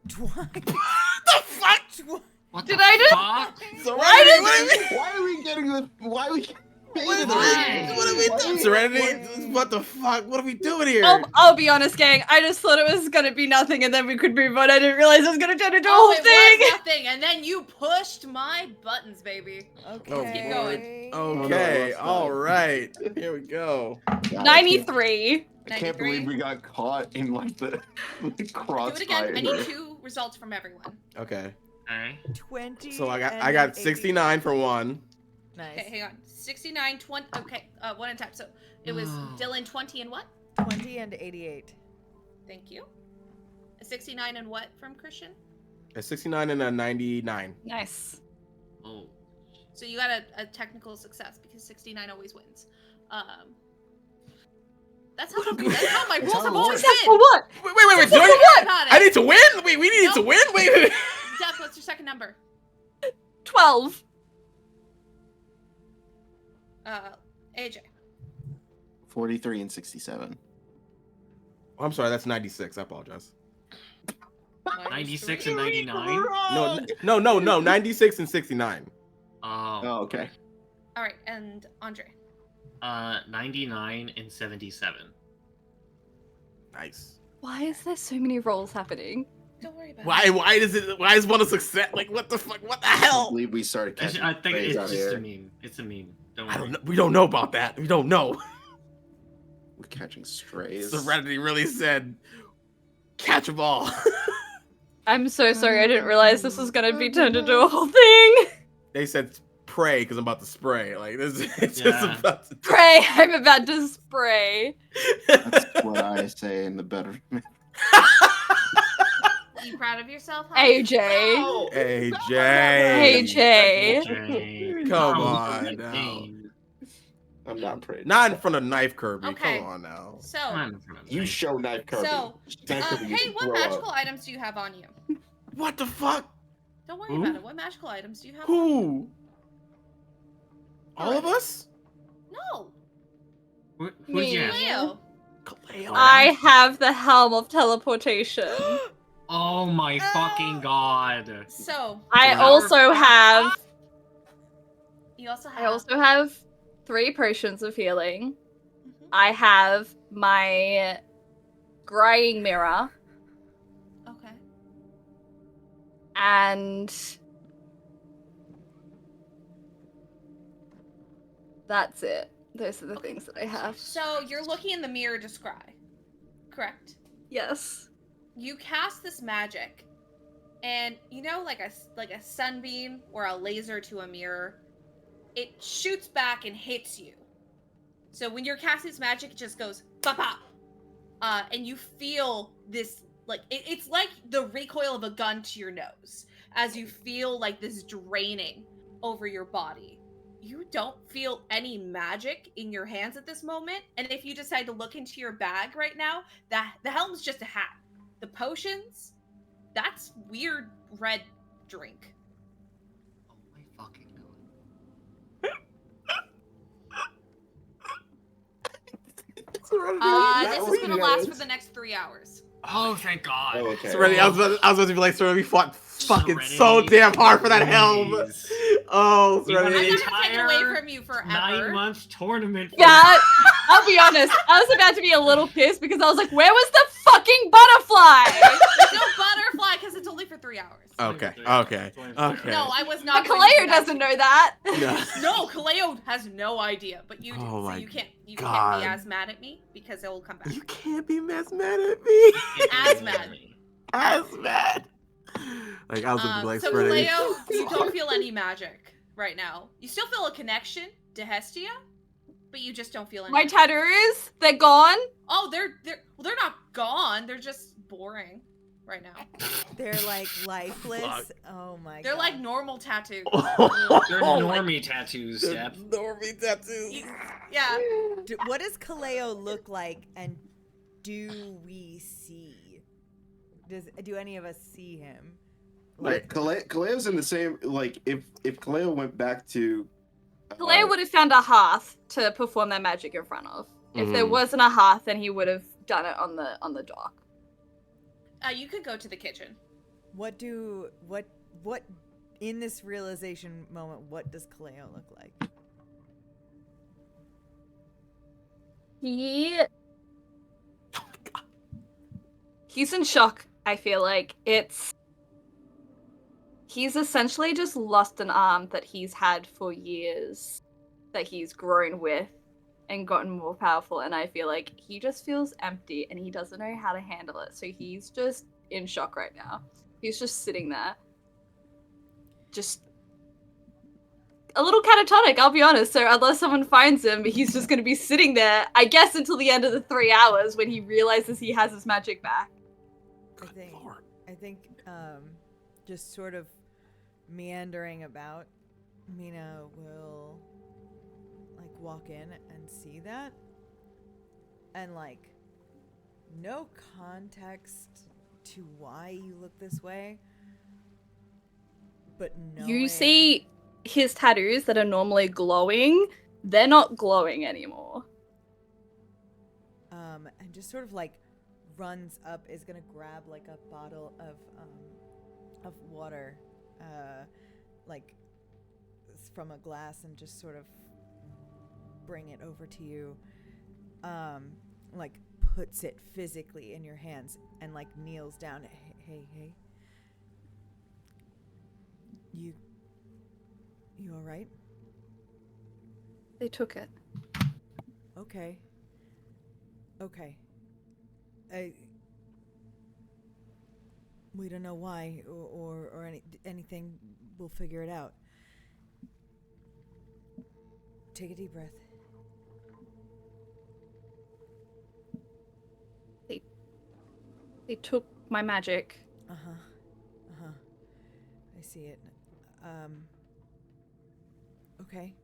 Twice. The fuck? What Did the I just- fuck? So Why are we getting the? Why are we? What Why? are we doing? Serenity? What the fuck? What are we doing here? I'll be honest, gang. I just thought it was gonna be nothing, and then we could move on. I didn't realize it was gonna turn into a Oh, whole it thing. was nothing, and then you pushed my buttons, baby. Okay. keep going. Okay, Oh, no, all right. Here we go. God, 93. I can't believe we got caught in like the Do it crossfire. again. I need 2 results from everyone. Okay. Okay. 20. So I got and 80. 69 for one. Nice. Okay, hang on. 69, 20. Okay, one at a time. So it was Dylan 20 and what? 20 and 88. Thank you. A 69 and what from Christian? A 69 and a 99. Nice. Oh. So you got a technical success because 69 always wins. That's how my It's rules how have it always works. For been. what? Wait. Don't Do worry I, about I it. need to win? Wait, we need to Nope. win? Wait. Deph, what's your second number? 12. AJ. 43 and 67. Oh, I'm sorry, that's 96. I apologize. 96 and 99? No. 96 and 69. Oh. Oh, okay. All right, and Andre. 99 and 77. Nice. Why is there so many rolls happening? Don't worry about Why is one a success? Like, what the fuck? What the I hell? believe we started catching I think strays it's out just here. a meme. It's a meme. Don't I worry. don't know. We don't know about that. We don't know. We're catching strays. Serenity really said, catch them all. I'm so sorry. I didn't realize this was gonna be turned into a whole thing. They said pray because I'm about to spray. Like, this it's Yeah. just about to. Pray, I'm about to spray. That's what I say in the better. You proud of yourself, huh? AJ. No. AJ. Come on now. I'm not pretty. Not in front of Knife Kirby. Okay. Come on now. So, You show Knife Kirby. So, hey, what magical items do you have on you? What the fuck? Don't worry about it. What magical items do you have? Who? All of us? No. Who's Me. yeah? Caleo. I have the Helm of Teleportation. Oh my fucking god. So, I also have. you also have. I also have 3 potions of healing. Mhm. I have my Scrying Mirror. Okay. And that's it. Those are the things that I have. So you're looking in the mirror to scry, correct? Yes. You cast this magic, and you know, like a sunbeam or a laser to a mirror, it shoots back and hits you. So when you're casting this magic, it just goes pop pop, and you feel this like it's like the recoil of a gun to your nose as you feel like this draining over your body. You don't feel any magic in your hands at this moment, and if you decide to look into your bag right now, the helm's just a hat. The potions, that's weird red drink. Oh my fucking god. This is gonna last for the next 3 hours. Oh, thank god. Oh, okay. Serenity, I was about to be like, Serenity fought fucking Serenity, so damn hard for that helm. please. Oh, We went I'm Serenity. not gonna take it away from you forever. 9-month tournament. for- Yeah, I'll be honest. I was about to be a little pissed because I was like, where was the fucking butterfly? There's no butterfly because it's only for 3 hours. Okay. No, I was not. But going to do Caleo that doesn't to you. know that. Yeah. No, Kaleo has no idea, but you do. Oh So my you can't be God. as mad at me because it will come back. You can't be mad at me. As mad. As mad. Like, I was gonna be like, So Serenity. Kaleo, you don't feel any magic right now. You still feel a connection to Hestia, but you just don't feel any. My tattoos, they're gone. Oh, they're not gone. They're just boring right now. They're like lifeless. Oh my god. They're like normal tattoos. They're normie tattoos, Step. Normie tattoos. Yeah. What does Caleo look like, and do we see? Do any of us see him? Like Kaleo's in the same. Like if Kaleo went back to. Caleo would have found a hearth to perform that magic in front of. If there wasn't a hearth, then he would have done it on the dock. You could go to the kitchen. What in this realization moment? What does Caleo look like? He's in shock. I feel like he's essentially just lost an arm that he's had for years, that he's grown with and gotten more powerful, and I feel like he just feels empty and he doesn't know how to handle it. So he's just in shock right now. He's just sitting there, just a little catatonic, I'll be honest. So unless someone finds him, he's just gonna be sitting there, I guess, until the end of the 3 hours when he realizes he has his magic back. I think just sort of meandering about, Mena will like walk in and see that, and like no context to why you look this way, but You see his tattoos that are normally glowing, they're not glowing anymore. And just sort of like runs up, is gonna grab like a bottle of water, like from a glass, and just sort of bring it over to you, like puts it physically in your hands and like kneels down. Hey, you all right? They took it. Okay. We don't know why or anything. We'll figure it out. Take a deep breath. They took my magic. I see it. Okay.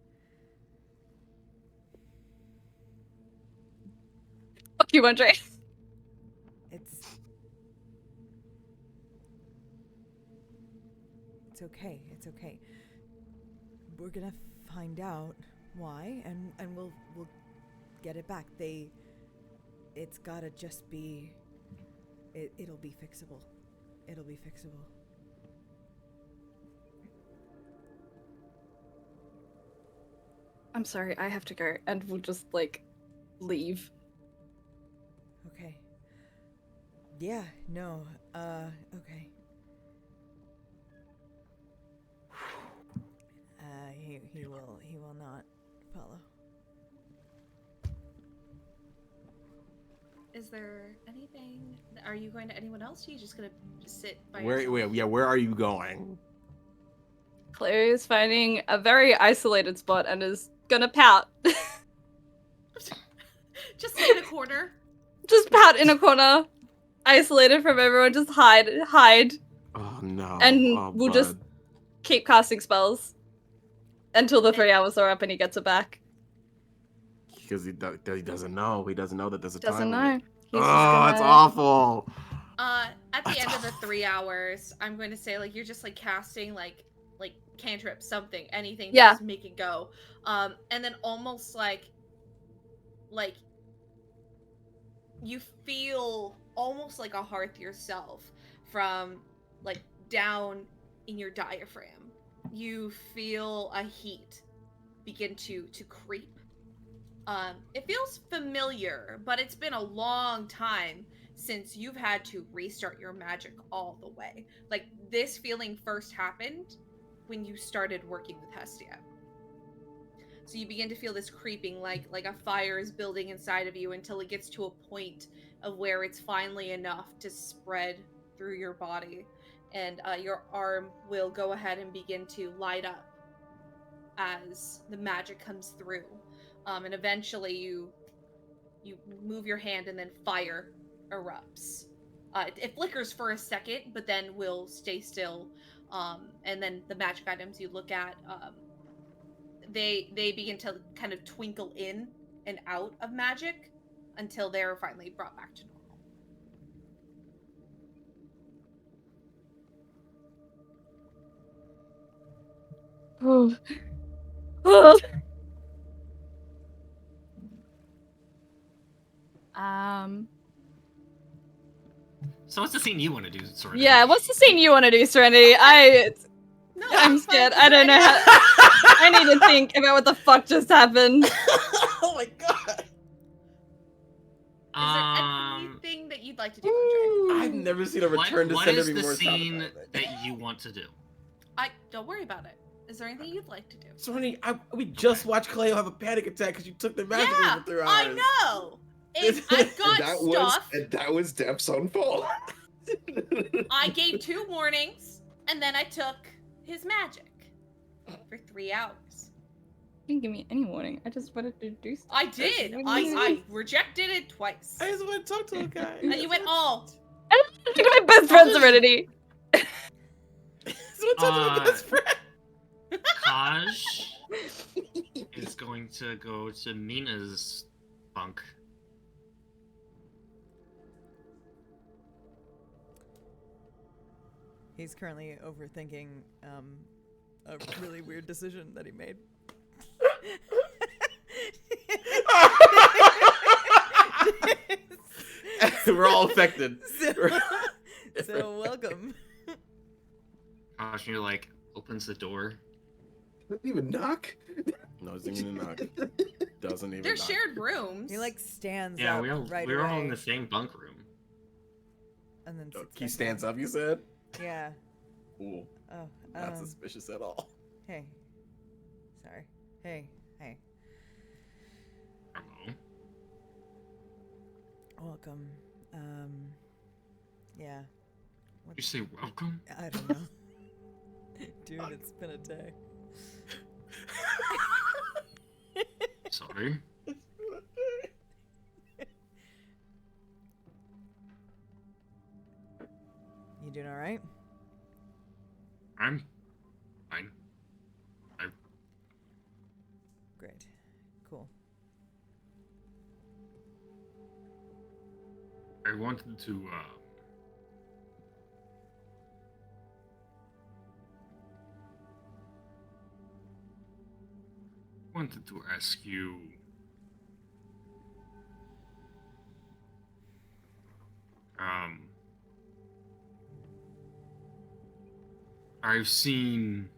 Fuck you, Andre. It's okay. It's okay. We're gonna find out why, and we'll get it back. It's gotta just be. It'll be fixable. It'll be fixable. I'm sorry, I have to go, and we'll just like leave. Okay. Yeah. No. Okay. He will not follow. Is there anything? Are you going to anyone else? Or are you just gonna sit by yourself? Where are you going? Caleo is finding a very isolated spot and is gonna pout. Just sit in a corner. Just pout in a corner, isolated from everyone. Just hide. Oh no! And we'll just keep casting spells until the 3 hours are up and he gets it back. Because he doesn't know. He doesn't know that there's a time Doesn't limit. know. It's awful. At the end of the 3 hours, I'm going to say like you're just like casting like cantrip, something, anything to just make it go. And then almost like you feel almost like a hearth yourself from like down in your diaphragm. You feel a heat begin to creep. It feels familiar, but it's been a long time since you've had to restart your magic all the way. Like, this feeling first happened when you started working with Hestia. So you begin to feel this creeping, like a fire is building inside of you until it gets to a point of where it's finally enough to spread through your body. And your arm will go ahead and begin to light up as the magic comes through. And eventually you move your hand and then fire erupts. It flickers for a second, but then will stay still. And then the magic items you look at, they begin to kind of twinkle in and out of magic until they're finally brought back to normal. So what's the scene you want to do, Serenity? Yeah, what's the scene you want to do, Serenity? I'm scared. I don't know how. I need to think about what the fuck just happened. Oh my god. Is there anything that you'd like to do, Andre? I've never seen a return to sender be more What is the scene that you want to do? Don't worry about it. Is there anything you'd like to do? Serenity, we just watched Caleo have a panic attack because you took the magic for 3 hours. I know! And I got stuff. That was Depp's own fault. I gave 2 warnings, and then I took his magic for 3 hours. You didn't give me any warning. I just wanted to do stuff. I did. I rejected it twice. I just want to talk to a guy. And you went, I just want to talk to my best friend, Serenity. I just want to talk to my best friend. Kaj is going to go to Mena's bunk. He's currently overthinking a really weird decision that he made. We're all affected. So welcome. Kaj, you're like, opens the door. Doesn't even knock. No, doesn't even knock. Doesn't even. They're knock. shared rooms. He like stands Yeah, up we're all in the same bunk room. And then He stands up. You said. Yeah. Cool. Oh, Not suspicious at all. Hey. Sorry. Hey. Hello. Welcome. Yeah. You say welcome? I don't know. Dude, it's been a day. Sorry. You doing all right? I'm fine. Great. Cool. I wanted to ask you I've seen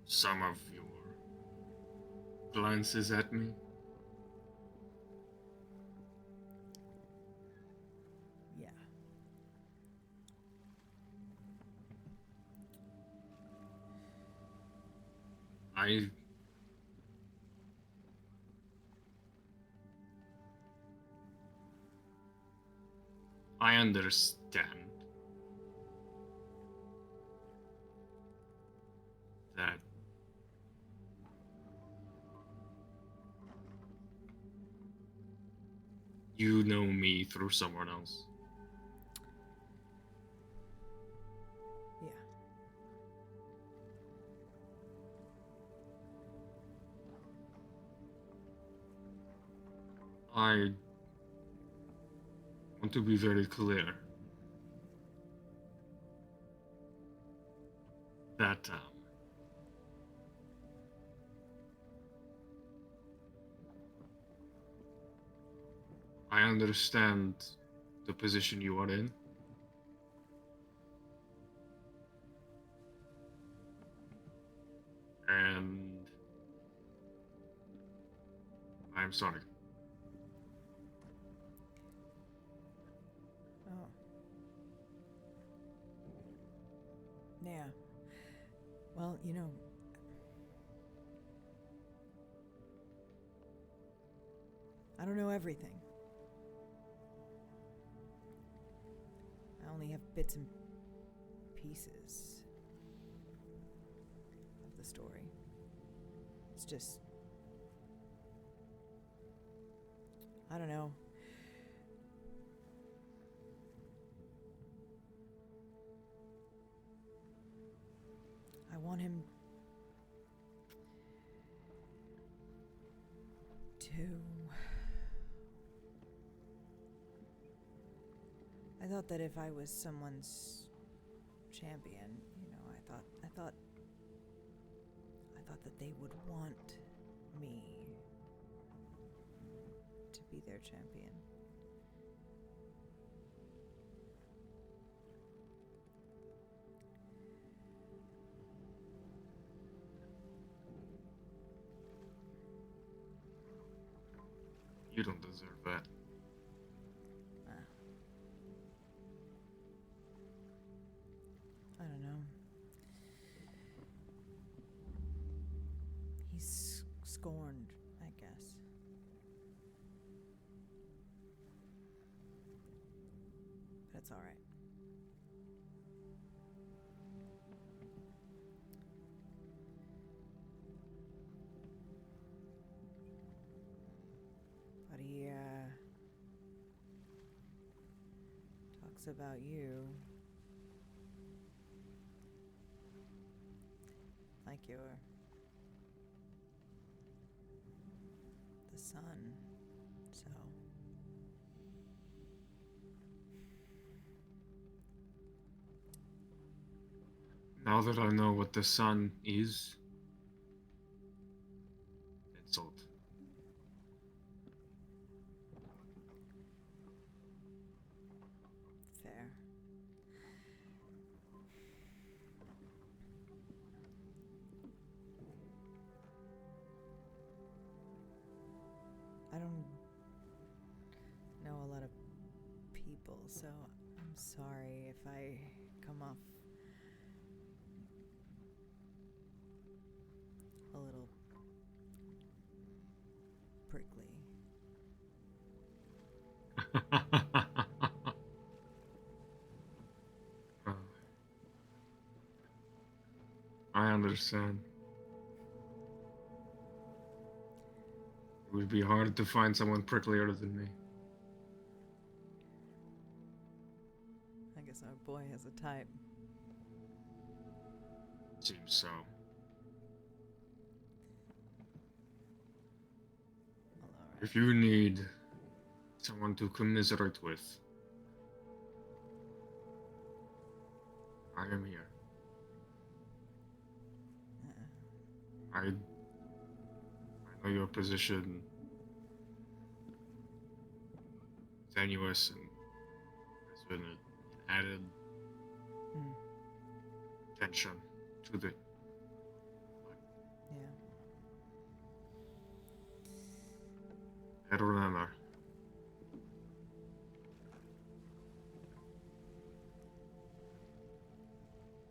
some of your glances at me. Yeah. I understand that you know me through someone else. Yeah. I want to be very clear that I understand the position you are in. And I'm sorry. Oh. Yeah. Well, you know, I don't know everything. I only have bits and pieces of the story. It's just, I don't know. I want him to... I thought that if I was someone's champion, you know, I thought that they would want me to be their champion. You don't deserve that. I don't know. He's scorned, I guess. But it's all right. But he talks about you like you're the sun, so Now that I know what the sun is, it's old. fair. I don't know a lot of people, so I'm sorry if I come off a little prickly. I understand. It would be hard to find someone pricklier than me. Guess our boy has a type. Seems so. Well, all right. If you need someone to commiserate with, I am here. I know your position tenuous and there's been an added tension to the. Yeah. I remember.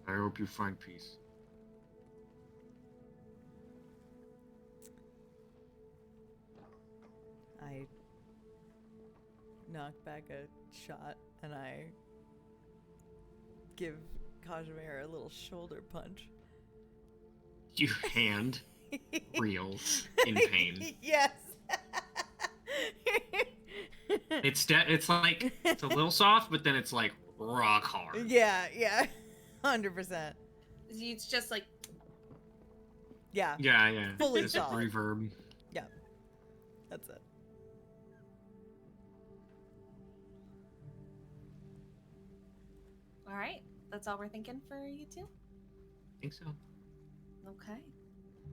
I hope you find peace. I knock back a shot and I give Kazimir a little shoulder punch. Your hand reels in pain. Yes. It's like it's a little soft, but then it's like rock hard. Yeah, 100%. It's just like Yeah, Yeah. Fully Just a solid. reverb. that's it. all right. That's all we're thinking for you two. I think so. Okay. All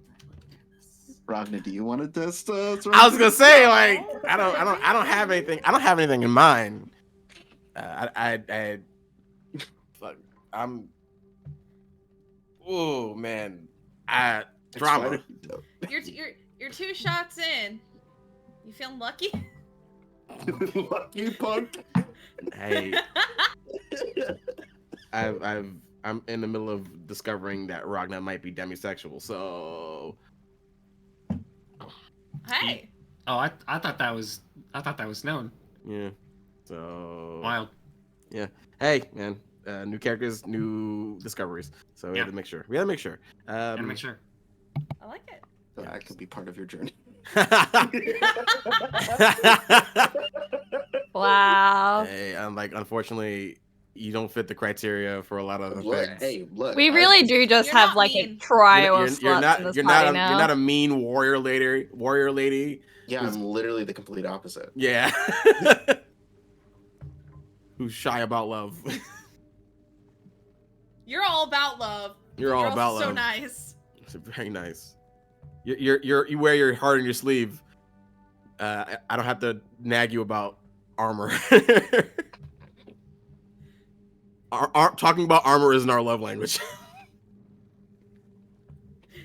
right, let's do this. Ragna, do you want to test? I was gonna say, like, I don't have anything. I don't have anything in mind. Fuck, I'm. Oh man, drama. You're 2 shots in. You feeling lucky? Lucky punk. Hey, I'm in the middle of discovering that Ragna might be demisexual, so. Hey. Oh, I thought that was known. Yeah. So. Wild. Yeah. Hey, man. New characters, new discoveries. So we had to make sure. Gotta make sure. I like it. So I could be part of your journey. Wow. Hey, unfortunately, you don't fit the criteria for a lot of the Look, things. hey, look. We really do just You're have not like mean. a trio You're of sluts not. in this You're party not. now. You're not a mean warrior lady. Yeah, I'm literally the complete opposite. Yeah. Who's shy about love. You're all about love. You're all also about so love. nice. It's very nice. You wear your heart on your sleeve. I don't have to nag you about armor. Talking about armor isn't our love language.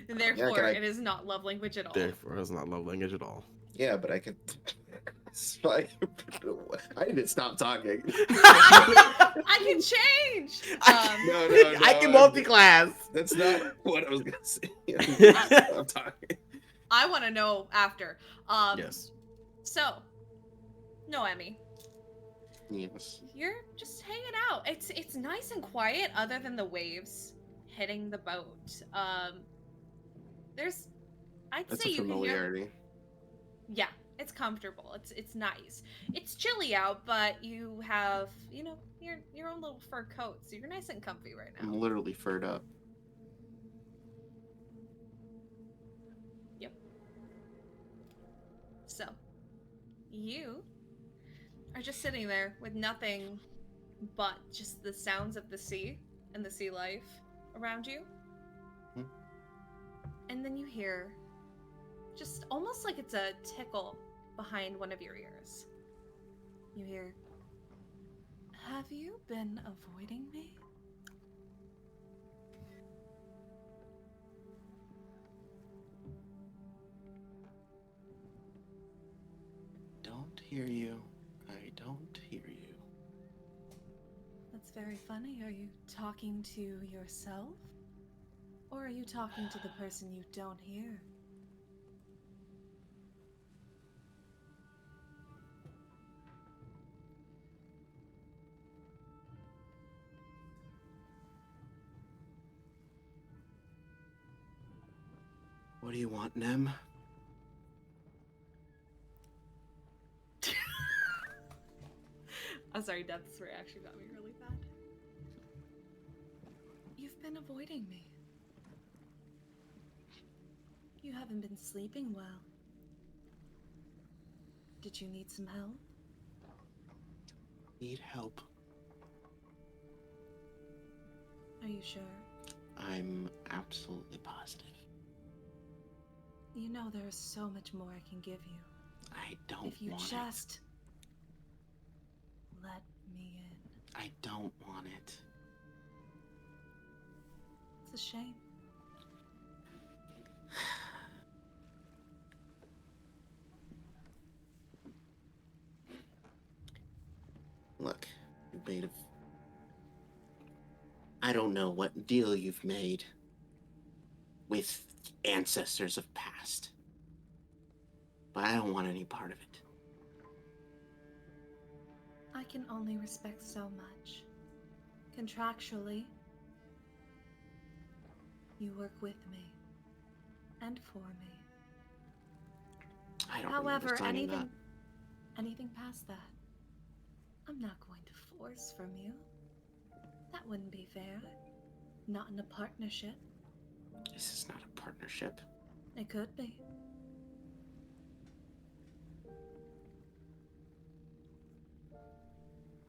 And therefore, can I- it is not love language at all. Therefore, it's not love language at all. Yeah, but I could. I need to stop talking. I can change. No, I can multi-class. That's not what I was gonna say. I'm talking. I want to know after. Yes. So, Noemi, Yes. you're just hanging out. It's nice and quiet, other than the waves hitting the boat. I'd That's say a you can hear. familiarity. Yeah, it's comfortable. It's nice. It's chilly out, but you have your own little fur coat, so you're nice and comfy right now. I'm literally furred up. Yep. So, you are just sitting there with nothing but just the sounds of the sea and the sea life around you. Hmm. And then you hear just almost like it's a tickle behind one of your ears. You hear, "Have you been avoiding me?" Don't hear you. I don't hear you. That's very funny. Are you talking to yourself? Or are you talking to the person you don't hear? What do you want, Nem? I'm sorry, Deb's reaction got me really bad. You've been avoiding me. You haven't been sleeping well. Did you need some help? Need help. Are you sure? I'm absolutely positive. You know there is so much more I can give you. I don't if you want just let me in. I don't want it. It's a shame. Look, you've made a... I don't know what deal you've made with ancestors of past, but I don't want any part of it. I can only respect so much. Contractually, you work with me and for me. I don't However, remember signing that. anything past that, I'm not going to force from you. That wouldn't be fair. Not in a partnership. This is not a partnership. It could be.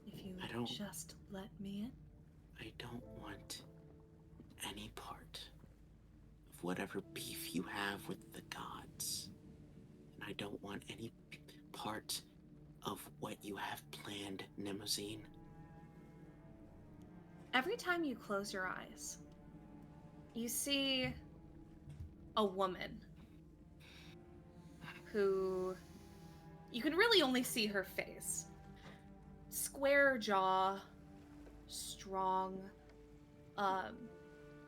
If you would just let me in. I don't want any part of whatever beef you have with the gods. And I don't want any part of what you have planned, Nemosyne. Every time you close your eyes, you see a woman who you can really only see her face. Square jaw, strong,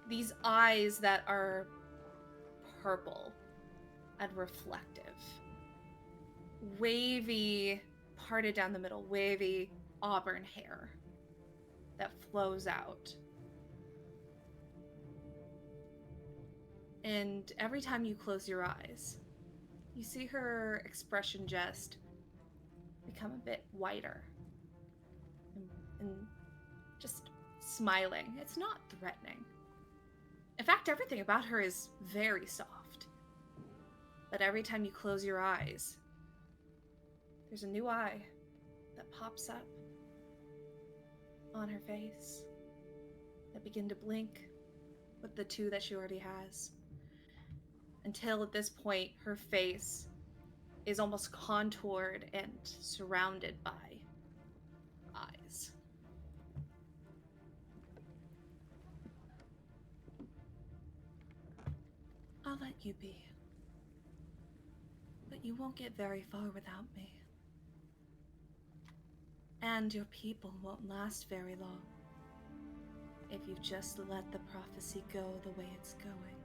these eyes that are purple and reflective. Wavy, parted down the middle, wavy auburn hair that flows out. And every time you close your eyes, you see her expression just become a bit whiter and just smiling. It's not threatening. In fact, everything about her is very soft. But every time you close your eyes, there's a new eye that pops up on her face that begin to blink with the two that she already has. Until at this point, her face is almost contoured and surrounded by eyes. I'll let you be. But you won't get very far without me. And your people won't last very long if you just let the prophecy go the way it's going.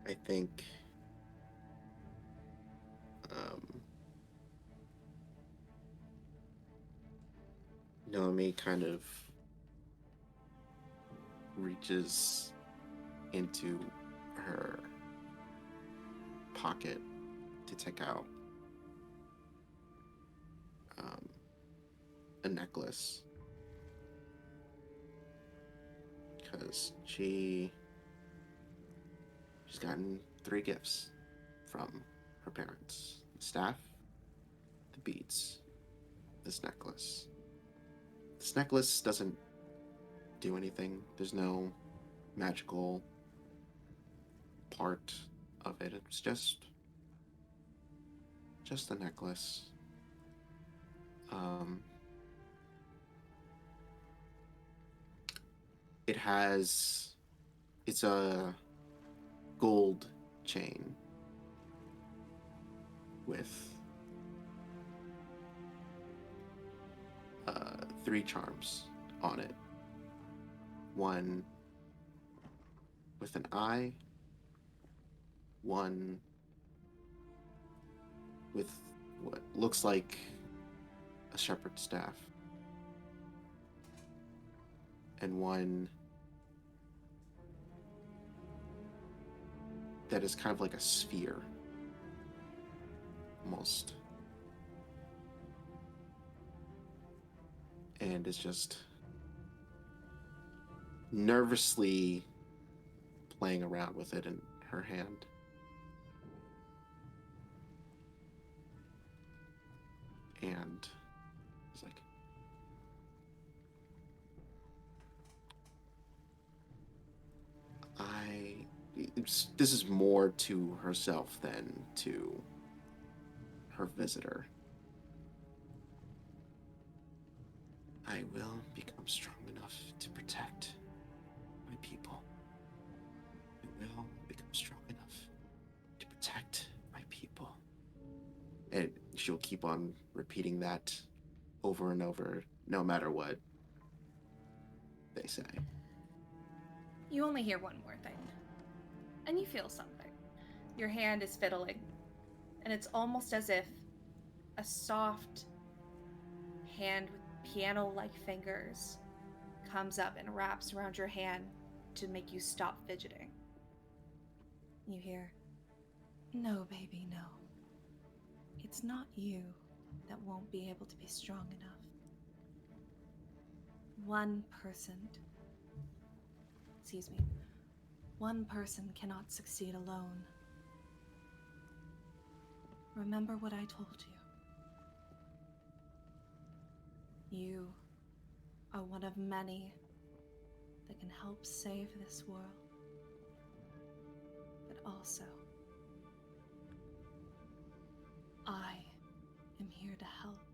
I think Noemi kind of reaches into her pocket to take out a necklace, because she's gotten 3 gifts from her parents: the staff, the beads, this necklace. This necklace doesn't do anything. There's no magical part of it. It's just a necklace. It's a gold chain with 3 charms on it. One with an eye, one with what looks like a shepherd's staff, and one that is kind of like a sphere almost. And is just nervously playing around with it in her hand. And it's like, this is more to herself than to her visitor. I will become strong enough to protect my people. I will become strong enough to protect my people. And she'll keep on repeating that over and over, no matter what they say. You only hear one more thing, and you feel something. Your hand is fiddling, and it's almost as if a soft hand with piano-like fingers comes up and wraps around your hand to make you stop fidgeting. You hear, "No, baby, no. It's not you that won't be able to be strong enough. One person cannot succeed alone. Remember what I told you. You are one of many that can help save this world. But also, I am here to help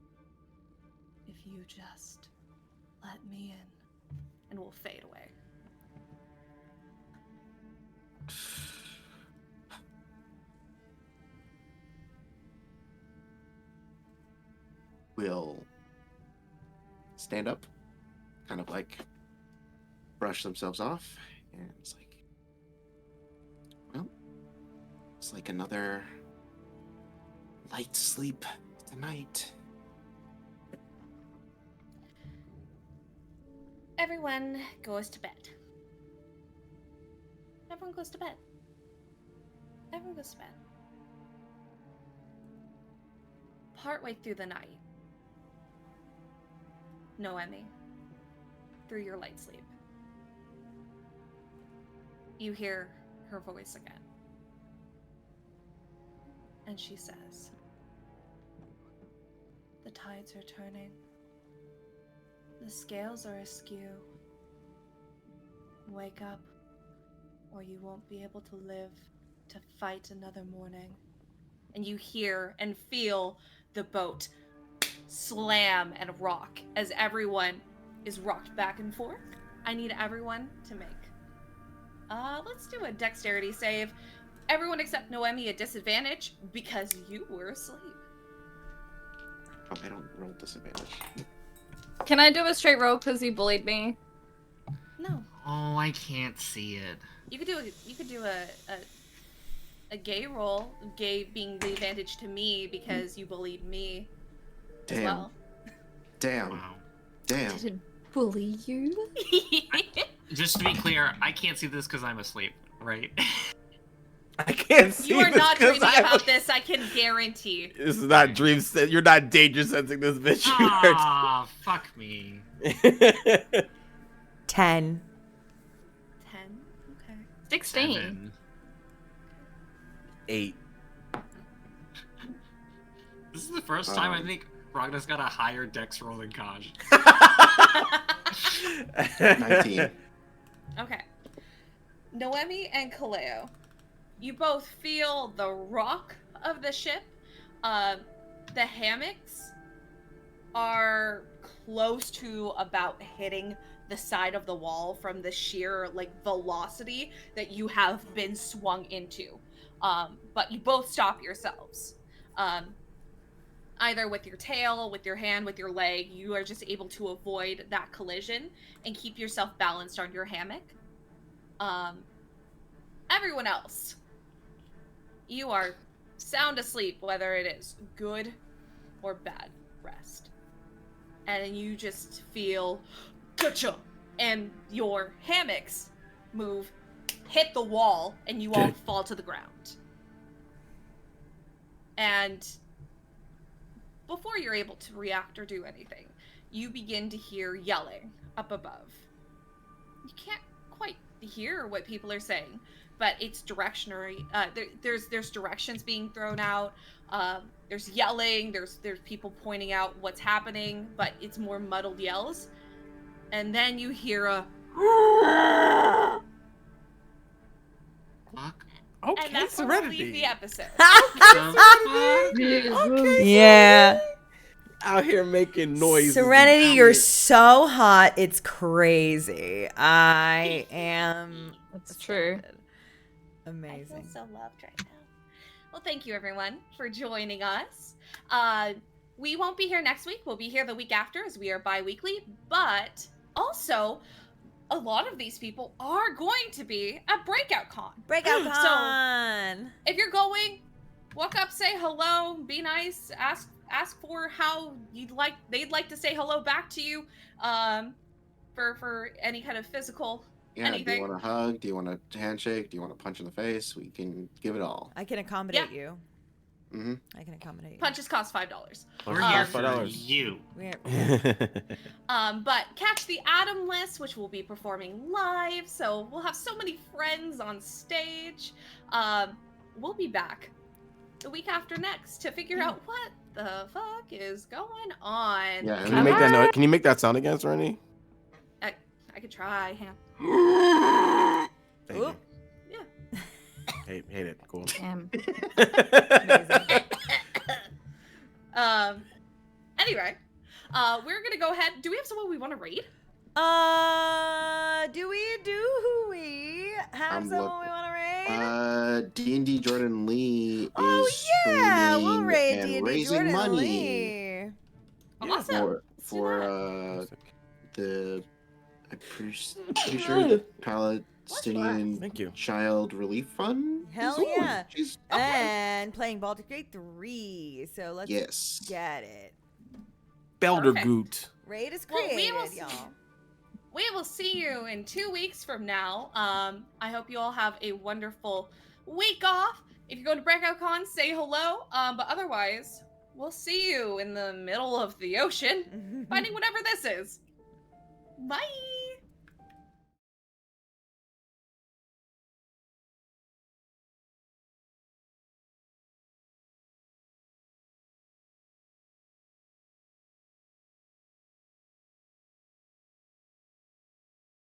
if you just let me in." And we'll fade away. Will stand up, kind of like brush themselves off, and it's like, well, it's like another light sleep tonight. Everyone goes to bed. Everyone goes to bed. Everyone goes to bed. Partway through the night, Noemi, through your light sleep, you hear her voice again. And she says, "The tides are turning. The scales are askew. Wake up, or you won't be able to live to fight another morning." And you hear and feel the boat slam and rock as everyone is rocked back and forth. I need everyone to make. Let's do a dexterity save. Everyone except Noemi at disadvantage because you were asleep. Oh, I don't roll disadvantage. Can I do a straight roll because you bullied me? No. Oh, I can't see it. You could do a gay roll, gay being the advantage to me because you bullied me as Damn. well. Damn. Wow. Damn. Didn't bully you? Just to be clear, I can't see this because I'm asleep, right? I can't see You are this not 'cause dreaming I'm about this, I can guarantee. This is not dream sen- You're not danger sensing this, bitch. Ah, fuck me. 10. 10. Okay. 16. 7. 8. This is the first time I think Ragna's got a higher dex roll than Kaj. 19. Okay. Noemi and Caleo, you both feel the rock of the ship. The hammocks are close to about hitting the side of the wall from the sheer velocity that you have been swung into. But you both stop yourselves. Either with your tail, with your hand, with your leg, you are just able to avoid that collision and keep yourself balanced on your hammock. Everyone else, you are sound asleep, whether it is good or bad rest. And you just feel, ka-chunk, and your hammocks move, hit the wall, and you all fall to the ground. And before you're able to react or do anything, you begin to hear yelling up above. You can't quite hear what people are saying, but it's directionary. There's directions being thrown out. There's yelling. There's people pointing out what's happening, but it's more muddled yells. And then you hear a. Fuck. Okay, And that's where we'll leave the episode. Yeah. Out here making noise. Serenity, you're so hot. It's crazy. I am. That's true. Amazing. I feel so loved right now. Well, thank you everyone for joining us. We won't be here next week. We'll be here the week after, as we are bi-weekly. But also, a lot of these people are going to be at Breakout Con. Breakout Con. So, if you're going, walk up, say hello, be nice, ask for how they'd like to say hello back to you, for any kind of physical anything. Do you want a hug? Do you want a handshake? Do you want a punch in the face? We can give it all. I can accommodate you. Mm-hmm. I can accommodate you. Punches cost $5. We're here for you. But catch the Adam list, which will be performing live. So we'll have so many friends on stage. We'll be back the week after next to figure out what the fuck is going on. Yeah, can you make that noise? Can you make that sound again, Serenity? I could try. Thank you. Yeah. Hate it. Cool. Damn. Anyway, we're gonna go ahead. Do we have someone we want to raid? Do we have someone we want to raid? D&D Jordan Lee is we'll raid and D&D raising Jordan money Lee. Awesome. for the I'm pretty sure the Palestinian Thank you. Child Relief Fund. Hell Ooh, yeah. she's And playing Baldur's Gate 3. So let's yes. get it. Beldergoot. Raid is Well, created, y'all. We will see you in 2 weeks from now. I hope you all have a wonderful week off. If you're going to Breakout Con, say hello. But otherwise, we'll see you in the middle of the ocean, finding whatever this is. Bye.